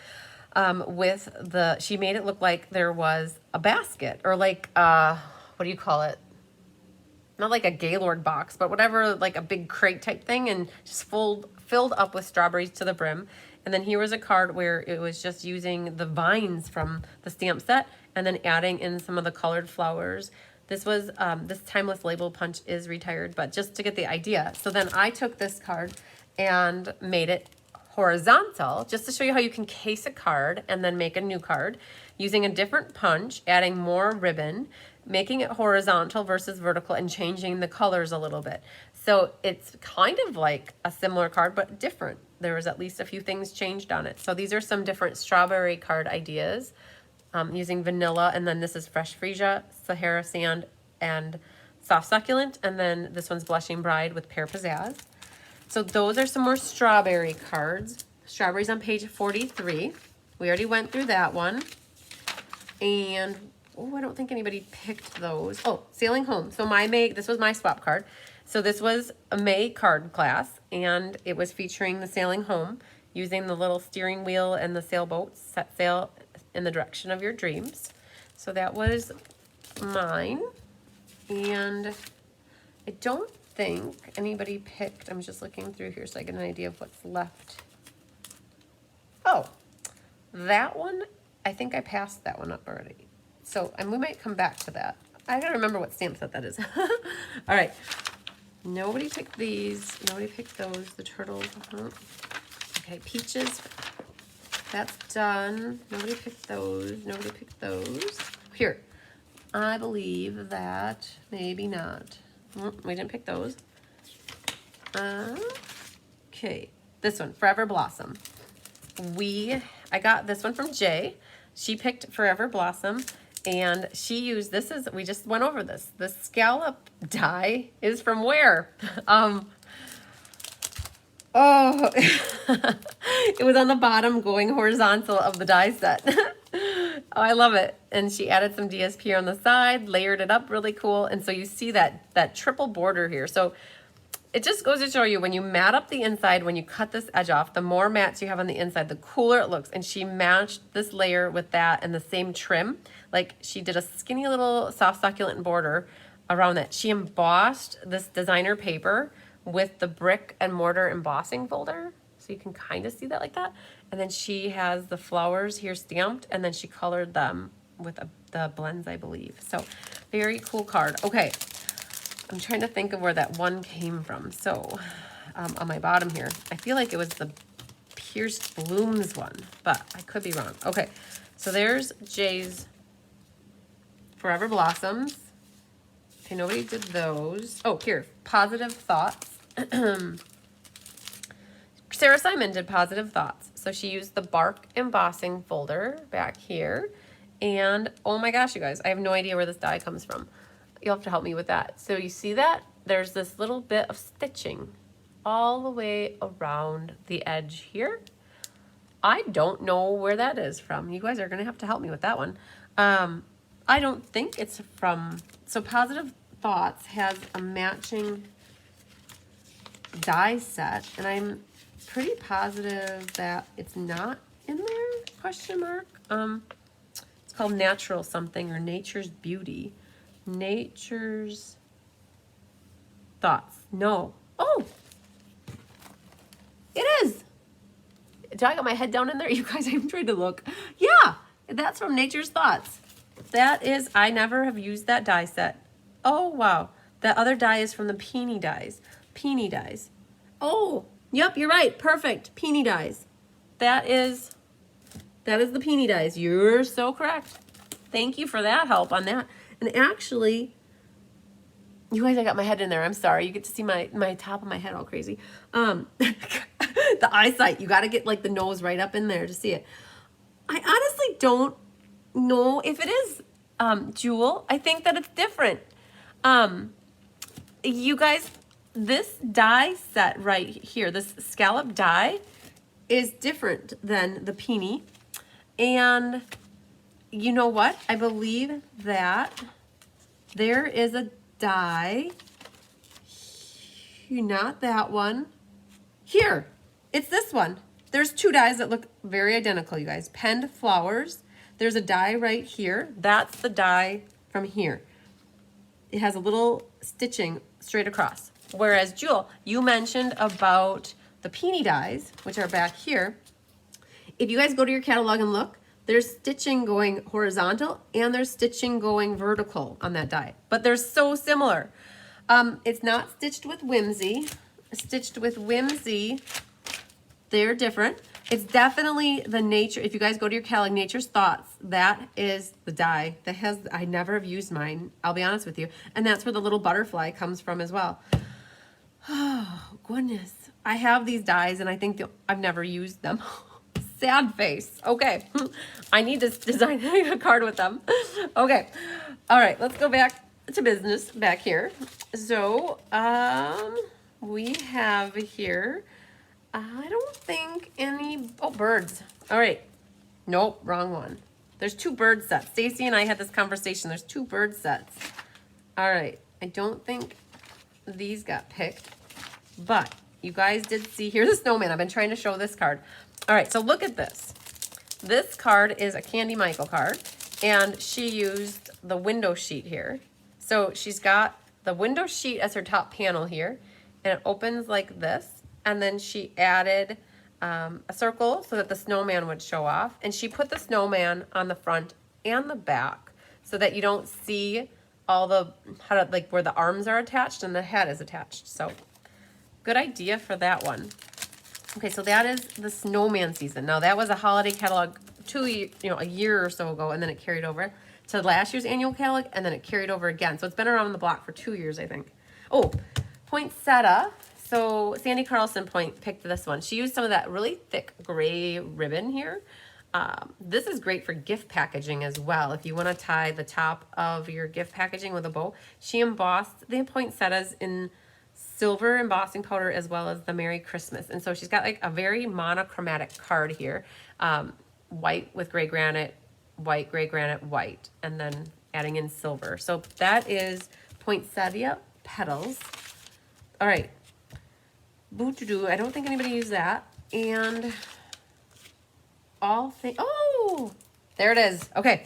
She made it look like there was a basket or like, what do you call it? Not like a Gaylord box, but whatever, like a big crate type thing and just filled up with strawberries to the brim. And then here was a card where it was just using the vines from the stamp set and then adding in some of the colored flowers. This was, this timeless label punch is retired, but just to get the idea. So then I took this card and made it horizontal, just to show you how you can case a card and then make a new card using a different punch, adding more ribbon, making it horizontal versus vertical and changing the colors a little bit. So it's kind of like a similar card, but different. There was at least a few things changed on it. So these are some different strawberry card ideas using vanilla. And then this is fresh freesia, Sahara sand, and soft succulent. And then this one's blushing bride with pear pizzazz. So those are some more strawberry cards. Strawberries on page 43. We already went through that one. And, oh, I don't think anybody picked those. Oh, Sailing Home. So this was my swap card. So this was a May card class, and it was featuring the Sailing Home, using the little steering wheel and the sailboat, set sail in the direction of your dreams. So that was mine. And I don't think anybody picked, I'm just looking through here so I get an idea of what's left. Oh, that one, I think I passed that one up already. So, and we might come back to that. I gotta remember what stamp set that is. All right. Nobody picked these. Nobody picked those. The turtles. Okay, peaches. That's done. Nobody picked those. Nobody picked those. Here. I believe that maybe not. We didn't pick those. Okay. This one, Forever Blossom. I got this one from Jay. She picked Forever Blossom. And she used, we just went over this. The scallop die is from where? Oh, it was on the bottom going horizontal of the die set. Oh, I love it. And she added some DSP on the side, layered it up really cool. And so you see that triple border here. So it just goes to show you when you mat up the inside, when you cut this edge off, the more mats you have on the inside, the cooler it looks. And she matched this layer with that and the same trim. Like she did a skinny little soft succulent border around that. She embossed this designer paper with the brick and mortar embossing folder. So you can kind of see that like that. And then she has the flowers here stamped and then she colored them with the blends, I believe. So very cool card. Okay. I'm trying to think of where that one came from. So on my bottom here, I feel like it was the Pierced Blooms one, but I could be wrong. Okay, so there's Jay's Forever Blossoms. Okay, nobody did those. Oh, here, Positive Thoughts. Sarah Simon did Positive Thoughts. So she used the bark embossing folder back here. And oh my gosh, you guys, I have no idea where this die comes from. You'll have to help me with that. So you see that? There's this little bit of stitching all the way around the edge here. I don't know where that is from. You guys are gonna have to help me with that one. I don't think it's from, so Positive Thoughts has a matching die set, and I'm pretty positive that it's not in there, question mark. It's called Natural something or Nature's Beauty. Nature's Thoughts. No. Oh, it is. do I got my head down in there? You guys, I'm trying to look. Yeah, that's from Nature's Thoughts. That is, I never have used that die set. Oh, wow. That other die is from the Peony Dies. Peony Dies. Oh, yep, you're right. Perfect. Peony Dies. That is the Peony Dies. You're so correct. Thank you for that help on that. And actually, you guys, I got my head in there. I'm sorry. You get to see my top of my head all crazy. The eyesight. You got to get like the nose right up in there to see it. I honestly don't know if it is Jewel. I think that it's different. You guys, this die set right here, this scallop die is different than the Peony. And you know what? I believe that there is a die, not that one. Here, it's this one. There's two dies that look very identical, you guys. Penned flowers. There's a die right here. That's the die from here. It has a little stitching straight across. Whereas Jewel, you mentioned about the Peony dies, which are back here. If you guys go to your catalog and look, there's stitching going horizontal and there's stitching going vertical on that die, but they're so similar. It's not stitched with Whimsy. Stitched with Whimsy, they're different. It's definitely the Nature, if you guys go to your catalog, Nature's Thoughts, that is the die that has, I never have used mine, I'll be honest with you. And that's where the little butterfly comes from as well. Oh, goodness. I have these dies and I think I've never used them. Sad face. Okay. I need to design a card with them. Okay. All right. Let's go back to business back here. So, we have here, I don't think any, oh, birds. All right. Nope. Wrong one. There's two bird sets. Stacy and I had this conversation. There's two bird sets. All right. I don't think these got picked, but you guys did see, here's a snowman. I've been trying to show this card. All right, so look at this. This card is a Candy Michael card, and she used the window sheet here. So she's got the window sheet as her top panel here, and it opens like this, and then she added a circle so that the snowman would show off, and she put the snowman on the front and the back so that you don't see all the, like where the arms are attached and the head is attached. So good idea for that one. Okay, so that is the snowman season. Now that was a holiday catalog a year or so ago, and then it carried over to last year's annual catalog, and then it carried over again. So it's been around the block for 2 years, I think. Oh, poinsettia. So Sandy Carlson picked this one. She used some of that really thick gray ribbon here. This is great for gift packaging as well. If you want to tie the top of your gift packaging with a bow, she embossed the poinsettias in silver embossing powder as well as the Merry Christmas. And so she's got like a very monochromatic card here. White with gray granite, white, gray granite, white, and then adding in silver. So that is poinsettia petals. All right. Boo-doo-doo. I don't think anybody used that. And oh, there it is. Okay.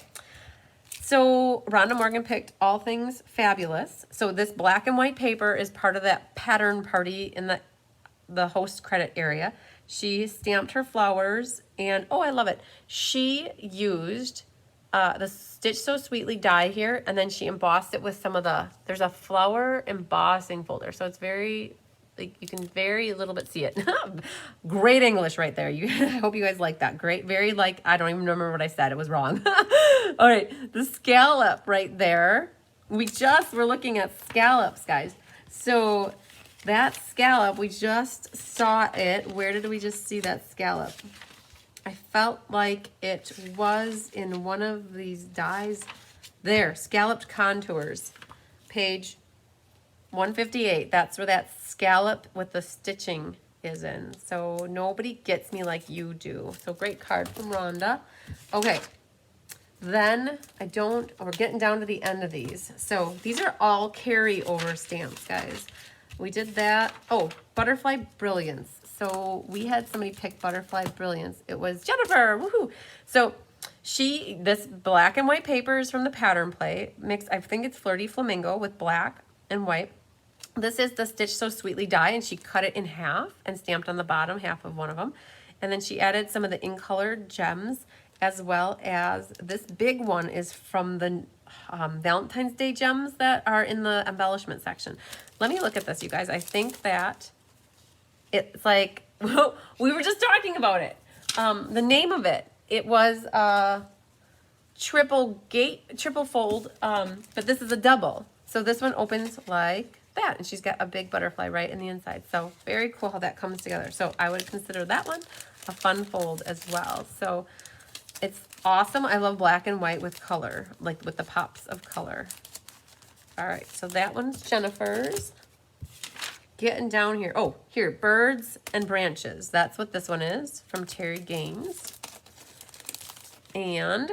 So Rhonda Morgan picked All Things Fabulous. So this black and white paper is part of that pattern party in the host credit area. She stamped her flowers, and oh, I love it. She used the Stitch So Sweetly die here, and then she embossed it with some of there's a flower embossing folder. So it's very, like, you can very a little bit see it. Great English right there. I hope you guys like that. Great, very like, I don't even remember what I said. It was wrong. All right, the scallop right there. We're looking at scallops, guys. So that scallop, we just saw it. Where did we just see that scallop? I felt like it was in one of these dies. There, Scalloped Contours, page 158. That's where that scallop with the stitching is in. So nobody gets me like you do. So great card from Rhonda. Okay. Then we're getting down to the end of these. So these are all carryover stamps, guys. We did that. Oh, Butterfly Brilliance. So we had somebody pick Butterfly Brilliance. It was Jennifer. Woohoo! So this black and white paper is from the pattern play mix. I think it's Flirty Flamingo with black and white. This is the Stitch So Sweetly die, and she cut it in half and stamped on the bottom half of one of them. And then she added some of the in-colored gems, as well as this big one is from the Valentine's Day gems that are in the embellishment section. Let me look at this, you guys. I think that it's like, we were just talking about it. The name of it, it was triple fold, but this is a double. So this one opens like that, and she's got a big butterfly right in the inside. So very cool how that comes together. So I would consider that one a fun fold as well. So it's awesome. I love black and white with color, like with the pops of color. All right, so that one's Jennifer's. Getting down here. Oh, here, Birds and Branches. That's what this one is from Terry Gaines. And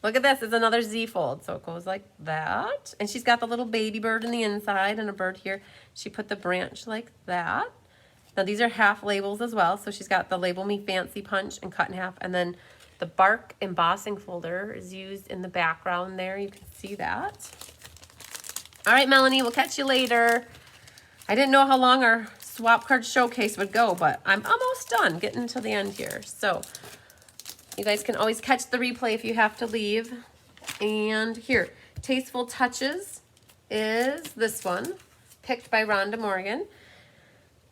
look at this. It's another Z fold. So it goes like that. And she's got the little baby bird in the inside and a bird here. She put the branch like that. Now these are half labels as well. So she's got the Label Me Fancy punch and cut in half. And then the bark embossing folder is used in the background there. You can see that. All right, Melanie, we'll catch you later. I didn't know how long our swap card showcase would go, but I'm almost done getting to the end here. So you guys can always catch the replay if you have to leave. And here, Tasteful Touches is this one, picked by Rhonda Morgan.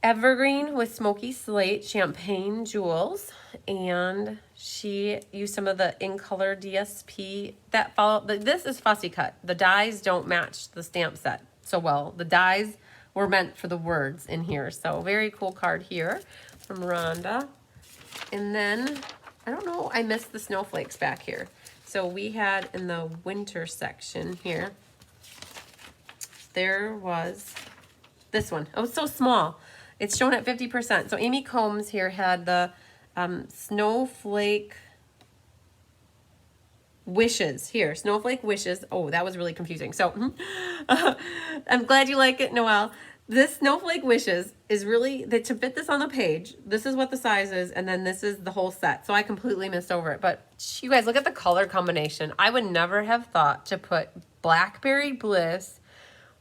Evergreen with Smoky Slate Champagne Jewels. And she used some of the in-color DSP that follow. This is fussy cut. The dies don't match the stamp set so well. The dies were meant for the words in here. So very cool card here from Rhonda. And then, I don't know, I missed the snowflakes back here. So we had in the winter section here, there was this one. Oh, it's so small. It's shown at 50%. So Amy Combs here had the snowflake wishes here. Snowflake wishes. Oh, that was really confusing. So I'm glad you like it, Noelle. This snowflake wishes is really, to fit this on the page, this is what the size is, and then this is the whole set. So I completely missed over it. But you guys, look at the color combination. I would never have thought to put Blackberry Bliss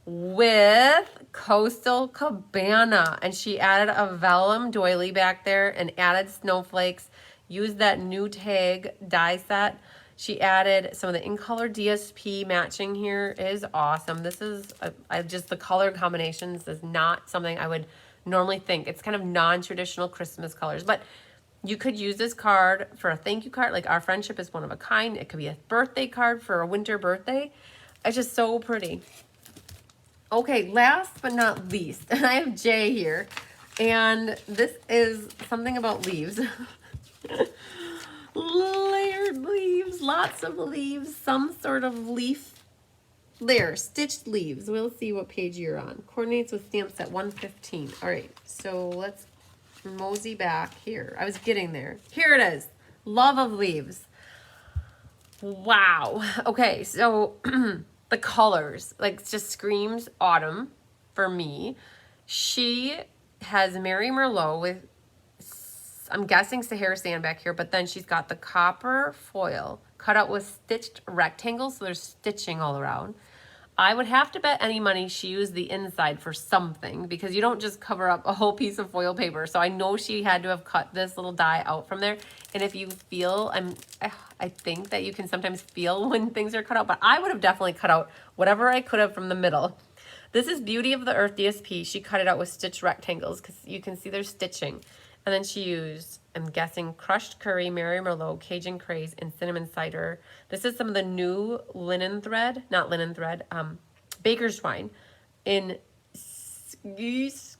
with Coastal Cabana. And she added a vellum doily back there and added snowflakes, used that new tag die set. She added some of the in-color DSP matching here. It is awesome. This is, just the color combinations is not something I would normally think. It's kind of non-traditional Christmas colors, but you could use this card for a thank you card. Like Our Friendship is One of a Kind. It could be a birthday card for a winter birthday. It's just so pretty. Okay, last but not least, I have Jay here, and this is something about leaves. Layered leaves, lots of leaves, some sort of leaf. There, stitched leaves. We'll see what page you're on. Coordinates with stamps at 115. All right, so let's mosey back here. I was getting there. Here it is. Love of Leaves. Wow. Okay, so the colors, like, just screams autumn for me. She has Mary Merlot with, I'm guessing Sahara sand back here, but then she's got the copper foil cut out with stitched rectangles, so there's stitching all around. I would have to bet any money she used the inside for something, because you don't just cover up a whole piece of foil paper. So I know she had to have cut this little die out from there. And if you feel, I think that you can sometimes feel when things are cut out, but I would have definitely cut out whatever I could have from the middle. This is Beauty of the Earth DSP. She cut it out with stitched rectangles because you can see there's stitching. And then she used, I'm guessing, crushed curry, Mary Merlot, Cajun craze, and cinnamon cider. This is some of the new linen thread, not linen thread, baker's twine in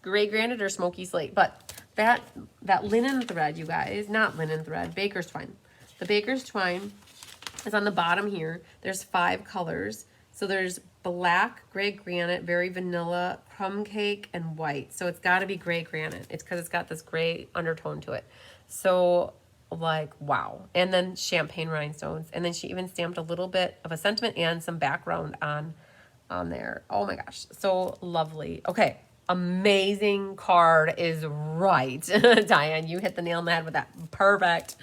gray granite or smoky slate. But that linen thread, you guys, not linen thread, baker's twine. The baker's twine is on the bottom here. There's 5 colors. So there's black, gray granite, very vanilla, crumb cake, and white. So it's got to be gray granite. It's because it's got this gray undertone to it. So, like, wow. And then champagne rhinestones. And then she even stamped a little bit of a sentiment and some background on there. Oh my gosh, so lovely. Okay, amazing card is right. Diane, you hit the nail on the head with that. Perfect.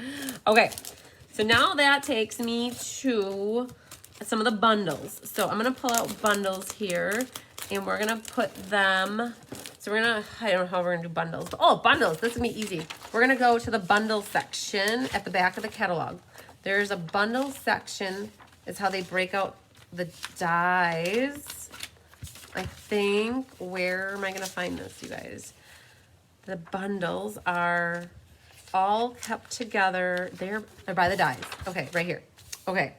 Okay, so now that takes me to some of the bundles. So I'm going to pull out bundles here, and we're going to put them, so So we're gonna, I don't know how we're gonna do bundles. Oh, bundles, this is gonna be easy. We're gonna go to the bundle section at the back of the catalog. There's a bundle section, is how they break out the dies. I think, where am I gonna find this, you guys? The bundles are all kept together. They're by the dies. Okay, right here. Okay.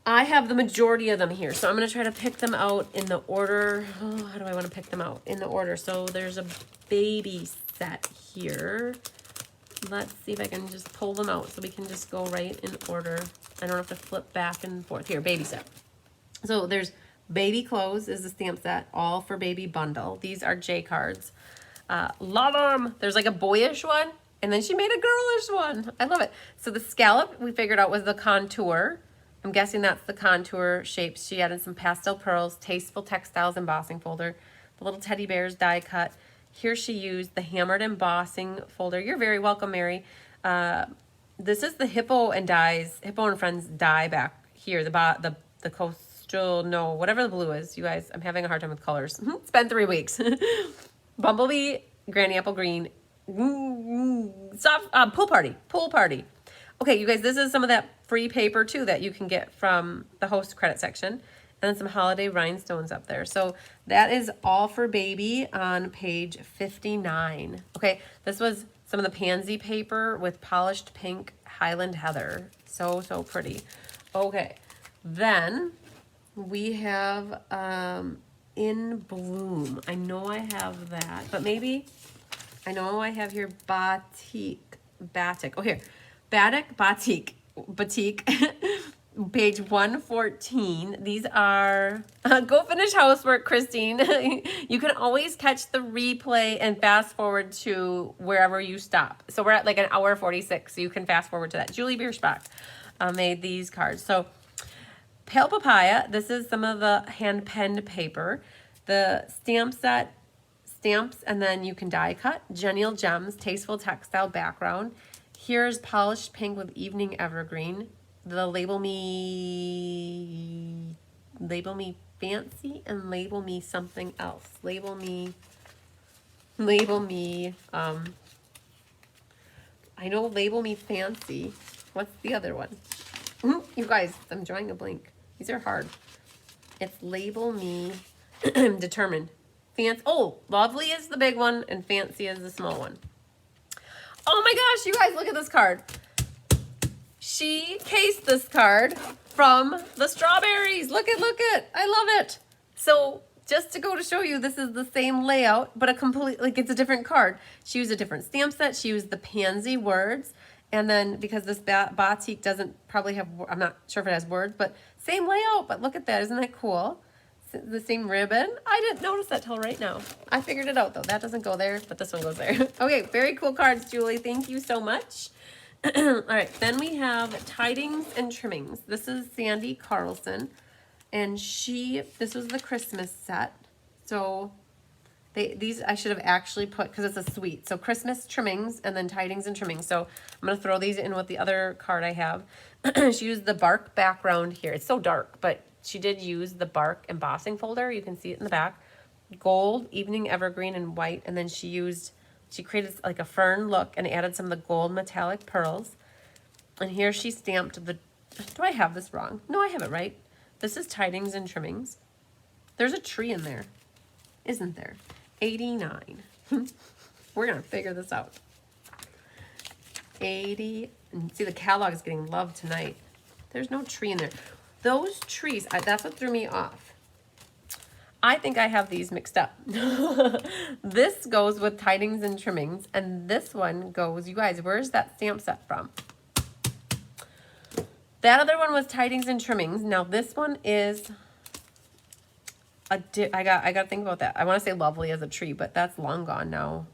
I have the majority of them here, so I'm going to try to pick them out in the order. Oh, how do I want to pick them out? In the order. So there's a baby set here. Let's see if I can just pull them out so we can just go right in order. I don't have to flip back and forth. Here, baby set. So there's baby clothes is the stamp set, all for baby bundle. These are J cards. Love them. There's like a boyish one, and then she made a girlish one. I love it. So the scallop we figured out was the contour. I'm guessing that's the contour shapes. She added some pastel pearls, tasteful textiles embossing folder, the little teddy bears die cut. Here she used the hammered embossing folder. You're very welcome, Mary. This is the Hippo and Friends die back here. The coastal, no, whatever the blue is. You guys, I'm having a hard time with colors. It's been 3 weeks. Bumblebee, Granny Apple Green, soft pool party. Okay, you guys, this is some of that free paper too that you can get from the host credit section, and then some holiday rhinestones up there. So that is all for baby on page 59. Okay, this was some of the pansy paper with polished pink Highland Heather. So pretty. Okay, then we have In Bloom. I know I have that, but maybe, I know I have here Batik. Oh, here. Batik, page 114. These are, go finish housework, Christine. You can always catch the replay and fast forward to wherever you stop. So we're at like an hour 46, so you can fast forward to that. Julie Bierschbach made these cards. So Pale Papaya, this is some of the hand-penned paper. The stamp set, stamps, and then you can die cut. Genial Gems, tasteful textile background. Here's polished pink with evening evergreen. The label me fancy and label me something else. Label me, I know label me fancy. What's the other one? You guys, I'm drawing a blank. These are hard. It's label me determined. Oh, lovely is the big one and fancy is the small one. Oh my gosh, you guys, look at this card. She cased this card from the strawberries. Look it. I love it. So just to go to show you, this is the same layout, but it's a different card. She used a different stamp set. She used the pansy words. And then because this batik doesn't probably have, I'm not sure if it has words, but same layout. But look at that. Isn't that cool? The same ribbon. I didn't notice that till right now. I figured it out though. That doesn't go there, but this one goes there. Okay, very cool cards, Julie. Thank you so much. All right, then we have Tidings and Trimmings. This is Sandy Carlson, and this was the Christmas set. So these I should have actually put, because it's a suite. So Christmas trimmings and then Tidings and Trimmings. So I'm going to throw these in with the other card I have. She used the bark background here. It's so dark, but she did use the bark embossing folder. You can see it in the back. Gold, evening evergreen, and white. And then she created like a fern look and added some of the gold metallic pearls. And here she stamped do I have this wrong? No, I have it right. This is Tidings and Trimmings. There's a tree in there, isn't there? 89. We're going to figure this out. 80. And see, the catalog is getting love tonight. There's no tree in there. Those trees, that's what threw me off. I think I have these mixed up. This goes with Tidings and Trimmings, and this one goes, you guys, where's that stamp set from? That other one was Tidings and Trimmings. Now this one is I got to think about that. I want to say Lovely as a tree, but that's long gone now.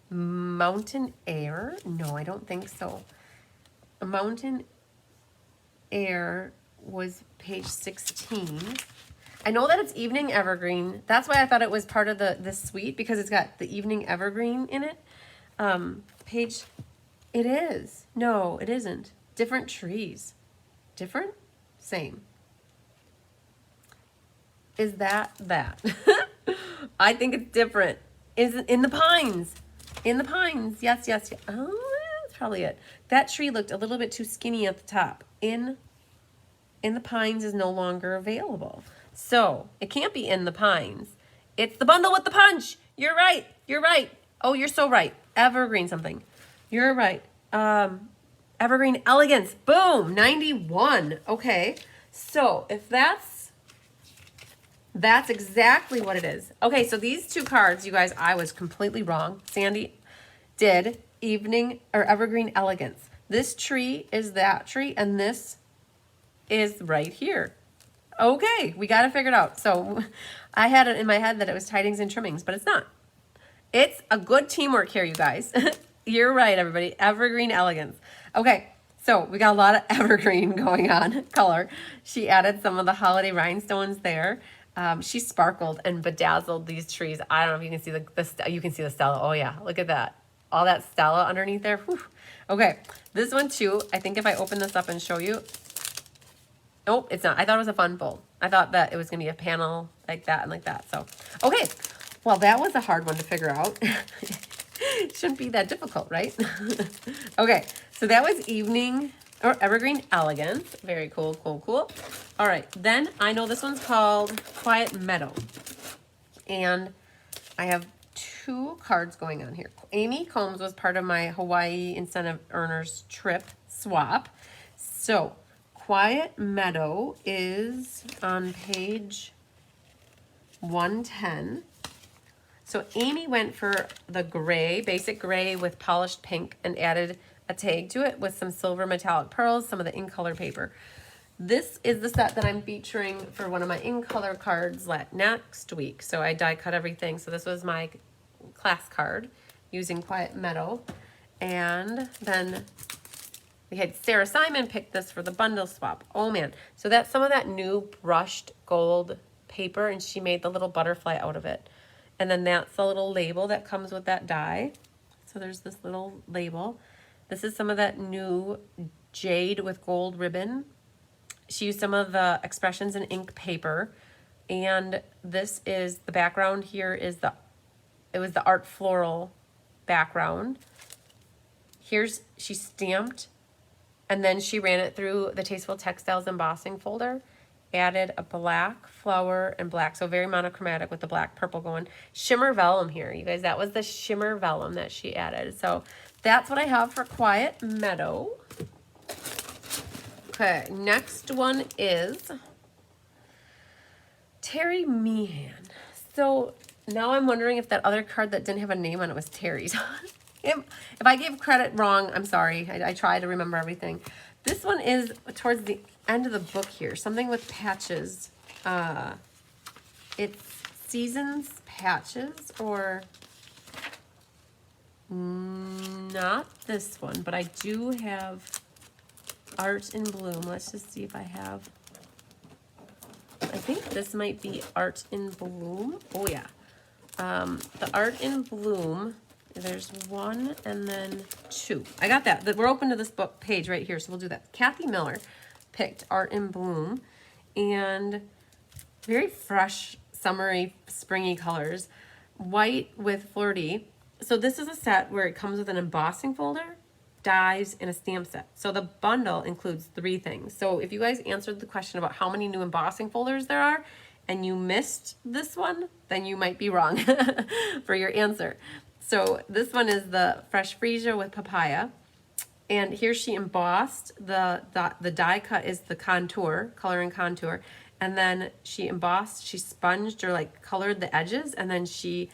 Mountain Air? No, I don't think so. Mountain Air was page 16. I know that it's Evening Evergreen. That's why I thought it was part of this suite, because it's got the Evening Evergreen in it. It is. No, it isn't. Different trees. Different? Same. Is that? I think it's different. Is it in the pines? In the pines. Yes, yes, yes. Oh, that's probably it. That tree looked a little bit too skinny at the top. In the pines is no longer available. So it can't be in the pines. It's the bundle with the punch. You're right. You're right. Oh, you're so right. Evergreen something. You're right. Evergreen Elegance. Boom. 91. Okay. So if that's exactly what it is. Okay, so these two cards, you guys, I was completely wrong. Sandy did Evening or Evergreen Elegance. This tree is that tree, and this is right here. Okay, we got to figure it out. So I had it in my head that it was tidings and trimmings, but it's not. It's a good teamwork here, you guys. You're right, everybody. Evergreen Elegance. Okay, so we got a lot of evergreen going on, color. She added some of the holiday rhinestones there. She sparkled and bedazzled these trees. I don't know if you can see you can see the stella. Oh yeah, look at that. All that stella underneath there. Whew. Okay, this one too. I think if I open this up and show you, nope, it's not. I thought it was a fun bowl. I thought that it was gonna be a panel like that and like that. So, okay, well that was a hard one to figure out. Shouldn't be that difficult, right? Okay, so that was Evening or Evergreen Elegance. Very cool, cool, cool. All right, then I know this one's called Quiet Meadow. And I have two cards going on here. Amy Combs was part of my Hawaii Incentive Earners trip swap. So Quiet Meadow is on page 110. So Amy went for the gray, basic gray with polished pink, and added a tag to it with some silver metallic pearls, some of the in-color paper. This is the set that I'm featuring for one of my in-color cards next week. So I die cut everything. So this was my class card using Quiet Meadow. And then we had Sarah Simon pick this for the bundle swap. Oh man. So that's some of that new brushed gold paper, and she made the little butterfly out of it. And then that's the little label that comes with that die. So there's this little label. This is some of that new jade with gold ribbon. She used some of the expressions in ink paper. And this is the background here is it was the art floral background. She stamped, and then she ran it through the Tasteful Textiles embossing folder. Added a black flower and black, so very monochromatic with the black purple going. Shimmer vellum here, you guys. That was the shimmer vellum that she added. So that's what I have for Quiet Meadow. Okay, next one is Terry Meehan. So now I'm wondering if that other card that didn't have a name on it was Terry's. If I gave credit wrong, I'm sorry. I try to remember everything. This one is towards the end of the book here. Something with patches. It's Seasons Patches, or not this one, but I do have Art in Bloom. Let's just see if I have. I think this might be Art in Bloom. Oh yeah. The Art in Bloom. There's one and then two. I got that. We're open to this book page right here, so we'll do that. Kathy Miller picked Art in Bloom, and very fresh, summery, springy colors. White with flirty. So this is a set where it comes with an embossing folder, dies, and a stamp set. So the bundle includes 3 things. So if you guys answered the question about how many new embossing folders there are, and you missed this one, then you might be wrong for your answer. So this one is the Fresh Freesia with papaya. And here she embossed, the die cut is the contour, color and contour. And then she embossed, she sponged or like colored the edges, and then she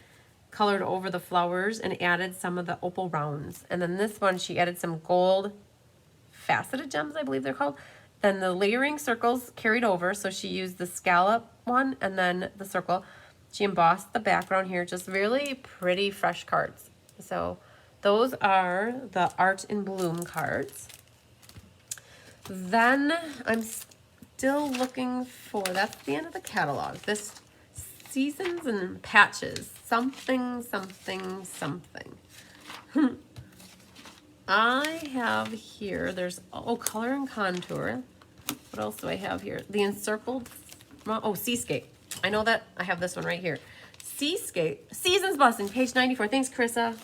colored over the flowers and added some of the opal rounds. And then this one, she added some gold faceted gems, I believe they're called. Then the layering circles carried over, so she used the scallop one and then the circle. She embossed the background here, just really pretty fresh cards. So those are the Art in Bloom cards. Then I'm still looking for, that's the end of the catalog. This Seasons and Patches, something, something, something. I have here, there's, color and contour. What else do I have here? The encircled, Seascape. I know that I have this one right here. Seascape, Season's Blessing, page 94. Thanks, Carissa.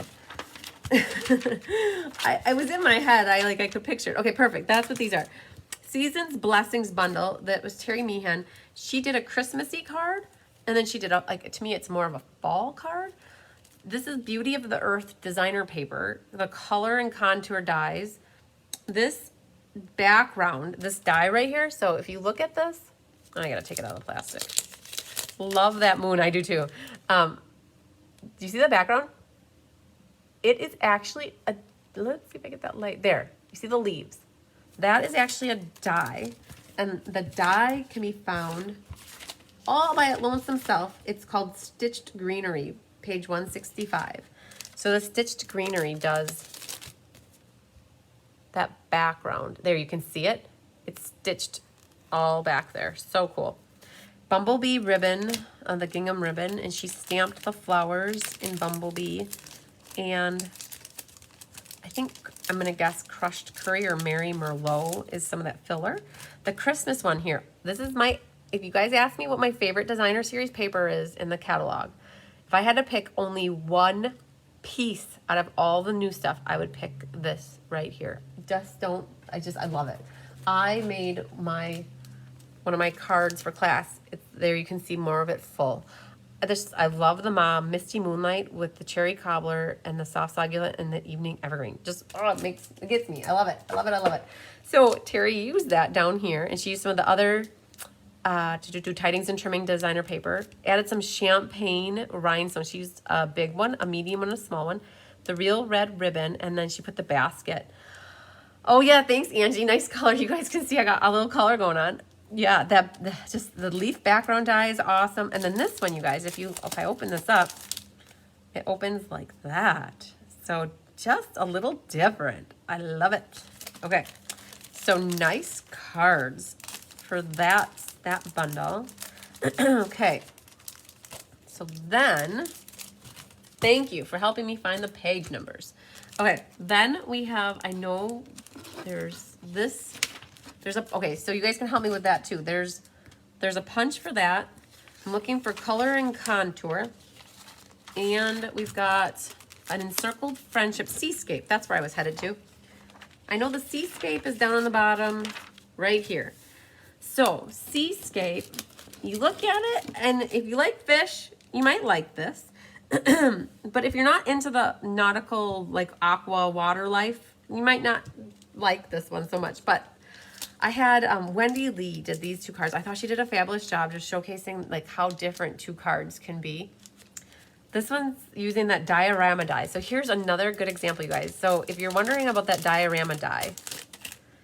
I was in my head. I could picture it. Okay, perfect. That's what these are. Season's Blessings bundle. That was Terry Meehan. She did a Christmassy card, and then she did to me, it's more of a fall card. This is Beauty of the Earth designer paper. The color and contour dies. This background, this die right here. So if you look at this, I gotta take it out of the plastic. Love that moon. I do too. Do you see the background? It is actually let's see if I get that light. There, you see the leaves. That is actually a die, and the die can be found all by Lonesome Self. It's called Stitched Greenery, page 165. So the Stitched Greenery does that background. There, you can see it. It's stitched all back there. So cool. Bumblebee ribbon, the gingham ribbon, and she stamped the flowers in Bumblebee. And I think, I'm going to guess Crushed Curry or Mary Merlot is some of that filler. The Christmas one here, this is if you guys ask me what my favorite designer series paper is in the catalog, if I had to pick only one piece out of all the new stuff, I would pick this right here. I love it. I made one of my cards for class. There you can see more of it full. I love the mom, Misty Moonlight with the cherry cobbler and the soft succulent and the evening evergreen. It gets me. I love it. I love it. I love it. So Terry used that down here, and she used some of the other to do tidings and trimming designer paper. Added some champagne rhinestones. She used a big one, a medium one, a small one. The real red ribbon, and then she put the basket. Oh yeah, thanks Angie. Nice color. You guys can see I got a little color going on. Yeah, just the leaf background die is awesome. And then this one, you guys, if I open this up, it opens like that. So just a little different. I love it. Okay, so nice cards for that bundle. Okay, so then, thank you for helping me find the page numbers. Okay, then we have, I know there's this. Okay, so you guys can help me with that too. There's a punch for that. I'm looking for color and contour. And we've got an encircled friendship seascape. That's where I was headed to. I know the seascape is down on the bottom right here. So seascape, you look at it, and if you like fish, you might like this. But if you're not into the nautical, like aqua water life, you might not like this one so much. But I had Wendy Lee did these two cards. I thought she did a fabulous job just showcasing like how different two cards can be. This one's using that diorama die. So here's another good example, you guys. So if you're wondering about that diorama die,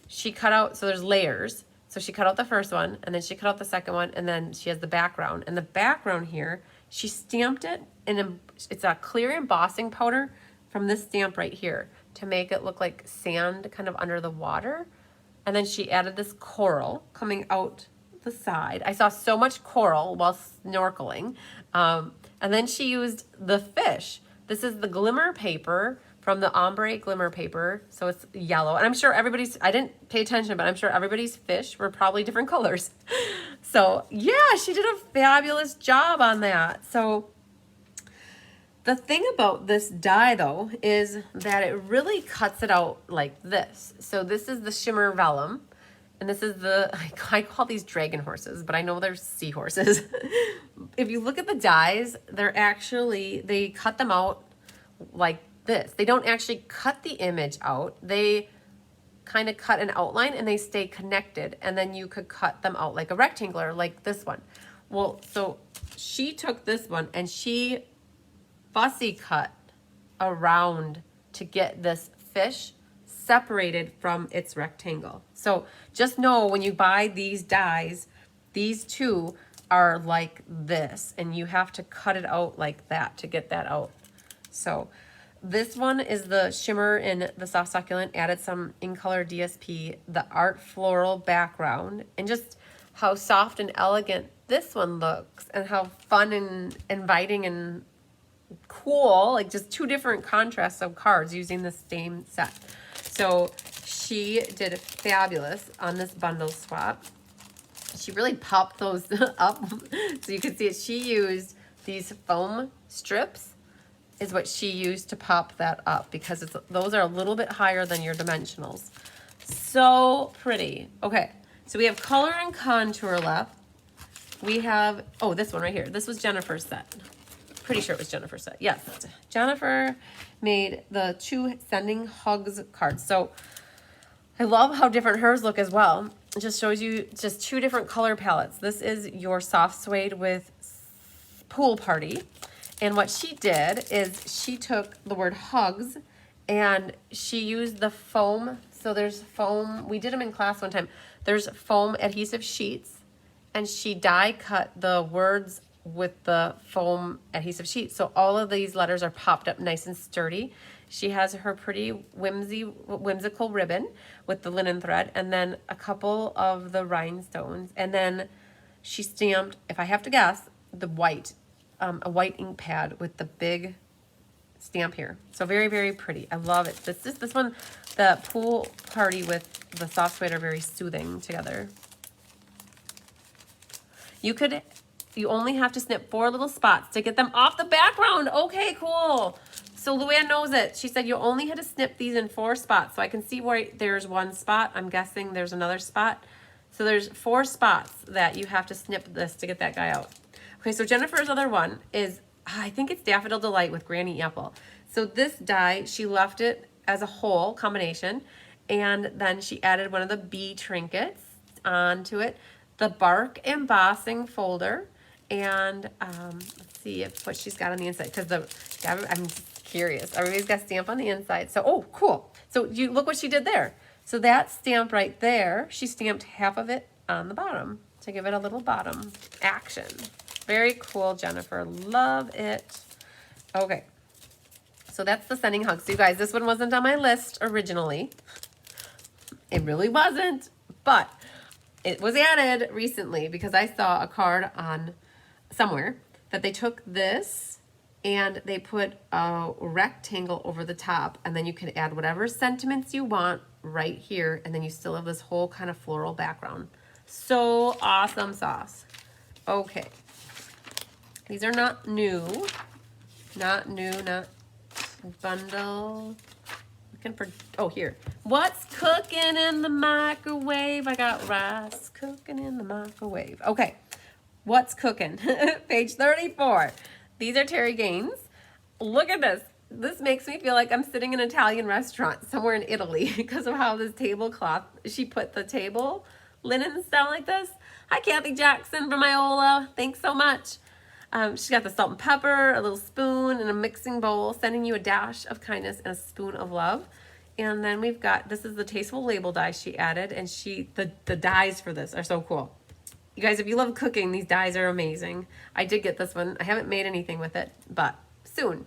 she cut out, so there's layers. So she cut out the first one, and then she cut out the second one, and then she has the background. And the background here, she stamped it, and it's a clear embossing powder from this stamp right here to make it look like sand kind of under the water. And then she added this coral coming out the side. I saw so much coral while snorkeling. And then she used the fish. This is the glimmer paper from the ombre glimmer paper. So it's yellow. And I'm sure I didn't pay attention, but I'm sure everybody's fish were probably different colors. So yeah, she did a fabulous job on that. So the thing about this die though is that it really cuts it out like this. So this is the shimmer vellum, and this is I call these dragon horses, but I know they're seahorses. If you look at the dies, they cut them out like this. They don't actually cut the image out. They kind of cut an outline and they stay connected, and then you could cut them out like a rectangular, like this one. Well, so she took this one and she fussy cut around to get this fish separated from its rectangle. So just know when you buy these dies, these two are like this, and you have to cut it out like that to get that out. So this one is the shimmer in the soft succulent, added some in color DSP, the art floral background, and just how soft and elegant this one looks, and how fun and inviting and cool, like just two different contrasts of cards using the same set. So she did fabulous on this bundle swap. She really popped those up so you can see it. She used these foam strips is what she used to pop that up because those are a little bit higher than your dimensionals. So pretty. Okay, so we have color and contour left. We have, oh, this one right here. This was Jennifer's set. Pretty sure it was Jennifer's set. Yes, Jennifer made the 2 sending hugs cards. So I love how different hers look as well. It just shows you just 2 different color palettes. This is your soft suede with pool party. And what she did is she took the word hugs and she used the foam. So there's foam. We did them in class one time. There's foam adhesive sheets and she die cut the words with the foam adhesive sheet. So all of these letters are popped up nice and sturdy. She has her pretty whimsical ribbon with the linen thread and then a couple of the rhinestones. And then she stamped, if I have to guess, the white, a white ink pad with the big stamp here. So very, very pretty. I love it. This one, the pool party with the soft suede are very soothing together. You only have to snip 4 little spots to get them off the background. Okay, cool. So Luann knows it. She said you only had to snip these in 4 spots. So I can see where there's 1 spot. I'm guessing there's another spot. So there's 4 spots that you have to snip this to get that guy out. Okay, so Jennifer's other one is, I think it's Daffodil Delight with Granny Apple. So this die, she left it as a whole combination. And then she added one of the bee trinkets onto it. The bark embossing folder. And let's see what she's got on the inside because I'm curious. Everybody's got stamp on the inside. So, oh, cool. So you look what she did there. So that stamp right there, she stamped half of it on the bottom to give it a little bottom action. Very cool, Jennifer. Love it. Okay. So that's the sending hugs. So you guys, this one wasn't on my list originally. It really wasn't, but it was added recently because I saw a card on somewhere that they took this and they put a rectangle over the top and then you can add whatever sentiments you want right here and then you still have this whole kind of floral background. So awesome sauce. Okay. These are not new. Not bundle. Looking for, oh, here. What's cooking in the microwave? I got rice cooking in the microwave. Okay. What's cooking? Page 34. These are Terry Gaines. Look at this. This makes me feel like I'm sitting in an Italian restaurant somewhere in Italy because of how this tablecloth, she put the table linens down like this. Hi, Kathy Jackson from Iola. Thanks so much. She's got the salt and pepper, a little spoon, and a mixing bowl, sending you a dash of kindness and a spoon of love. And then we've got, this is the Tasteful Label die she added, and the dies for this are so cool. You guys, if you love cooking, these dies are amazing. I did get this one. I haven't made anything with it, but soon.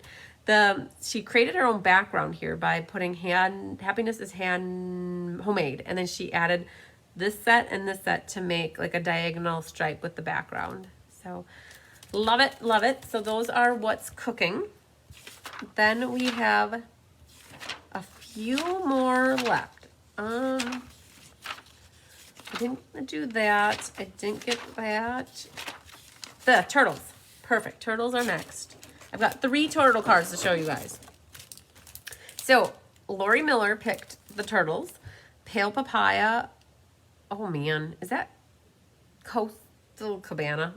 She created her own background here by putting happiness is homemade, and then she added this set and this set to make like a diagonal stripe with the background. So love it, love it. So those are what's cooking. Then we have a few more left. I didn't do that. I didn't get that. The turtles. Perfect. Turtles are next. I've got 3 turtle cards to show you guys. So Lori Miller picked the turtles. Pale Papaya. Oh man, is that Coastal Cabana?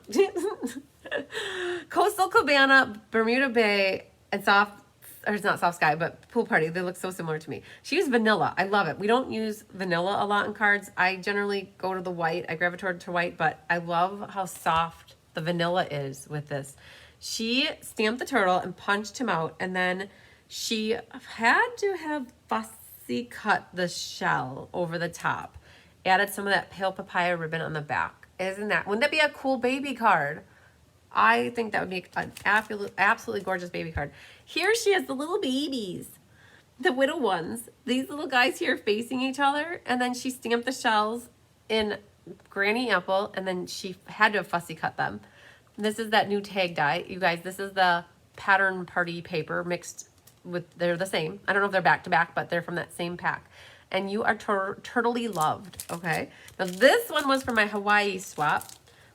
Coastal Cabana, Bermuda Bay, and it's not Soft Sky, but Pool Party. They look so similar to me. She used vanilla. I love it. We don't use vanilla a lot in cards. I generally go to the white. I gravitate to white, but I love how soft the vanilla is with this. She stamped the turtle and punched him out, and then she had to have fussy cut the shell over the top. Added some of that Pale Papaya ribbon on the back. Wouldn't that be a cool baby card? I think that would be an absolutely gorgeous baby card. Here she has the little babies, the widow ones. These little guys here facing each other, and then she stamped the shells in Granny Apple, and then she had to have fussy cut them. This is that new tag die. You guys, this is the pattern party paper mixed with, they're the same. I don't know if they're back to back, but they're from that same pack. and you are turtly loved, okay? Now this one was for my Hawaii swap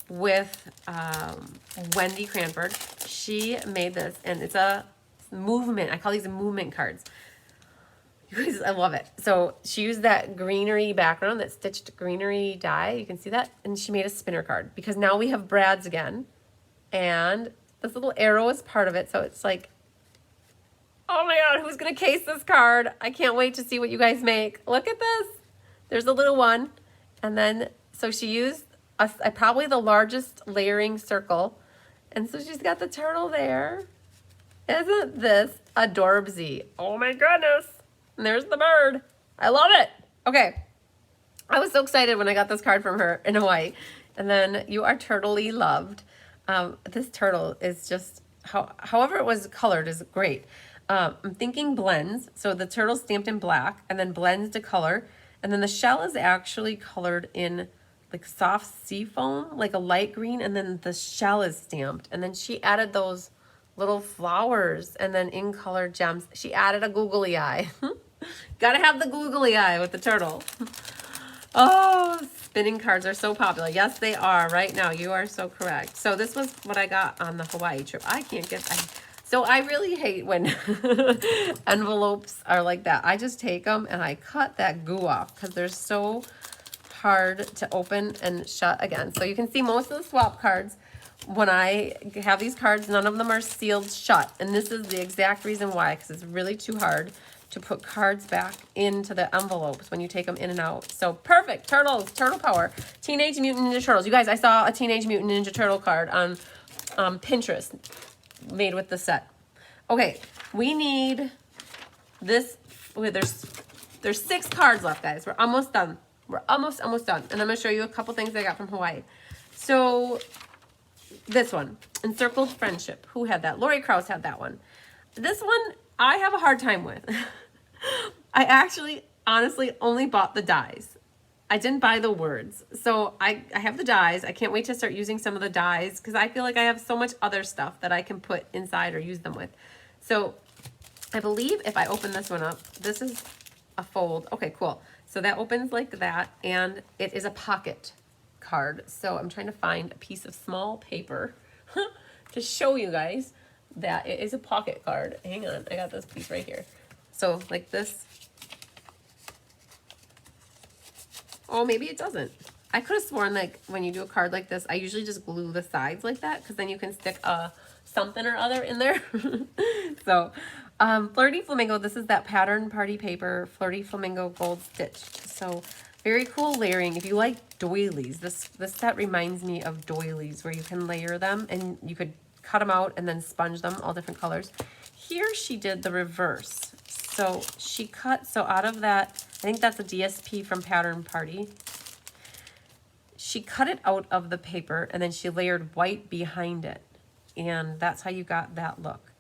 with Wendy Cranford. She made this, and it's a movement. I call these movement cards. You guys, I love it. So she used that greenery background, that stitched greenery die. You can see that. And she made a spinner card because now we have Brad's again. And this little arrow is part of it. So it's like, oh my God, who's going to case this card? I can't wait to see what you guys make. Look at this. There's a little one. And then, so she used probably the largest layering circle. And so she's got the turtle there. Isn't this adorbsy? Oh my goodness. And there's the bird. I love it. Okay. I was so excited when I got this card from her in Hawaii. And then you are turtly loved. This turtle is just, however it was colored is great. I'm thinking blends. So the turtle's stamped in black and then blends to color. And then the shell is actually colored in like soft sea foam, like a light green. And then the shell is stamped. And then she added those little flowers and then in color gems. She added a googly eye. Gotta have the googly eye with the turtle. Oh, spinning cards are so popular. Yes, they are right now. You are so correct. So this was what I got on the Hawaii trip. So I really hate when envelopes are like that. I just take them and I cut that goo off because they're so hard to open and shut again. So you can see most of the swap cards, when I have these cards, none of them are sealed shut. And this is the exact reason why, because it's really too hard to put cards back into the envelopes when you take them in and out. So perfect. Turtles, turtle power. Teenage Mutant Ninja Turtles. You guys, I saw a Teenage Mutant Ninja Turtle card on Pinterest made with the set. Okay, we need this. Okay, there's 6 cards left, guys. We're almost done. We're almost done. And I'm going to show you a couple things I got from Hawaii. So this one, Encircled Friendship. Who had that? Lori Krause had that one. This one I have a hard time with. I actually, honestly, only bought the dies. I didn't buy the words. So I have the dies. I can't wait to start using some of the dies because I feel like I have so much other stuff that I can put inside or use them with. So I believe if I open this one up, this is a fold. Okay, cool. So that opens like that, and it is a pocket card. So I'm trying to find a piece of small paper to show you guys that it is a pocket card. Hang on, I got this piece right here. So like this. Oh, maybe it doesn't. I could have sworn like when you do a card like this, I usually just glue the sides like that because then you can stick something or other in there. So Flirty Flamingo, this is that pattern party paper, Flirty Flamingo gold stitched. So very cool layering. If you like doilies, this set reminds me of doilies where you can layer them and you could cut them out and then sponge them all different colors. Here she did the reverse. So she cut, so out of that, I think that's a DSP from Pattern Party. She cut it out of the paper and then she layered white behind it. And that's how you got that look.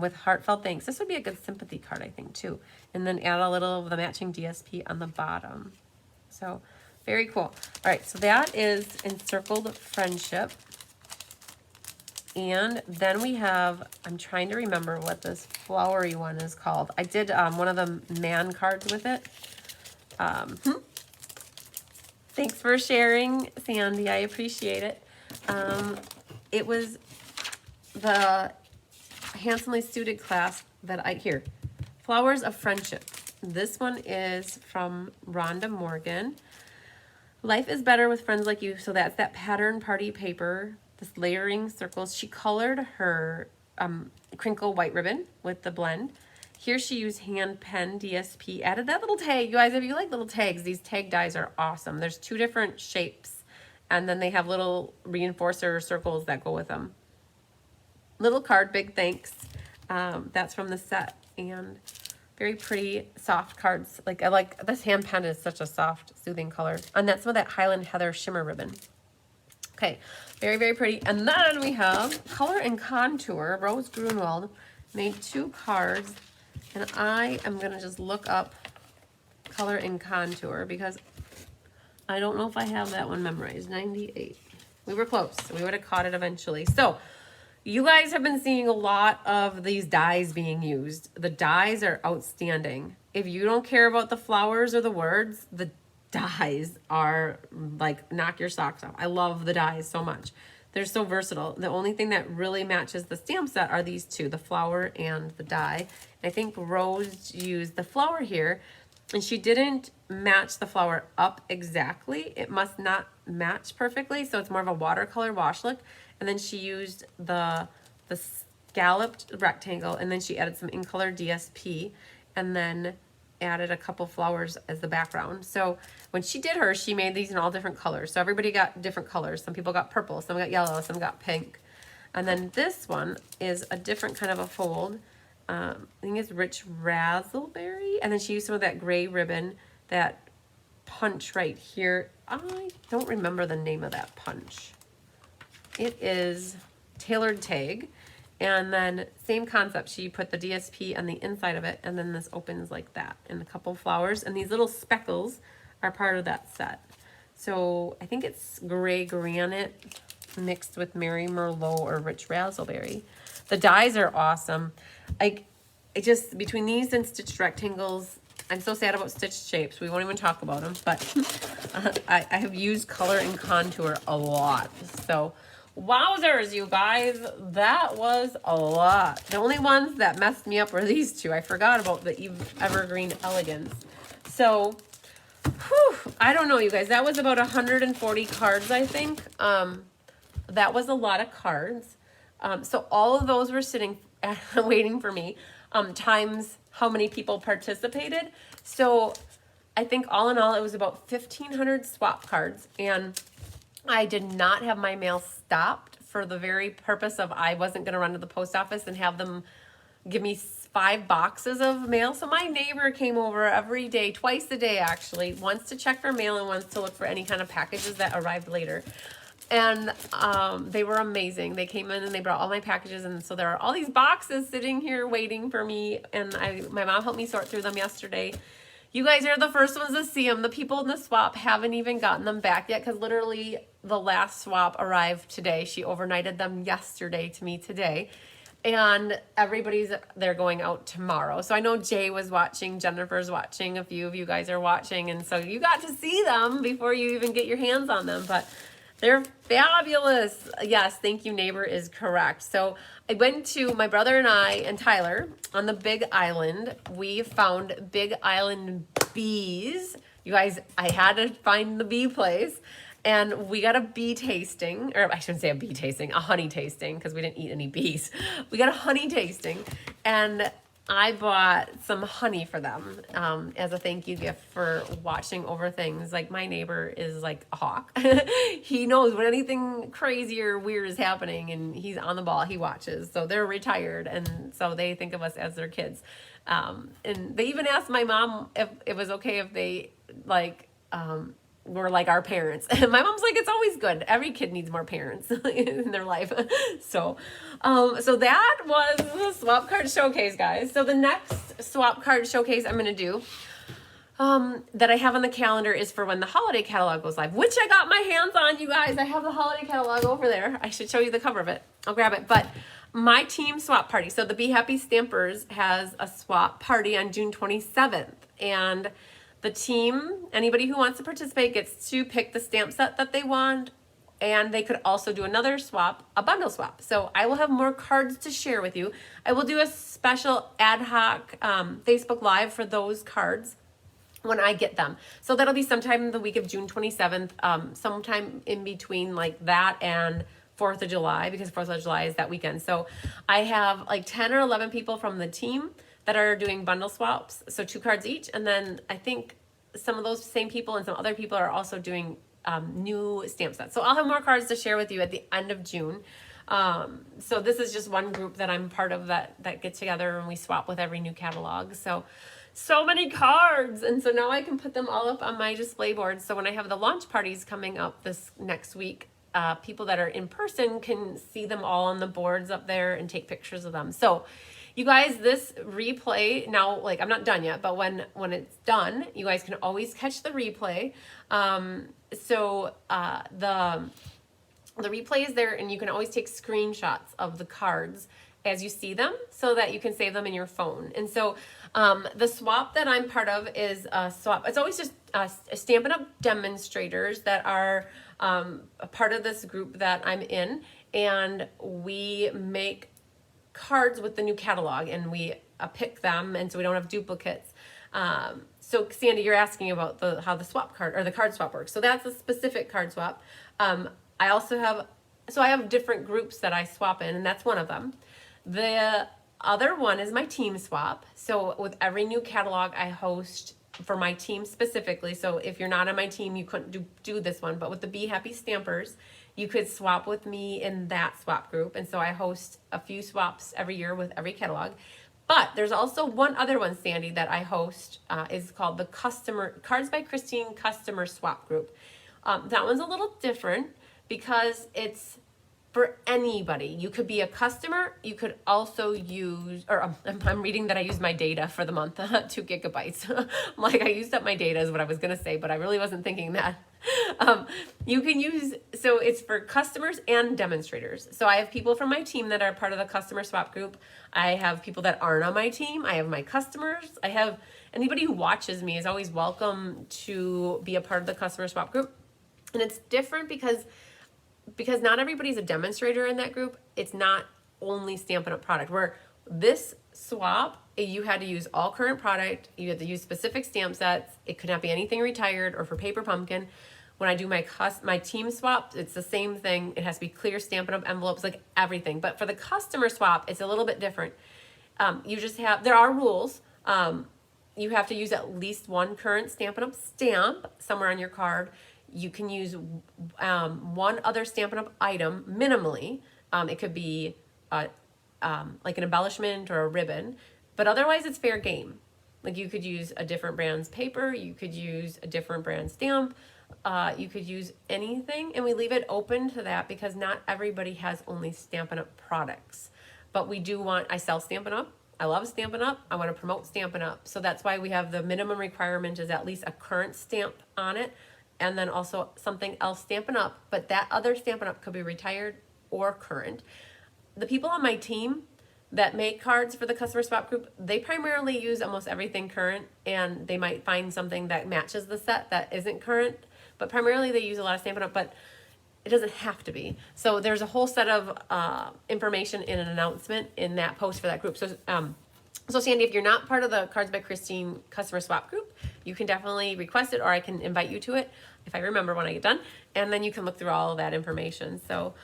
With heartfelt thanks. This would be a good sympathy card, I think, too. And then add a little of the matching DSP on the bottom. So very cool. All right, so that is Encircled Friendship. And then we have, I'm trying to remember what this flowery one is called. I did one of the man cards with it. Thanks for sharing, Sandy. I appreciate it. It was the Handsomely Suited class that here. Flowers of Friendship. This one is from Rhonda Morgan. Life is better with friends like you. So that's that pattern party paper. This layering circles. She colored her crinkle white ribbon with the blend. Here she used hand pen DSP. Added that little tag. You guys, if you like little tags, these tag dies are awesome. There's 2 different shapes. And then they have little reinforcer circles that go with them. Little card, big thanks. That's from the set. And very pretty soft cards. Like I like this hand pen is such a soft, soothing color. And that's some of that Highland Heather shimmer ribbon. Okay, very, very pretty. And then we have Color and Contour. Rose Grunwald made 2 cards. And I am going to just look up Color and Contour because I don't know if I have that one memorized. 98. We were close. We would have caught it eventually. So you guys have been seeing a lot of these dies being used. The dies are outstanding. if you don't care about the flowers or the words, the dies are like knock your socks off. I love the dies so much. They're so versatile. The only thing that really matches the stamp set are these two, the flower and the die. I think Rose used the flower here, and she didn't match the flower up exactly. It must not match perfectly, so it's more of a watercolor wash look. And then she used the scalloped rectangle, and then she added some in color DSP, and then added a couple flowers as the background. So when she did hers, she made these in all different colors. So everybody got different colors. Some people got purple, some got yellow, some got pink. And then this one is a different kind of a fold. I think it's rich raspberry. And then she used some of that gray ribbon, that punch right here. I don't remember the name of that punch. It is Tailored Tag. And then same concept, she put the DSP on the inside of it, and then this opens like that, and a couple flowers, and these little speckles are part of that set. So I think it's gray granite mixed with Mary Merlot or rich raspberry. The dies are awesome. I just, between these and stitched rectangles, I'm so sad about stitched shapes. We won't even talk about them, but I have used color and contour a lot. So wowzers, you guys, that was a lot. The only ones that messed me up were these two. I forgot about the Evergreen Elegance. So, whew, I don't know, you guys. That was about 140 cards, I think. That was a lot of cards. So all of those were sitting, waiting for me, times how many people participated. So I think all in all, it was about 1,500 swap cards, and I did not have my mail stopped for the very purpose of I wasn't going to run to the post office and have them give me 5 boxes of mail. So my neighbor came over every day, twice a day actually, once to check for mail and once to look for any kind of packages that arrived later. And they were amazing. They came in and they brought all my packages, and so there are all these boxes sitting here waiting for me, and my mom helped me sort through them yesterday. You guys are the first ones to see them. The people in the swap haven't even gotten them back yet, because literally the last swap arrived today. She overnighted them yesterday to me today. And they're going out tomorrow. So I know Jay was watching, Jennifer's watching, a few of you guys are watching. And so you got to see them before you even get your hands on them. But they're fabulous. Yes, thank you, neighbor is correct. So I went to my brother and I and Tyler on the Big Island. We found Big Island bees. You guys, I had to find the bee place. And we got a bee tasting, or I shouldn't say a bee tasting, a honey tasting, because we didn't eat any bees. We got a honey tasting, and I bought some honey for them as a thank you gift for watching over things. Like, my neighbor is like a hawk. He knows when anything crazy or weird is happening, and he's on the ball. He watches. So they're retired, and so they think of us as their kids. And they even asked my mom if it was okay if they were like our parents. And my mom's like, it's always good. Every kid needs more parents in their life. So that was the swap card showcase, guys. So the next swap card showcase I'm going to do that I have on the calendar is for when the holiday catalog goes live, which I got my hands on, you guys. I have the holiday catalog over there. I should show you the cover of it. I'll grab it. But my team swap party. So the Be Happy Stampers has a swap party on June 27th. And the team, anybody who wants to participate, gets to pick the stamp set that they want, and they could also do another swap, a bundle swap. So I will have more cards to share with you. I will do a special ad hoc Facebook Live for those cards when I get them. So that'll be sometime the week of June 27th, sometime in between like that and 4th of July, because 4th of July is that weekend. So I have like 10 or 11 people from the team that are doing bundle swaps, so 2 cards each. And then I think some of those same people and some other people are also doing new stamp sets. So I'll have more cards to share with you at the end of June. So this is just one group that I'm part of that get together and we swap with every new catalog. So many cards. And so now I can put them all up on my display board. So when I have the launch parties coming up this next week, people that are in person can see them all on the boards up there and take pictures of them. So you guys, this replay now, like I'm not done yet, but when it's done, you guys can always catch the replay. The replay is there, and you can always take screenshots of the cards as you see them so that you can save them in your phone. And so the swap that I'm part of is a swap. It's always just Stampin' Up! Demonstrators that are a part of this group that I'm in. And we make cards with the new catalog, and we pick them, and so we don't have duplicates. So Sandy, you're asking about how the swap card or the card swap works. So that's a specific card swap. I also have, so I have different groups that I swap in, and that's one of them. The other one is my team swap. So with every new catalog I host for my team specifically. So if you're not on my team, you couldn't do this one, but with the Be Happy Stampers, you could swap with me in that swap group. And so I host a few swaps every year with every catalog. But there's also one other one, Sandy, that I host is called the Cards by Christine Customer Swap Group. That one's a little different because it's for anybody. You could be a customer. You could also use, or I'm reading that I used my data for the month, 2 gigabytes. I'm like, I used up my data is what I was going to say, but I really wasn't thinking that. You can use, so it's for customers and demonstrators. So I have people from my team that are part of the customer swap group. I have people that aren't on my team. I have my customers. I have anybody who watches me is always welcome to be a part of the customer swap group. And it's different because not everybody's a demonstrator in that group. It's not only Stampin' Up! Product. Where this swap, you had to use all current product. You had to use specific stamp sets. It could not be anything retired or for Paper Pumpkin. When I do my team swap, it's the same thing. It has to be clear Stampin' Up! Envelopes, like everything. But for the customer swap, it's a little bit different. You just have, there are rules. You have to use at least one current Stampin' Up! Stamp somewhere on your card. You can use one other Stampin' Up! Item minimally. It could be like an embellishment or a ribbon, but otherwise it's fair game. Like you could use a different brand's paper, you could use a different brand stamp, you could use anything, and we leave it open to that because not everybody has only Stampin' Up! Products. But we do want, I sell Stampin' Up! I love Stampin' Up! I want to promote Stampin' Up! So that's why we have the minimum requirement is at least a current stamp on it, and then also something else Stampin' Up! But that other Stampin' Up! Could be retired or current. The people on my team that make cards for the customer swap group, they primarily use almost everything current, and they might find something that matches the set that isn't current, but primarily they use a lot of Stampin' Up!, but it doesn't have to be. So there's a whole set of information in an announcement in that post for that group. So Sandy, if you're not part of the Cards by Christine customer swap group, you can definitely request it, or I can invite you to it if I remember when I get done, and then you can look through all of that information. So,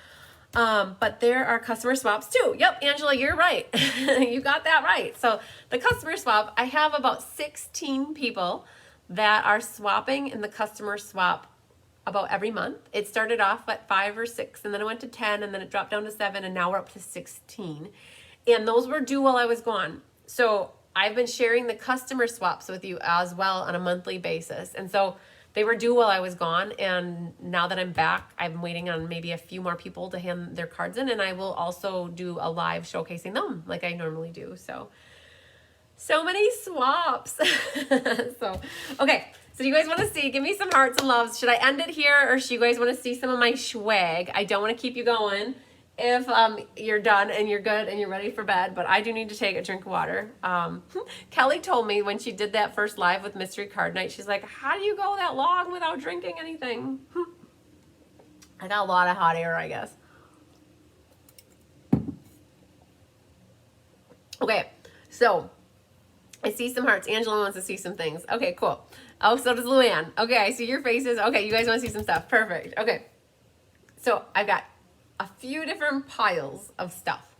but there are customer swaps too. Yep, Angela, you're right. You got that right. So the customer swap, I have about 16 people that are swapping in the customer swap about every month. It started off at 5 or 6, and then it went to 10, and then it dropped down to 7, and now we're up to 16. And those were due while I was gone. So I've been sharing the customer swaps with you as well on a monthly basis. And so they were due while I was gone, and now that I'm back, I'm waiting on maybe a few more people to hand their cards in, and I will also do a live showcasing them like I normally do. So many swaps. Okay, so do you guys want to see? Give me some hearts and loves. Should I end it here, or do you guys want to see some of my swag? I don't want to keep you going if you're done and you're good and you're ready for bed, but I do need to take a drink of water. Kelly told me when she did that first live with Mystery Card Night, she's like, how do you go that long without drinking anything? I got a lot of hot air, I guess. Okay, so I see some hearts. Angela wants to see some things. Okay, cool. Oh, so does Luann. Okay, I see your faces. Okay, you guys want to see some stuff. Perfect. Okay, so I've got a few different piles of stuff.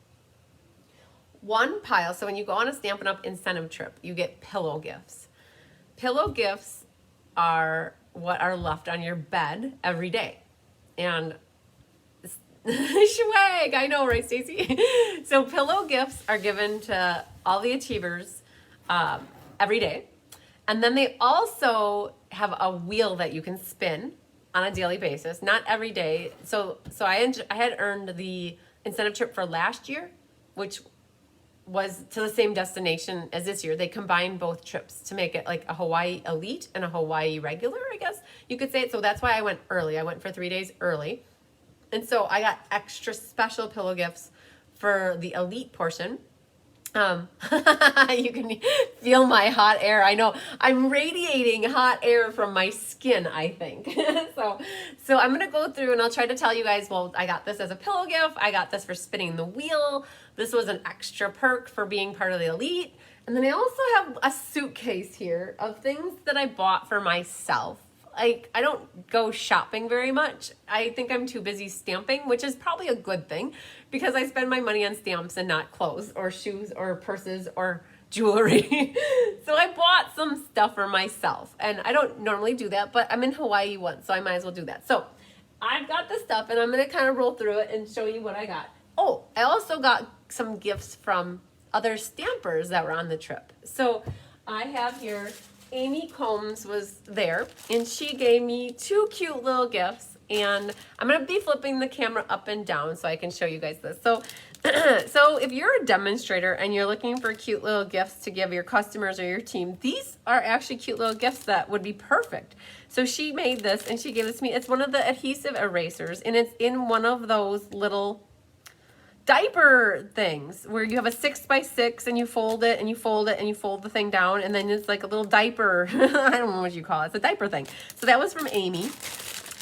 One pile, so when you go on a Stampin' Up! Incentive trip, you get pillow gifts. Pillow gifts are what are left on your bed every day. And swag, I know, right, Stacey? So pillow gifts are given to all the achievers every day. And then they also have a wheel that you can spin on a daily basis, not every day. So I had earned the incentive trip for last year, which was to the same destination as this year. They combined both trips to make it like a Hawaii Elite and a Hawaii Regular, I guess you could say it. So that's why I went early. I went for 3 days early. And so I got extra special pillow gifts for the elite portion. You can feel my hot air. I know I'm radiating hot air from my skin, I think. So I'm going to go through and I'll try to tell you guys, well, I got this as a pillow gift. I got this for spinning the wheel. This was an extra perk for being part of the elite. And then I also have a suitcase here of things that I bought for myself. Like, I don't go shopping very much. I think I'm too busy stamping, which is probably a good thing because I spend my money on stamps and not clothes or shoes or purses or jewelry. So I bought some stuff for myself, and I don't normally do that, but I'm in Hawaii once, so I might as well do that. So I've got this stuff, and I'm going to kind of roll through it and show you what I got. Oh, I also got some gifts from other stampers that were on the trip. So I have here, Amy Combs was there, and she gave me 2 cute little gifts, and I'm going to be flipping the camera up and down so I can show you guys this. So, so if you're a demonstrator and you're looking for cute little gifts to give your customers or your team, these are actually cute little gifts that would be perfect. So she made this, and she gave this to me. It's one of the adhesive erasers, and it's in one of those little diaper things where you have a 6x6 and you fold it and you fold it and you fold the thing down, and then it's like a little diaper. I don't know what you call it. It's a diaper thing. So that was from Amy.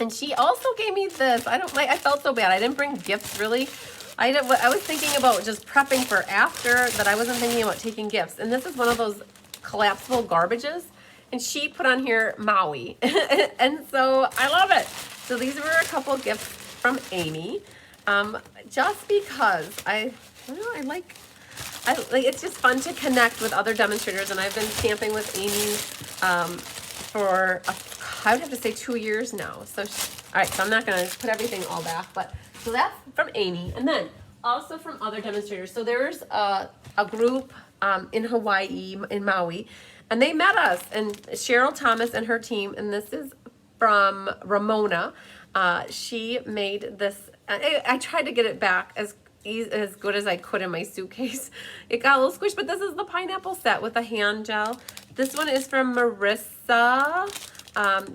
And she also gave me this. I felt so bad. I didn't bring gifts really. I was thinking about just prepping for after, that I wasn't thinking about taking gifts. And this is one of those collapsible garbages. And she put on here Maui. And so I love it. So these were a couple gifts from Amy. Just because I like it's just fun to connect with other demonstrators, and I've been stamping with Amy for I would have to say 2 years now. So all right, so I'm not gonna put everything all back, but so that's from Amy, and then also from other demonstrators. So there's a group in Hawaii, in Maui, and they met us, and Cheryl Thomas and her team, and this is from Ramona. She made this. I tried to get it back as good as I could in my suitcase. It got a little squished, but this is the pineapple set with a hand gel. This one is from Marissa.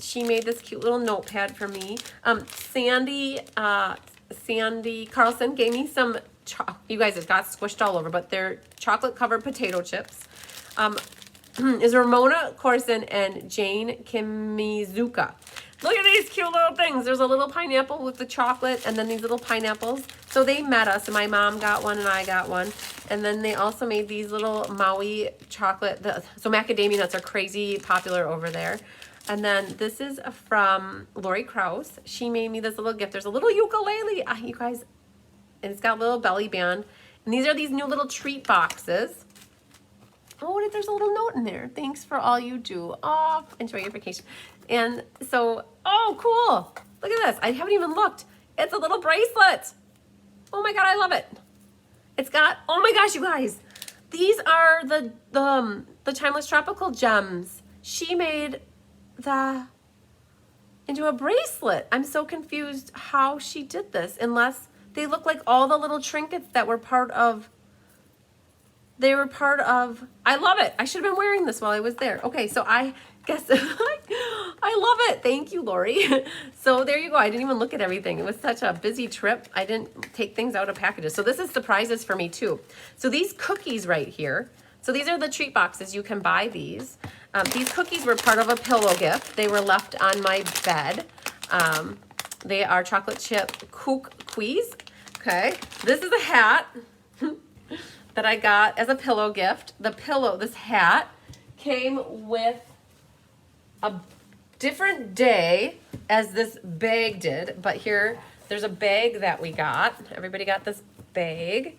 She made this cute little notepad for me. Sandy Carlson gave me some, you guys, it got squished all over, but they're chocolate covered potato chips. Is Ramona Corson and Jane Kimizuka. Look at these cute little things. There's a little pineapple with the chocolate, and then these little pineapples. So they met us, and my mom got one and I got one. And then they also made these little Maui chocolate. So macadamia nuts are crazy popular over there. And then this is from Lori Krause. She made me this little gift. There's a little ukulele, you guys, and it's got a little belly band. And these are these new little treat boxes. Oh, there's a little note in there. Thanks for all you do. Oh, enjoy your vacation. And so, oh, cool. Look at this. I haven't even looked. It's a little bracelet. Oh my God, I love it. It's got, oh my gosh, you guys. These are the Timeless Tropical Gems. She made into a bracelet. I'm so confused how she did this, unless they look like all the little trinkets that were part of, I love it. I should have been wearing this while I was there. Okay, so I guess, I love it. Thank you, Lori. So there you go. I didn't even look at everything. It was such a busy trip. I didn't take things out of packages. So this is surprises for me too. So these cookies right here, so these are the treat boxes. You can buy these. These cookies were part of a pillow gift. They were left on my bed. They are chocolate chip cookies. Okay, this is a hat that I got as a pillow gift. This hat came with a different day as this bag did, but here, there's a bag that we got. Everybody got this bag.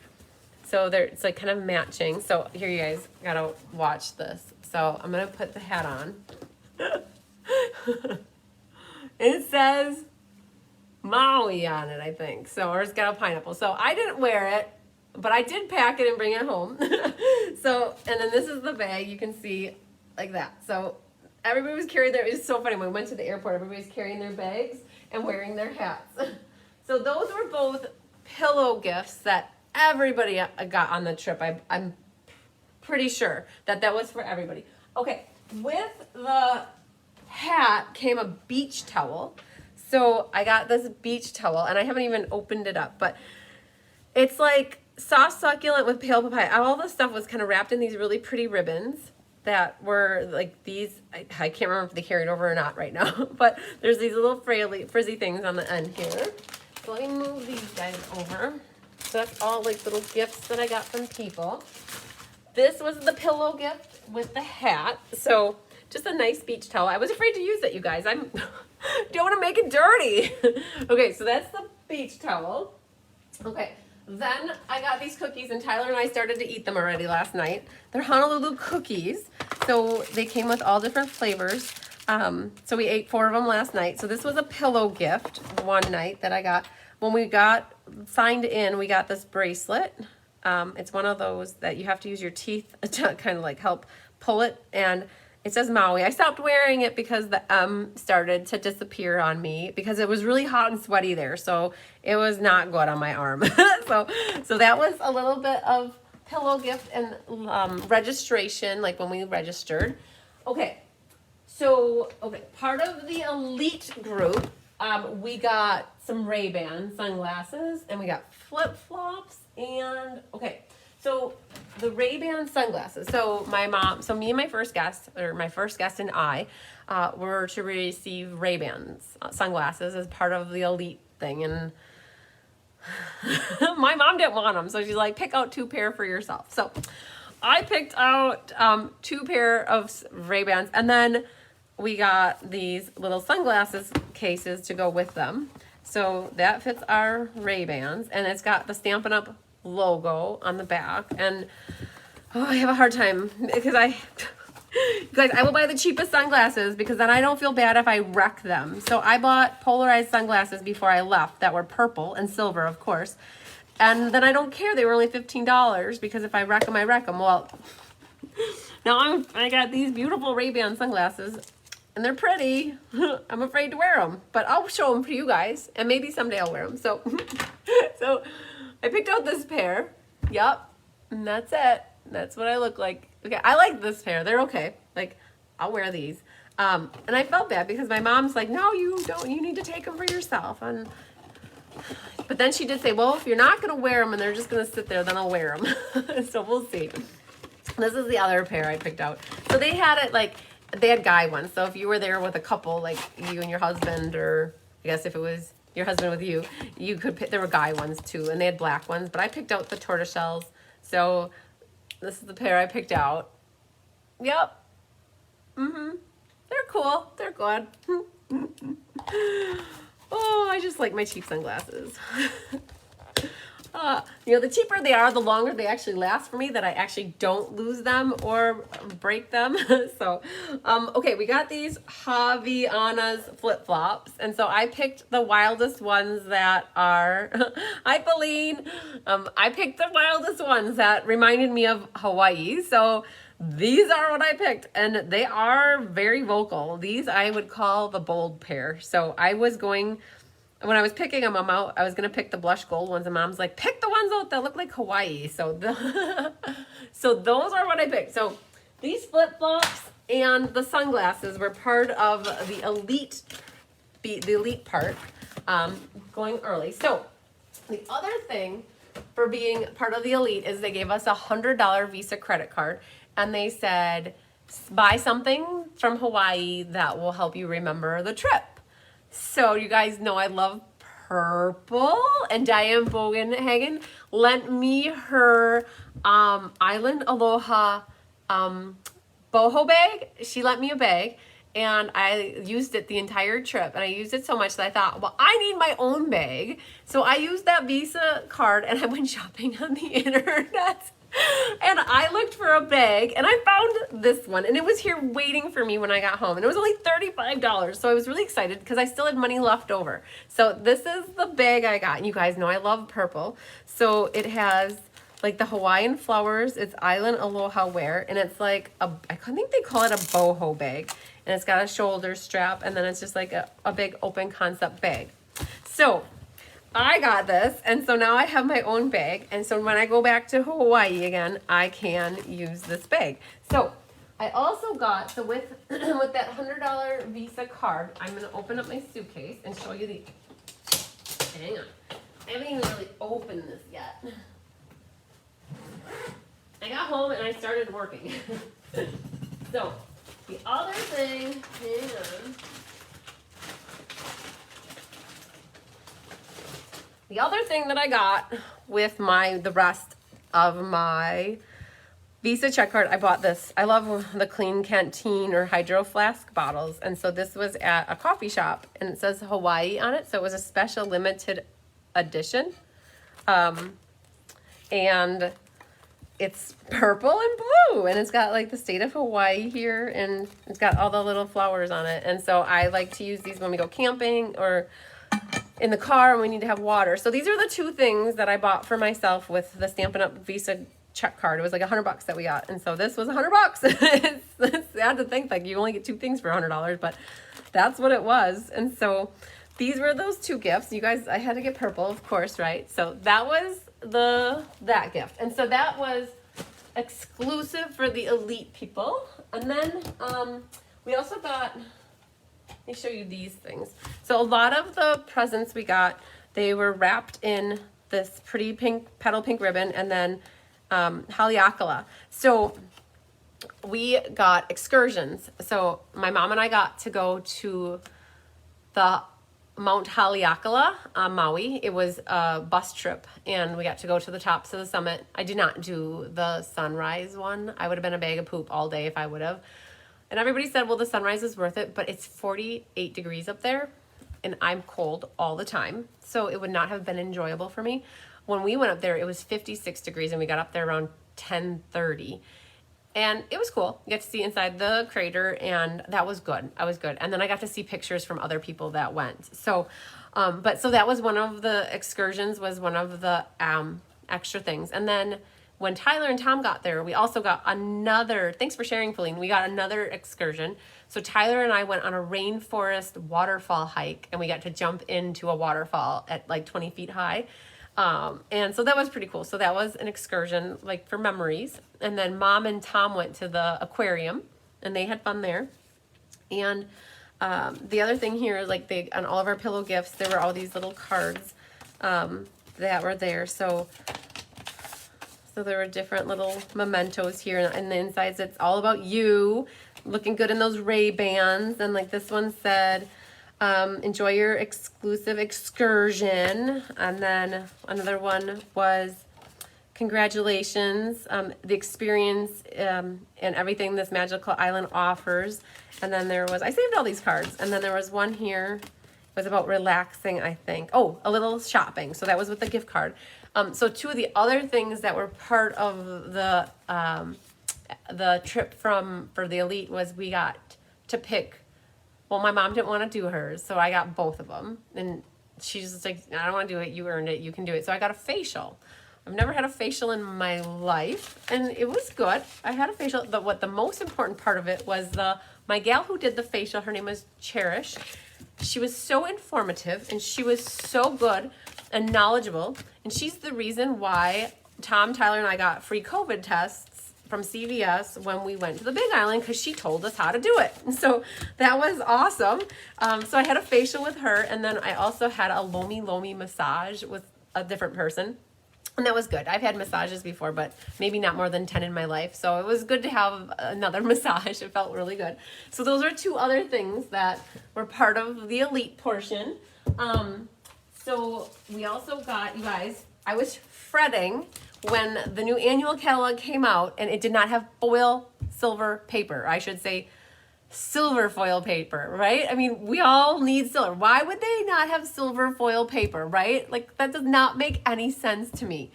So it's like kind of matching. So here, you guys gotta watch this. So I'm gonna put the hat on. It says Maui on it, I think. So, or it's got a pineapple. So I didn't wear it, but I did pack it and bring it home. So, and then this is the bag. You can see like that. So everybody was carrying it was so funny. When we went to the airport, everybody was carrying their bags and wearing their hats. So those were both pillow gifts that everybody got on the trip. I'm pretty sure that was for everybody. Okay, with the hat came a beach towel. So I got this beach towel, and I haven't even opened it up, but it's like soft succulent with pale papaya. All the stuff was kind of wrapped in these really pretty ribbons that were like these. I can't remember if they carried over or not right now, but there's these little frizzy things on the end here. So let me move these guys over. So that's all like little gifts that I got from people. This was the pillow gift with the hat. So just a nice beach towel. I was afraid to use it, you guys. Don't want to make it dirty. Okay, so that's the beach towel. Okay, then I got these cookies, and Tyler and I started to eat them already last night. They're Honolulu cookies. So they came with all different flavors. So we ate 4 of them last night. So this was a pillow gift one night that I got. When we got signed in, we got this bracelet. It's one of those that you have to use your teeth to kind of like help pull it, and it says Maui. I stopped wearing it because the M started to disappear on me because it was really hot and sweaty there, so it was not good on my arm. so that was a little bit of pillow gift and registration, like when we registered. Okay, part of the elite group, we got some Ray-Ban sunglasses, and we got flip-flops, and so the Ray-Ban sunglasses. So me and my first guest and I were to receive Ray-Ban's sunglasses as part of the elite thing, and my mom didn't want them, so she's like, pick out 2 pair for yourself. So I picked out 2 pair of Ray-Bans, and then we got these little sunglasses cases to go with them. So that fits our Ray-Bans, and it's got the Stampin' Up! Logo on the back. And I have a hard time because you guys, I will buy the cheapest sunglasses because then I don't feel bad if I wreck them. So I bought polarized sunglasses before I left that were purple and silver, of course. And then I don't care. They were only $15 because if I wreck them, I wreck them. Well, now I got these beautiful Ray-Ban sunglasses, and they're pretty. I'm afraid to wear them, but I'll show them to you guys, and maybe someday I'll wear them. So I picked out this pair. Yep, and that's it. That's what I look like. Okay, I like this pair. They're okay. Like, I'll wear these. And I felt bad because my mom's like, no, you don't. You need to take them for yourself. But then she did say, well, if you're not going to wear them and they're just going to sit there, then I'll wear them. So we'll see. This is the other pair I picked out. So they had guy ones. So if you were there with a couple, like you and your husband, or I guess if it was your husband with you, you could pick, there were guy ones too, and they had black ones, but I picked out the tortoise shells. So this is the pair I picked out. Yep. They're cool. They're good. Oh, I just like my cheap sunglasses. The cheaper they are, the longer they actually last for me, that I actually don't lose them or break them. So, we got these Havaianas flip-flops. And so I picked the wildest ones that are, hi Pauline, I picked the wildest ones that reminded me of Hawaii. So these are what I picked, and they are very vocal. These I would call the bold pair. So when I was picking them out, I was going to pick the blush gold ones, and Mom's like, pick the ones out that look like Hawaii. So those are what I picked. So these flip-flops and the sunglasses were part of the elite part, going early. So the other thing for being part of the elite is they gave us a $100 Visa credit card, and they said, buy something from Hawaii that will help you remember the trip. So you guys know I love purple, and Diane Bogenhagen lent me her Island Aloha boho bag. She lent me a bag, and I used it the entire trip, and I used it so much that I thought, well, I need my own bag. So I used that Visa card, and I went shopping on the internet. And I looked for a bag, and I found this one, and it was here waiting for me when I got home, and it was only $35, so I was really excited because I still had money left over. So this is the bag I got, and you guys know I love purple. So it has like the Hawaiian flowers, it's Island Aloha wear, and it's like I think they call it a boho bag, and it's got a shoulder strap, and then it's just like a big open concept bag. So I got this, and so now I have my own bag, and so when I go back to Hawaii again, I can use this bag. So I also got, so with that $100 Visa card, I'm going to open up my suitcase and show you hang on, I haven't even really opened this yet. I got home and I started working. So, the other thing, hang on. The other thing that I got with the rest of my Visa check card, I bought this. I love the Clean Canteen or Hydro Flask bottles. And so this was at a coffee shop and it says Hawaii on it. So it was a special limited edition. And it's purple and blue and it's got like the state of Hawaii here and it's got all the little flowers on it. And so I like to use these when we go camping or in the car and we need to have water. So these are the two things that I bought for myself with the Stampin' Up! Visa check card. It was like $100 that we got. And so this was $100. It's sad to think like you only get two things for $100, but that's what it was. And so these were those two gifts. You guys, I had to get purple, of course, right? So that was that gift. And so that was exclusive for the elite people. And then we also got, let me show you these things. So a lot of the presents we got, they were wrapped in this pretty pink, petal pink ribbon and then Haleakala. So we got excursions. So my mom and I got to go to the Mount Haleakala on Maui. It was a bus trip and we got to go to the tops of the summit. I did not do the sunrise one. I would have been a bag of poop all day if I would have. And everybody said, well, the sunrise is worth it, but it's 48 degrees up there and I'm cold all the time. So it would not have been enjoyable for me. When we went up there, it was 56 degrees and we got up there around 10:30. And it was cool. You got to see inside the crater and that was good. I was good. And then I got to see pictures from other people that went. So, so that was one of the excursions, was one of the extra things. And then when Tyler and Tom got there, we also got another, thanks for sharing, Feline, we got another excursion. So Tyler and I went on a rainforest waterfall hike and we got to jump into a waterfall at like 20 feet high. And so that was pretty cool. So that was an excursion like for memories. And then Mom and Tom went to the aquarium and they had fun there. And the other thing here is like on all of our pillow gifts, there were all these little cards that were there. So there were different little mementos here, and the insides, it's all about you, looking good in those Ray-Bans. And like this one said, enjoy your exclusive excursion. And then another one was congratulations, the experience and everything this magical island offers. And then there was, I saved all these cards, and then there was one here, it was about relaxing, I think. Oh, a little shopping. So that was with the gift card. So two of the other things that were part of the trip for the elite was we got to pick. Well, my mom didn't want to do hers, so I got both of them. And she's just like, I don't want to do it. You earned it. You can do it. So I got a facial. I've never had a facial in my life, and it was good. I had a facial. But what the most important part of it was my gal who did the facial, her name was Cherish. She was so informative, and she was so good and knowledgeable. And she's the reason why Tom, Tyler, and I got free COVID tests from CVS when we went to the Big Island, because she told us how to do it. And so that was awesome. So I had a facial with her, and then I also had a Lomi massage with a different person. And that was good. I've had massages before, but maybe not more than 10 in my life. So it was good to have another massage. It felt really good. So those are two other things that were part of the elite portion. So we also got, you guys, I was fretting when the new annual catalog came out and it did not have foil silver paper. I should say silver foil paper, right? I mean, we all need silver. Why would they not have silver foil paper, right? Like, that does not make any sense to me.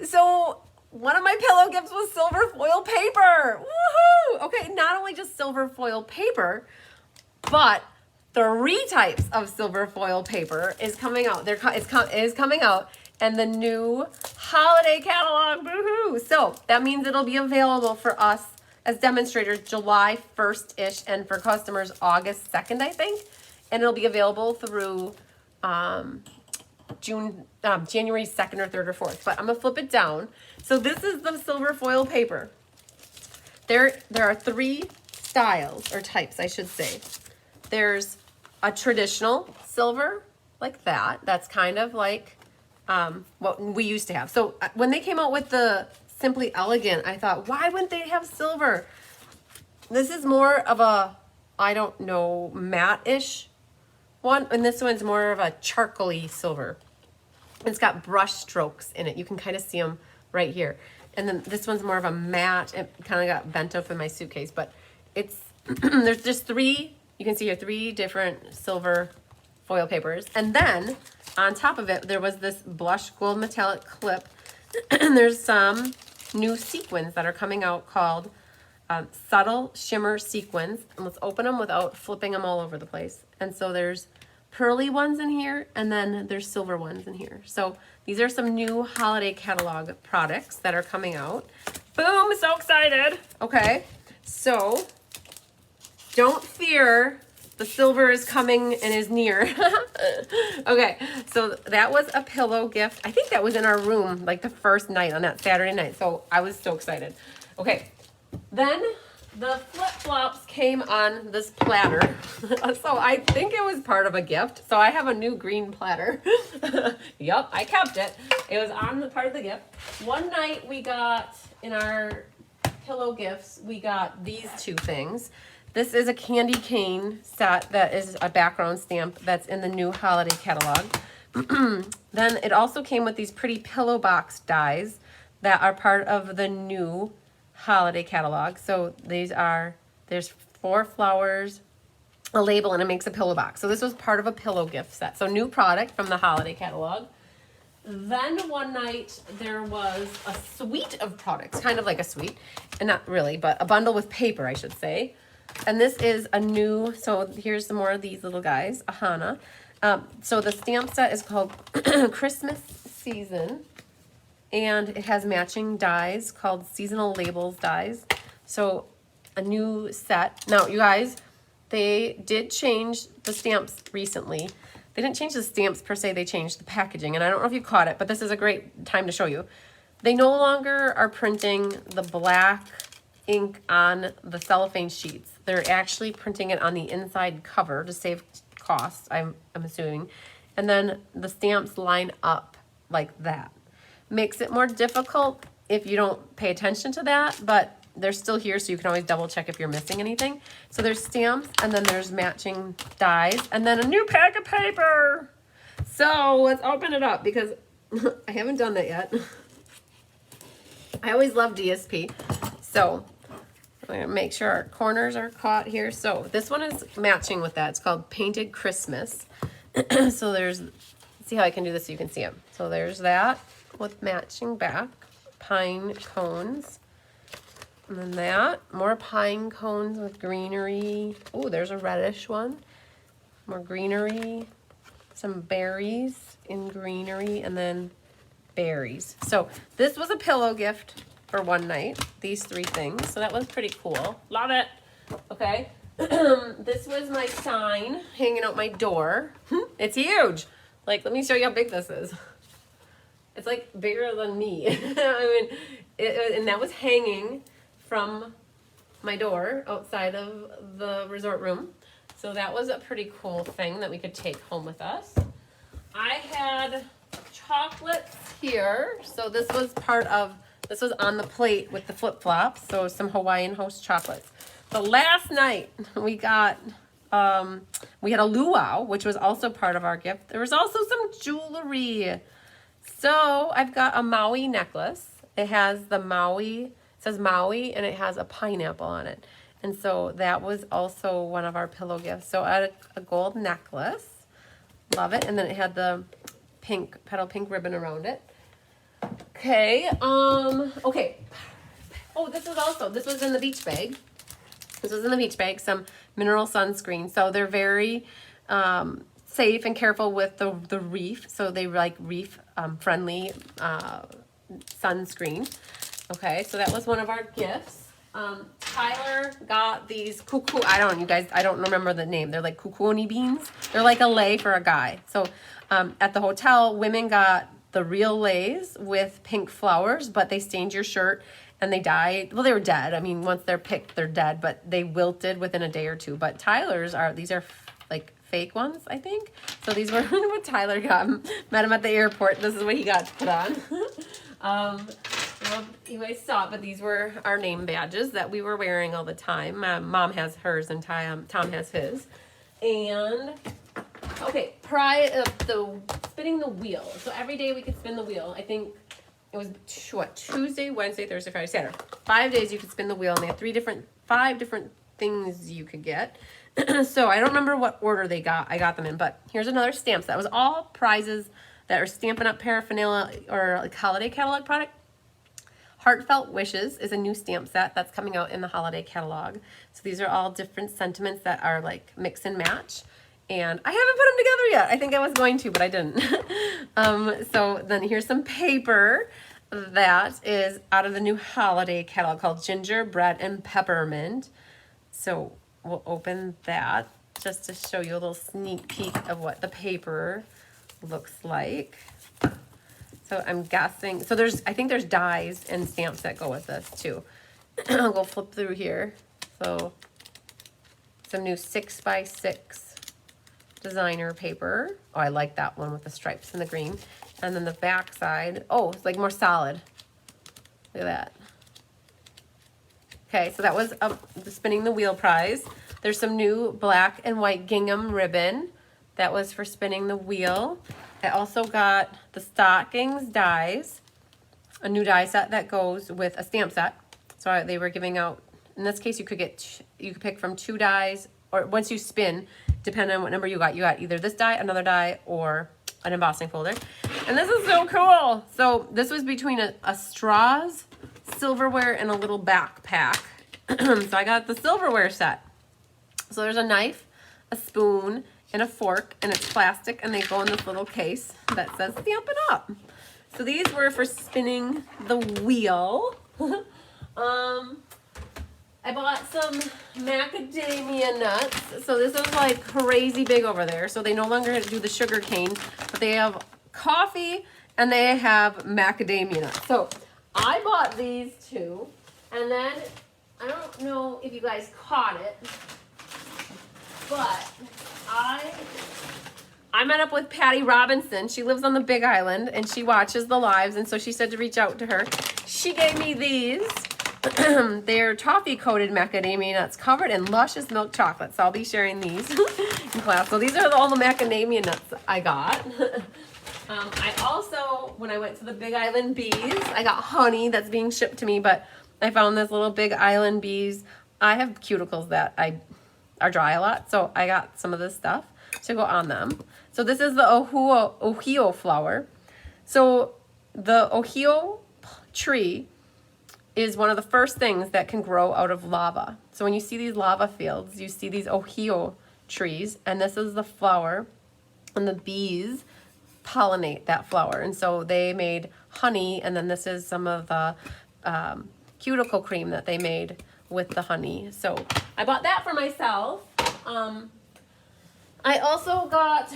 So one of my pillow gifts was silver foil paper. Woohoo! Okay, not only just silver foil paper, but 3 types of silver foil paper is coming out. Is coming out, and the new holiday catalog. Woohoo! So that means it'll be available for us as demonstrators July 1st-ish, and for customers August 2nd, I think. And it'll be available through January 2nd or 3rd or 4th. But I'm gonna flip it down. So this is the silver foil paper. There are 3 styles, or types, I should say. There's a traditional silver, like that. That's kind of like what we used to have. So when they came out with the Simply Elegant. I thought, why wouldn't they have silver? This is more of a, I don't know, matte-ish one. And this one's more of a charcoaly silver. It's got brush strokes in it. You can kind of see them right here. And then this one's more of a matte. It kind of got bent up in my suitcase, but it's, there's just three, you can see here, 3 different silver foil papers. And then on top of it, there was this blush gold metallic clip. And there's some new sequins that are coming out called Subtle Shimmer Sequins. And let's open them without flipping them all over the place. And so there's pearly ones in here, and then there's silver ones in here. So these are some new holiday catalog products that are coming out. Boom, so excited. Okay, so don't fear, the silver is coming and is near. Okay, so that was a pillow gift. I think that was in our room like the first night on that Saturday night. So I was so excited. Okay, then the flip-flops came on this platter. So I think it was part of a gift. So I have a new green platter. Yup, I kept it. It was on the part of the gift. One night we got, in our pillow gifts, we got these 2 things. This is a candy cane set that is a background stamp that's in the new holiday catalog. Then it also came with these pretty pillow box dies that are part of the new holiday catalog. So these are, there's 4 flowers, a label, and it makes a pillow box. So this was part of a pillow gift set. So new product from the holiday catalog. Then one night there was a suite of products, kind of like a suite, and not really, but a bundle with paper, I should say. And this is a new, so here's some more of these little guys, Ahana. So the stamp set is called Christmas Season. And it has matching dies called Seasonal Labels dies. So a new set. Now, you guys, they did change the stamps recently. They didn't change the stamps per se, they changed the packaging. And I don't know if you caught it, but this is a great time to show you. They no longer are printing the black ink on the cellophane sheets. They're actually printing it on the inside cover to save costs, I'm assuming. And then the stamps line up like that. Makes it more difficult if you don't pay attention to that, but they're still here, so you can always double check if you're missing anything. So there's stamps, and then there's matching dies, and then a new pack of paper. So let's open it up, because I haven't done that yet. I always love DSP. So I'm gonna make sure our corners are caught here. So this one is matching with that. It's called Painted Christmas. So there's, see how I can do this so you can see them. So there's that with matching back, pine cones. And then that, more pine cones with greenery. Oh, there's a reddish one. More greenery, some berries in greenery, and then berries. So this was a pillow gift for one night, these 3 things. So that was pretty cool. Love it. Okay. This was my sign hanging out my door. It's huge. Like, let me show you how big this is. It's like bigger than me. I mean, and that was hanging from my door outside of the resort room. So that was a pretty cool thing that we could take home with us. I had chocolates here. So this was part of, this was on the plate with the flip-flops. So some Hawaiian Host chocolates. The last night we got, we had a luau, which was also part of our gift. There was also some jewelry. So I've got a Maui necklace. It has the Maui, it says Maui, and it has a pineapple on it. And so that was also one of our pillow gifts. So I had a gold necklace. Love it. And then it had the pink, petal pink ribbon around it. Okay. Okay. Oh, this was in the beach bag. This was in the beach bag, some mineral sunscreen. So they're very safe and careful with the reef. So they like reef friendly sunscreen. Okay, so that was one of our gifts. Tyler got these cuckoo, I don't remember the name. They're like cucuni beans. They're like a lei for a guy. So at the hotel, women got the real leis with pink flowers, but they stained your shirt and they died. Well, they were dead. I mean, once they're picked, they're dead, but they wilted within a day or two. But Tyler's these are like fake ones, I think. So these were what Tyler got. Met him at the airport. This is what he got to put on. Well, you guys saw it, but these were our name badges that we were wearing all the time. My mom has hers and Tom has his. And okay, the spinning the wheel. So every day we could spin the wheel. I think it was Tuesday, Wednesday, Thursday, Friday, Saturday. 5 days you could spin the wheel, and they had 5 different things you could get. So I don't remember what order I got them in, but here's another stamp. That was all prizes that are Stampin' Up! Paraphernalia or like holiday catalog product. Heartfelt Wishes is a new stamp set that's coming out in the holiday catalog. So these are all different sentiments that are like mix and match. And I haven't put them together yet. I think I was going to, but I didn't. So then here's some paper that is out of the new holiday catalog called Gingerbread and Peppermint. So we'll open that just to show you a little sneak peek of what the paper looks like. So I'm guessing, so I think there's dies and stamps that go with this too. I'll go flip through here. So some new 6x6 designer paper. Oh, I like that one with the stripes and the green. And then the back side, oh, it's like more solid. Look at that. Okay, so that was the spinning the wheel prize. There's some new black and white gingham ribbon. That was for spinning the wheel. I also got the stockings dies, a new die set that goes with a stamp set. So they were giving out, in this case you could pick from 2 dies, or once you spin, depending on what number you got either this die, another die, or an embossing folder. And this is so cool. So this was between a straws, silverware, and a little backpack. So I got the silverware set. So there's a knife, a spoon, and a fork, and it's plastic, and they go in this little case that says Stampin' Up! So these were for spinning the wheel. I bought some macadamia nuts. So this is like crazy big over there. So they no longer do the sugar cane, but they have coffee and they have macadamia nuts. So I bought these 2, and then I don't know if you guys caught it, but I met up with Patty Robinson. She lives on the Big Island and she watches the lives, and so she said to reach out to her. She gave me these. They're toffee coated macadamia nuts covered in luscious milk chocolate. So I'll be sharing these in class. So these are all the macadamia nuts I got. I also, when I went to the Big Island Bees, I got honey that's being shipped to me, but I found this little Big Island Bees. I have cuticles that are dry a lot, so I got some of this stuff to go on them. So this is the ohio flower. So the ohio tree is one of the first things that can grow out of lava. So when you see these lava fields, you see these ohio trees, and this is the flower, and the bees pollinate that flower. And so they made honey, and then this is some of the cuticle cream that they made with the honey. So I bought that for myself. I also got,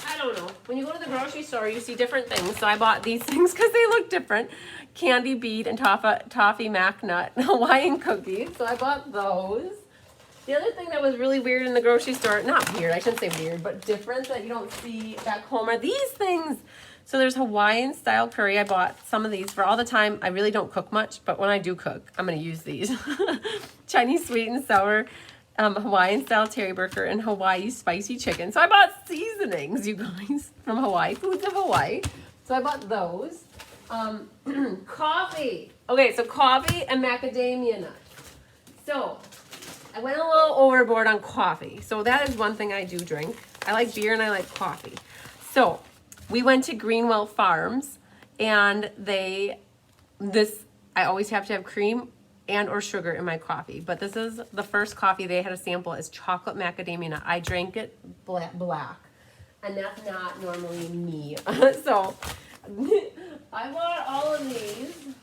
I don't know, when you go to the grocery store, you see different things. So I bought these things because they look different. Candy bead and toffee mac nut Hawaiian cookies. So I bought those. The other thing that was really weird in the grocery store, not weird, I shouldn't say weird, but different that you don't see back home are these things. So there's Hawaiian style curry. I bought some of these for all the time. I really don't cook much, but when I do cook, I'm going to use these. Chinese sweet and sour Hawaiian style terry burger and Hawaii spicy chicken. So I bought seasonings, you guys, from Hawaii, Foods of Hawaii. So I bought those. Coffee. Okay, so coffee and macadamia nuts. So I went a little overboard on coffee. So that is one thing I do drink. I like beer and I like coffee. So we went to Greenwell Farms, and I always have to have cream and or sugar in my coffee. But this is the first coffee they had a sample as chocolate macadamia nut. I drank it black, and that's not normally me. So I bought all of these,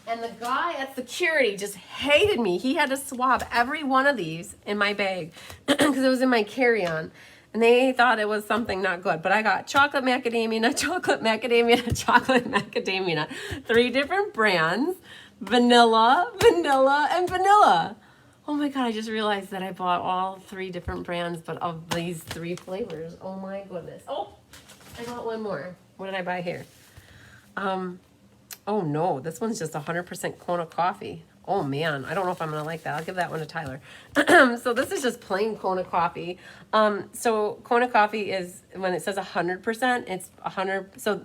and the guy at security just hated me. He had to swab every one of these in my bag because it was in my carry-on. And they thought it was something not good. But I got chocolate macadamia nut, chocolate macadamia nut, chocolate macadamia nut. 3 different brands. Vanilla, vanilla, and vanilla. Oh my God, I just realized that I bought all 3 different brands, but of these 3 flavors. Oh my goodness. Oh, I got one more. What did I buy here? Oh, Oh no, this one's just 100% Kona coffee. Oh man, I don't know if I'm gonna like that. I'll give that one to Tyler. So this is just plain Kona coffee. So Kona coffee is, when it says 100%, it's 100. So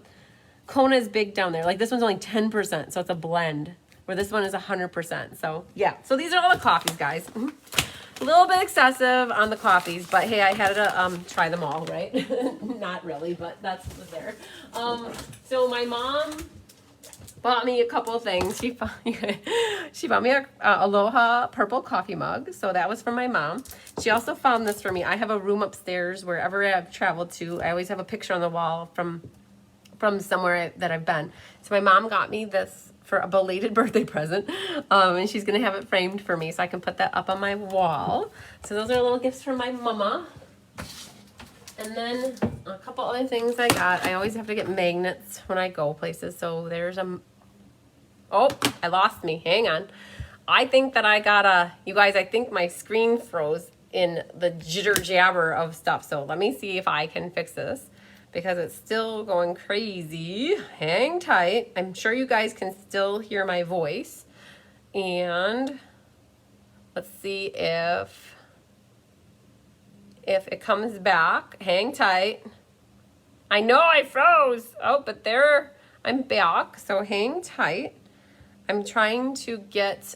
Kona is big down there. Like this one's only 10%, so it's a blend. Where this one is 100%. So yeah, so these are all the coffees, guys. A little bit excessive on the coffees, but hey, I had to try them all, right? Not really, but that's what was there. So my mom bought me a couple of things. She bought me a Aloha purple coffee mug, so that was from my mom. She also found this for me. I have a room upstairs wherever I've traveled to. I always have a picture on the wall from somewhere that I've been. So my mom got me this for a belated birthday present, and she's gonna have it framed for me so I can put that up on my wall. So those are little gifts from my mama. And then a couple other things I got. I always have to get magnets when I go places. So there's oh, I lost me. Hang on. I think that I got you guys, I think my screen froze in the jitter jabber of stuff. So let me see if I can fix this, because it's still going crazy. Hang tight. I'm sure you guys can still hear my voice. And let's see if it comes back. Hang tight. I know I froze. Oh, but there, I'm back. So hang tight. I'm trying to get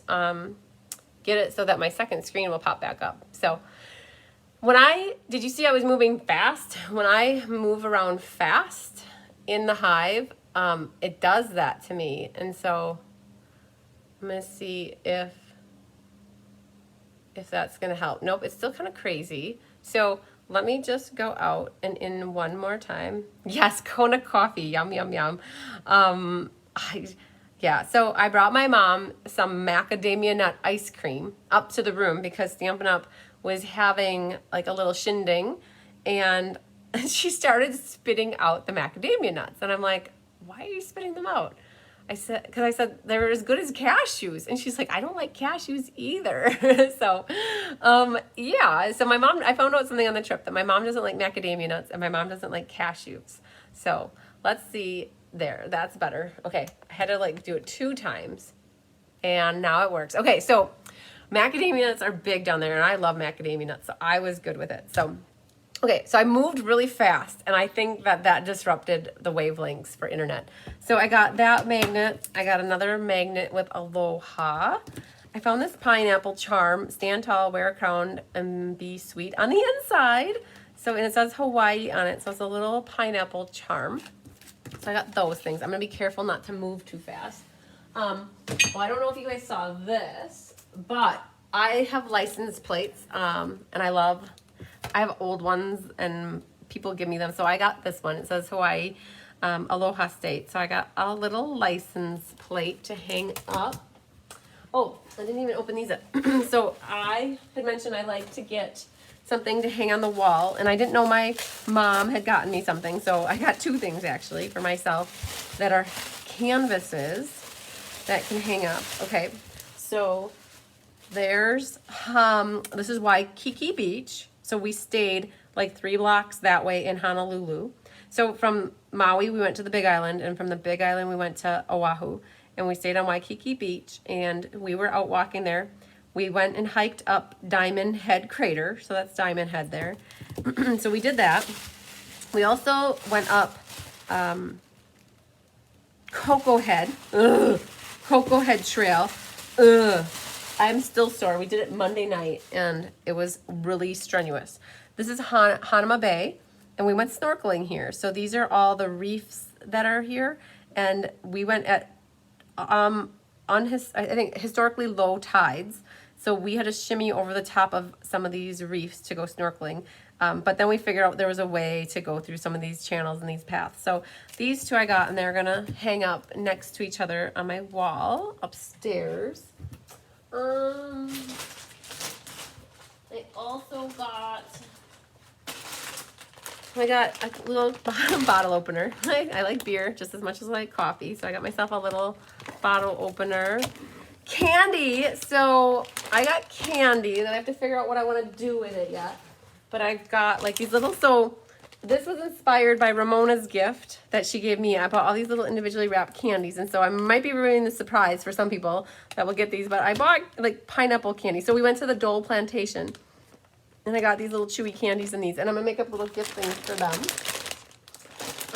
it so that my second screen will pop back up. So did you see I was moving fast? When I move around fast in the hive, it does that to me. And so I'm gonna see if that's gonna help. Nope, it's still kind of crazy. So let me just go out and in one more time. Yes, Kona coffee, yum, yum, yum. Yeah, so I brought my mom some macadamia nut ice cream up to the room because Stampin' Up! Was having like a little shindig, and she started spitting out the macadamia nuts. And I'm like, why are you spitting them out? Because I said they're as good as cashews. And she's like, I don't like cashews either. So, yeah. So my mom, I found out something on the trip that my mom doesn't like macadamia nuts and my mom doesn't like cashews. So let's see there. That's better. Okay. I had to like do it 2 times and now it works. Okay. So macadamia nuts are big down there and I love macadamia nuts. So I was good with it. So okay, so I moved really fast, and I think that disrupted the wavelengths for internet. So I got that magnet. I got another magnet with Aloha. I found this pineapple charm, stand tall, wear a crown, and be sweet on the inside. So, and it says Hawaii on it, so it's a little pineapple charm. So I got those things. I'm gonna be careful not to move too fast. Well, I don't know if you guys saw this, but I have license plates, and I have old ones and people give me them. So I got this one. It says Hawaii, Aloha State. So I got a little license plate to hang up. Oh, I didn't even open these up. So I had mentioned I like to get something to hang on the wall, and I didn't know my mom had gotten me something. So I got 2 things actually for myself that are canvases that can hang up. Okay, so there's, this is Waikiki Beach. So we stayed like 3 blocks that way in Honolulu. So from Maui, we went to the Big Island, and from the Big Island, we went to Oahu, and we stayed on Waikiki Beach, and we were out walking there. We went and hiked up Diamond Head Crater, so that's Diamond Head there. So we did that. We also went up Cocoa Head, Cocoa Head Trail. I'm still sore. We did it Monday night, and it was really strenuous. This is Hanama Bay, and we went snorkeling here. So these are all the reefs that are here, and we went at I think historically low tides. So we had to shimmy over the top of some of these reefs to go snorkeling. But then we figured out there was a way to go through some of these channels and these paths. So these 2 I got, and they're gonna hang up next to each other on my wall upstairs. I also got a little bottle opener. I like beer just as much as I like coffee, so I got myself a little bottle opener. Candy. So I got candy, and I have to figure out what I want to do with it yet. But I've got like these little, so This was inspired by Ramona's gift that she gave me. I bought all these little individually wrapped candies, and so I might be ruining the surprise for some people that will get these, but I bought like pineapple candy. So we went to the Dole plantation, and I got these little chewy candies and these, and I'm gonna make up little gift things for them.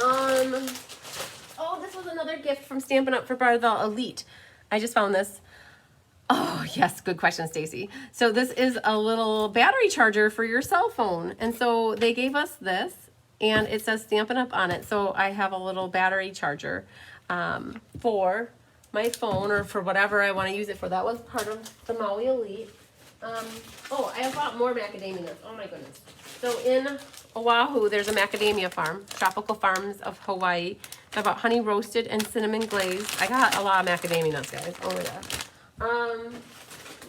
Oh, this was another gift from Stampin' Up! For the Elite. I just found this. Oh, yes, good question, Stacy. So this is a little battery charger for your cell phone. And so they gave us this, and it says Stampin' Up! On it. So I have a little battery charger for my phone or for whatever I want to use it for. That was part of the Maui Elite. Oh, I have bought more macadamia nuts. Oh my goodness. So in Oahu, there's a macadamia farm, Tropical Farms of Hawaii. I bought honey roasted and cinnamon glazed. I got a lot of macadamia nuts, guys. Oh my gosh.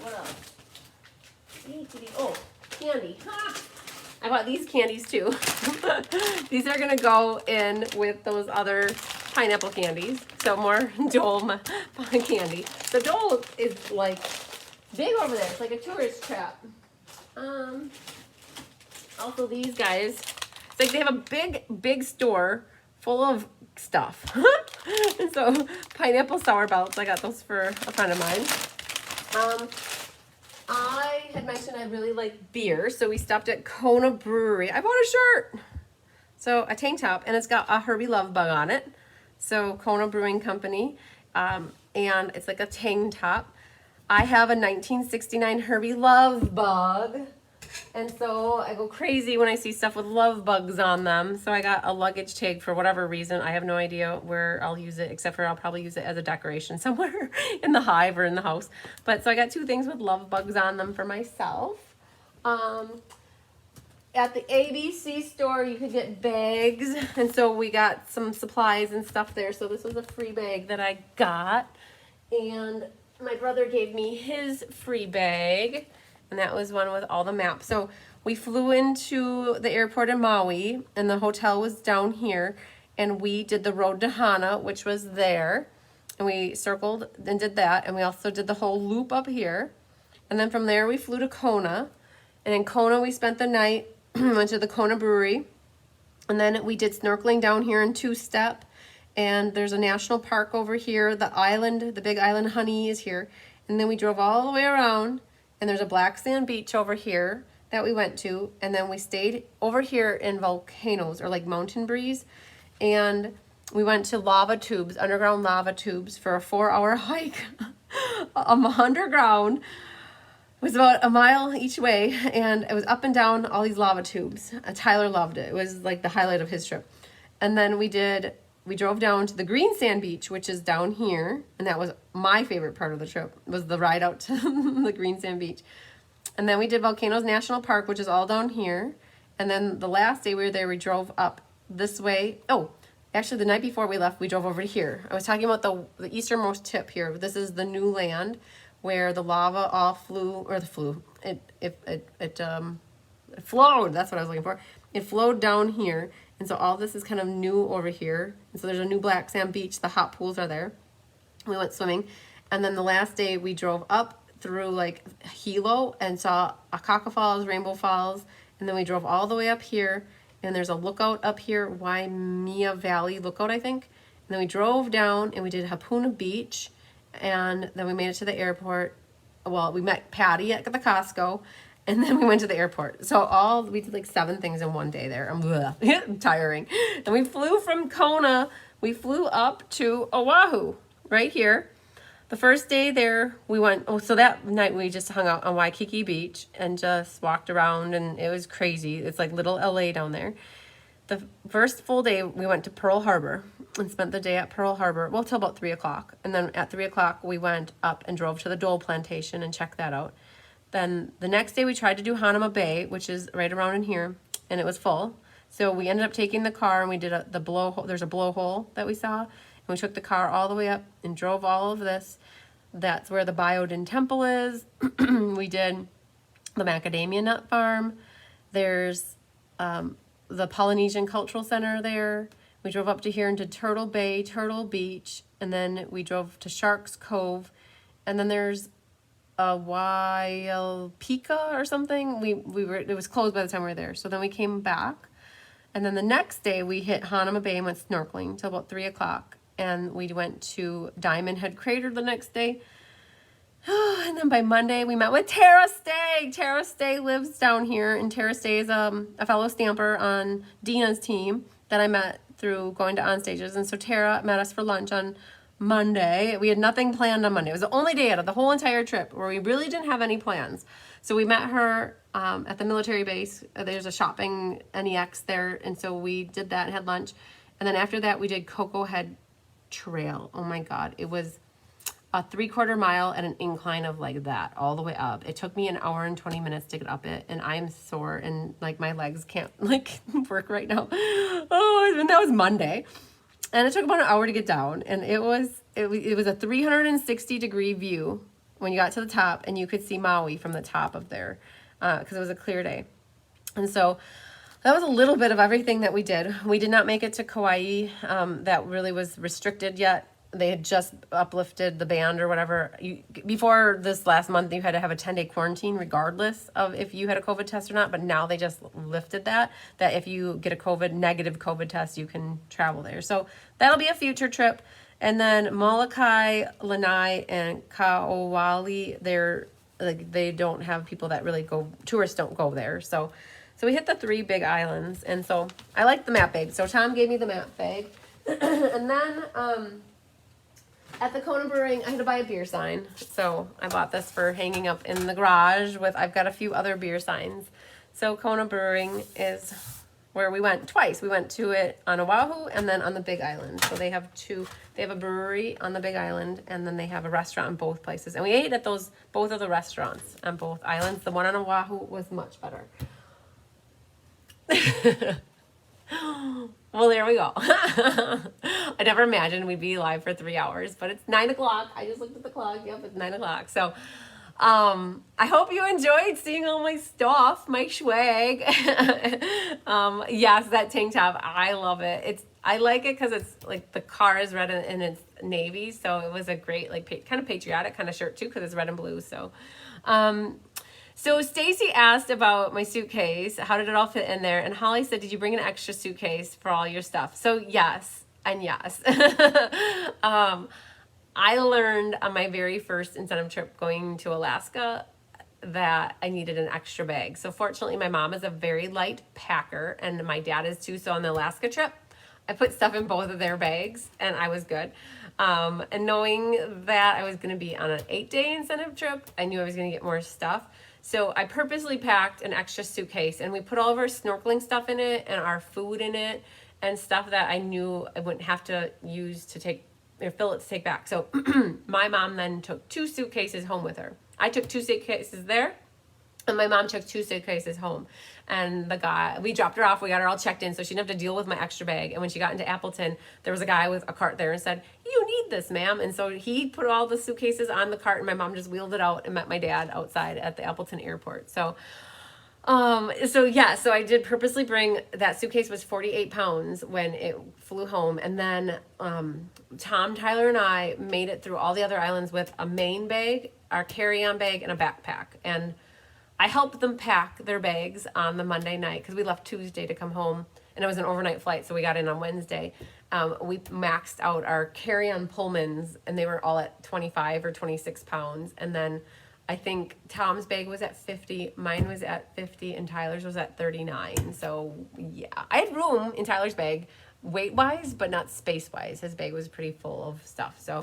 What else? Oh, candy. Ha! I bought these candies too. These are gonna go in with those other pineapple candies. So more Dole candy. The Dole is like big over there. It's like a tourist trap. Also these guys, it's like they have a big store full of stuff. And so pineapple sour belts, I got those for a friend of mine. I had mentioned I really like beer, so we stopped at Kona Brewery. I bought a shirt, so a tank top, and it's got a Herbie Love bug on it. So Kona Brewing Company, and it's like a tank top. I have a 1969 Herbie Love bug, and so I go crazy when I see stuff with love bugs on them. So I got a luggage tag for whatever reason. I have no idea where I'll use it, except for I'll probably use it as a decoration somewhere in the hive or in the house. But so I got 2 things with love bugs on them for myself. At the ABC store, you could get bags, and so we got some supplies and stuff there. So this was a free bag that I got, and my brother gave me his free bag, and that was one with all the maps. So we flew into the airport in Maui, and the hotel was down here, and we did the road to Hana, which was there, and we circled and did that, and we also did the whole loop up here, and then from there we flew to Kona, and in Kona we spent the night, went to the Kona Brewery, and then we did snorkeling down here in Two-Step, and there's a national park over here. The island, the big island Honey is here. And then we drove all the way around, and there's a black sand beach over here that we went to. And then we stayed over here in volcanoes, or like Mountain Breeze. And we went to lava tubes, underground lava tubes, for a 4-hour hike underground. It was about a mile each way, and it was up and down all these lava tubes. Tyler loved it. It was like the highlight of his trip. And then we drove down to the green sand beach, which is down here, and that was my favorite part of the trip, was the ride out to the green sand beach. And then we did Volcanoes National Park, which is all down here. And then the last day we were there, we drove up this way. Oh, actually the night before we left, we drove over to here. I was talking about the easternmost tip here. This is the new land where the lava all it flowed. That's what I was looking for. It flowed down here. And so all this is kind of new over here. And so there's a new black sand beach. The hot pools are there. We went swimming. And then the last day we drove up through like Hilo and saw Akaka Falls, Rainbow Falls. And then we drove all the way up here. And there's a lookout up here, Waimea Valley Lookout, I think. And then we drove down and we did Hapuna Beach. And then we made it to the airport. Well, we met Patty at the Costco. And then we went to the airport. So we did like 7 things in one day there. I'm tiring. And we flew from Kona. We flew up to Oahu, right here. The first day there, we went, so that night we just hung out on Waikiki Beach and just walked around, and it was crazy. It's like little LA down there. The first full day, we went to Pearl Harbor and spent the day at Pearl Harbor, well, till about 3 o'clock. And then at 3 o'clock, we went up and drove to the Dole Plantation and checked that out. Then the next day we tried to do Hanama Bay, which is right around in here, and it was full. So we ended up taking the car, and we did the blowhole. There's a blowhole that we saw, and we took the car all the way up and drove all of this. That's where the Biodin Temple is. We did the macadamia nut farm. There's the Polynesian Cultural Center there. We drove up to here into Turtle Bay, Turtle Beach, and then we drove to Sharks Cove, and then there's a Wailpika or something. It was closed by the time we were there. So then we came back, And then the next day we hit Hanama Bay and went snorkeling till about 3 o'clock. And we went to Diamond Head Crater the next day. And then by Monday we met with Tara Stay. Tara Stay lives down here, and Tara Stay is a fellow stamper on Dina's team that I met through going to On Stages. And so Tara met us for lunch on Monday. We had nothing planned on Monday. It was the only day out of the whole entire trip where we really didn't have any plans. So we met her at the military base. There's a shopping NEX there, and so we did that and had lunch. And then after that, we did Cocoa Head Trail. Oh my God, it was a 3/4 mile at an incline of like that all the way up. It took me an hour and 20 minutes to get up it, and I'm sore and like my legs can't like work right now. Oh, and that was Monday. And it took about an hour to get down, and it was a 360-degree view when you got to the top, and you could see Maui from the top of there because it was a clear day. And so that was a little bit of everything that we did. We did not make it to Kauai. That really was restricted yet. They had just uplifted the ban or whatever. Before this last month, you had to have a 10-day quarantine regardless of if you had a COVID test or not. But now they just lifted that if you get a negative COVID test, you can travel there. So that'll be a future trip. And then Molokai, Lanai, and Kaohali, they don't have people that really go, tourists don't go there. So we hit the 3 big islands. And so I like the map bag. So Tom gave me the map bag. And then at the Kona Brewing, I had to buy a beer sign. So I bought this for hanging up in the garage I've got a few other beer signs. So Kona Brewing is where we went twice. We went to it on Oahu and then on the Big Island. So they have a brewery on the Big Island, and then they have a restaurant in both places. And we ate at both of the restaurants on both islands. The one on Oahu was much better. Well, there we go. I never imagined we'd be live for 3 hours, but it's 9 o'clock. I just looked at the clock. Yep, it's 9 o'clock. So I hope you enjoyed seeing all my stuff, my swag. Yes, that tank top, I love it. I like it because it's like the car is red and it's navy, so it was a great like kind of patriotic kind of shirt too because it's red and blue. So so Stacy asked about my suitcase. How did it all fit in there? And Holly said, did you bring an extra suitcase for all your stuff? So yes, and yes. I learned on my very first incentive trip going to Alaska that I needed an extra bag. So fortunately, my mom is a very light packer, and my dad is too. So on the Alaska trip, I put stuff in both of their bags, and I was good. And knowing that I was going to be on an 8-day incentive trip, I knew I was going to get more stuff. So I purposely packed an extra suitcase, and we put all of our snorkeling stuff in it and our food in it and stuff that I knew I wouldn't have to use to fill it to take back. So my mom then took 2 suitcases home with her. I took 2 suitcases there, and my mom took 2 suitcases home. And we dropped her off. We got her all checked in, so she didn't have to deal with my extra bag. And when she got into Appleton, there was a guy with a cart there and said, "You need this, ma'am." And so he put all the suitcases on the cart, and my mom just wheeled it out and met my dad outside at the Appleton airport. So I did purposely bring, that suitcase was 48 pounds when it flew home. And then Tom, Tyler, and I made it through all the other islands with a main bag, our carry-on bag, and a backpack. And I helped them pack their bags on the Monday night because we left Tuesday to come home, and it was an overnight flight, so we got in on Wednesday. We maxed out our carry-on Pullmans, and they were all at 25 or 26 pounds. And then I think Tom's bag was at 50, mine was at 50, and Tyler's was at 39. So yeah, I had room in Tyler's bag weight-wise, but not space-wise. His bag was pretty full of stuff. So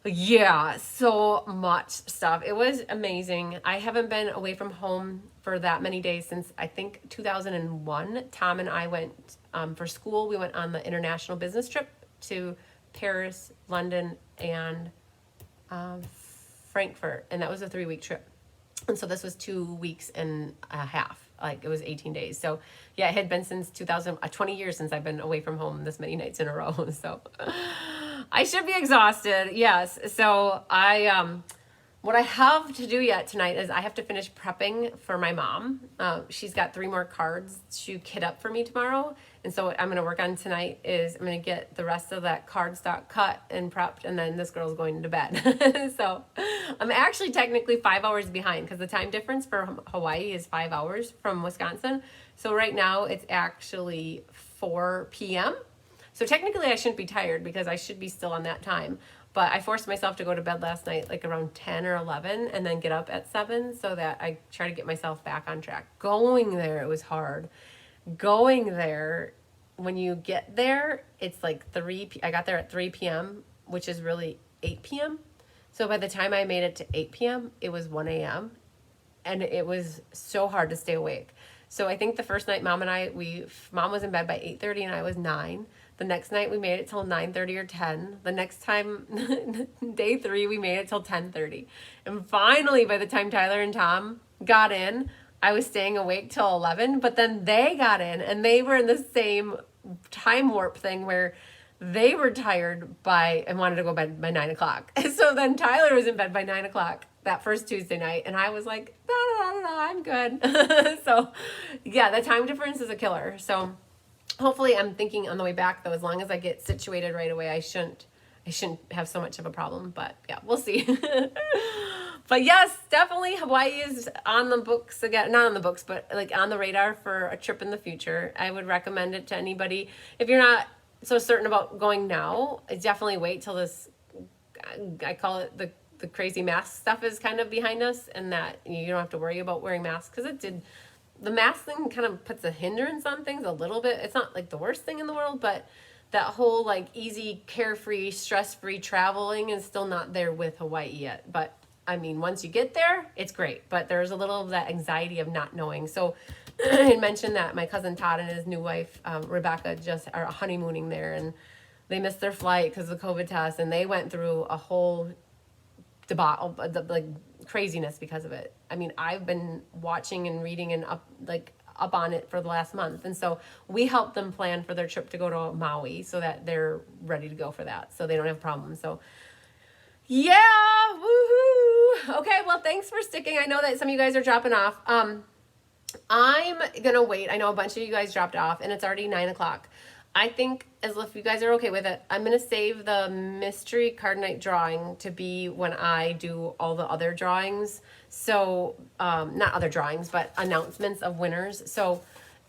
yeah, so much stuff. It was amazing. I haven't been away from home for that many days since I think 2001. Tom and I went for school. We went on the international business trip to Paris, London, and Frankfurt, and that was a 3-week trip. And so this was 2 weeks and a half. Like it was 18 days. So yeah, it had been since 20 years since I've been away from home this many nights in a row. So I should be exhausted. Yes. So what I have to do yet tonight is I have to finish prepping for my mom. She's got 3 more cards to kit up for me tomorrow. And so what I'm going to work on tonight is I'm going to get the rest of that cardstock cut and prepped, and then this girl's going to bed. So I'm actually technically 5 hours behind because the time difference for Hawaii is 5 hours from Wisconsin. So right now it's actually 4 p.m. So technically I shouldn't be tired because I should be still on that time. But I forced myself to go to bed last night like around 10 or 11 and then get up at 7 so that I try to get myself back on track. Going there, it was hard. Going there, when you get there, it's like I got there at 3 p.m., which is really 8 p.m. So by the time I made it to 8 p.m., it was 1 a.m. And it was so hard to stay awake. So I think the first night Mom was in bed by 8:30 and I was 9. The next night we made it till 9:30 or 10. The next time, day 3, we made it till 10:30. And finally, by the time Tyler and Tom got in, I was staying awake till 11, but then they got in and they were in the same time warp thing where they were tired and wanted to go to bed by 9 o'clock. So then Tyler was in bed by 9 o'clock that first Tuesday night, and I was like, no, I'm good. So yeah, the time difference is a killer. So hopefully I'm thinking on the way back though, as long as I get situated right away, I shouldn't have so much of a problem, but yeah, we'll see. But yes, definitely Hawaii is on the books again, not on the books, but like on the radar for a trip in the future. I would recommend it to anybody. If you're not so certain about going now, definitely wait till this, I call it the crazy mask stuff is kind of behind us, and that you don't have to worry about wearing masks, because the mask thing kind of puts a hindrance on things a little bit. It's not like the worst thing in the world, but that whole like easy, carefree, stress-free traveling is still not there with Hawaii yet. But I mean, once you get there, it's great. But there's a little of that anxiety of not knowing. So I had mentioned that my cousin Todd and his new wife, Rebecca, just are honeymooning there, and they missed their flight because of the COVID test, and they went through a whole debacle, like craziness because of it. I mean, I've been watching and reading and up on it for the last month. And so we helped them plan for their trip to go to Maui so that they're ready to go for that, so they don't have problems. So yeah, woohoo. Okay, well, thanks for sticking. I know that some of you guys are dropping off. I'm gonna wait. I know a bunch of you guys dropped off and it's already 9 o'clock. I think, as if you guys are okay with it, I'm going to save the mystery card night drawing to be when I do all the other drawings. So, not other drawings, but announcements of winners. So,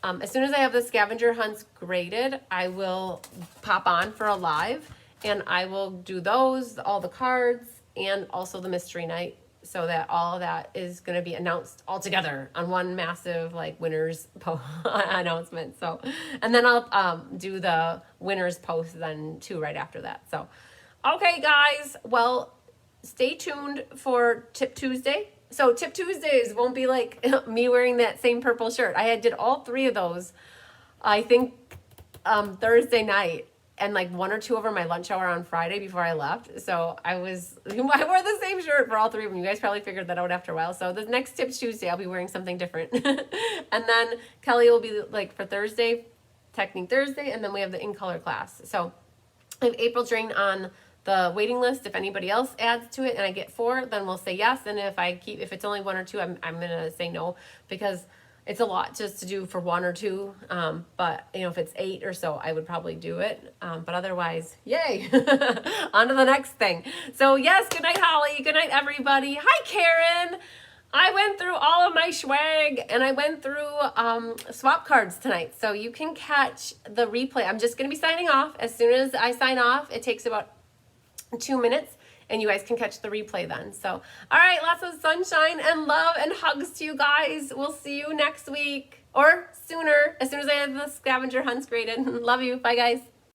as soon as I have the scavenger hunts graded, I will pop on for a live, and I will do those, all the cards, and also the mystery night, so that all of that is going to be announced all together on one massive like winners announcement. So, and then I'll do the winners post then too right after that. So, okay guys, well, stay tuned for Tip Tuesday. So Tip Tuesdays won't be like me wearing that same purple shirt. I did all 3 of those, I think, Thursday night. And like 1 or 2 over my lunch hour on Friday before I left. So I wore the same shirt for all 3 of them. You guys probably figured that out after a while. So the next Tip Tuesday, I'll be wearing something different. And then Kelly will be like for Thursday, Technique Thursday. And then we have the in color class. So I have April Drain on the waiting list. If anybody else adds to it and I get 4, then we'll say yes. And if it's only 1 or 2, I'm going to say no, because it's a lot just to do for 1 or 2, but if it's 8 or so, I would probably do it. But otherwise, yay! On to the next thing. So yes, good night, Holly. Good night, everybody. Hi, Karen. I went through all of my swag, and I went through swap cards tonight. So you can catch the replay. I'm just going to be signing off. As soon as I sign off, it takes about 2 minutes. And you guys can catch the replay then. So, all right, lots of sunshine and love and hugs to you guys. We'll see you next week or sooner, as soon as I have the scavenger hunts graded. Love you. Bye, guys.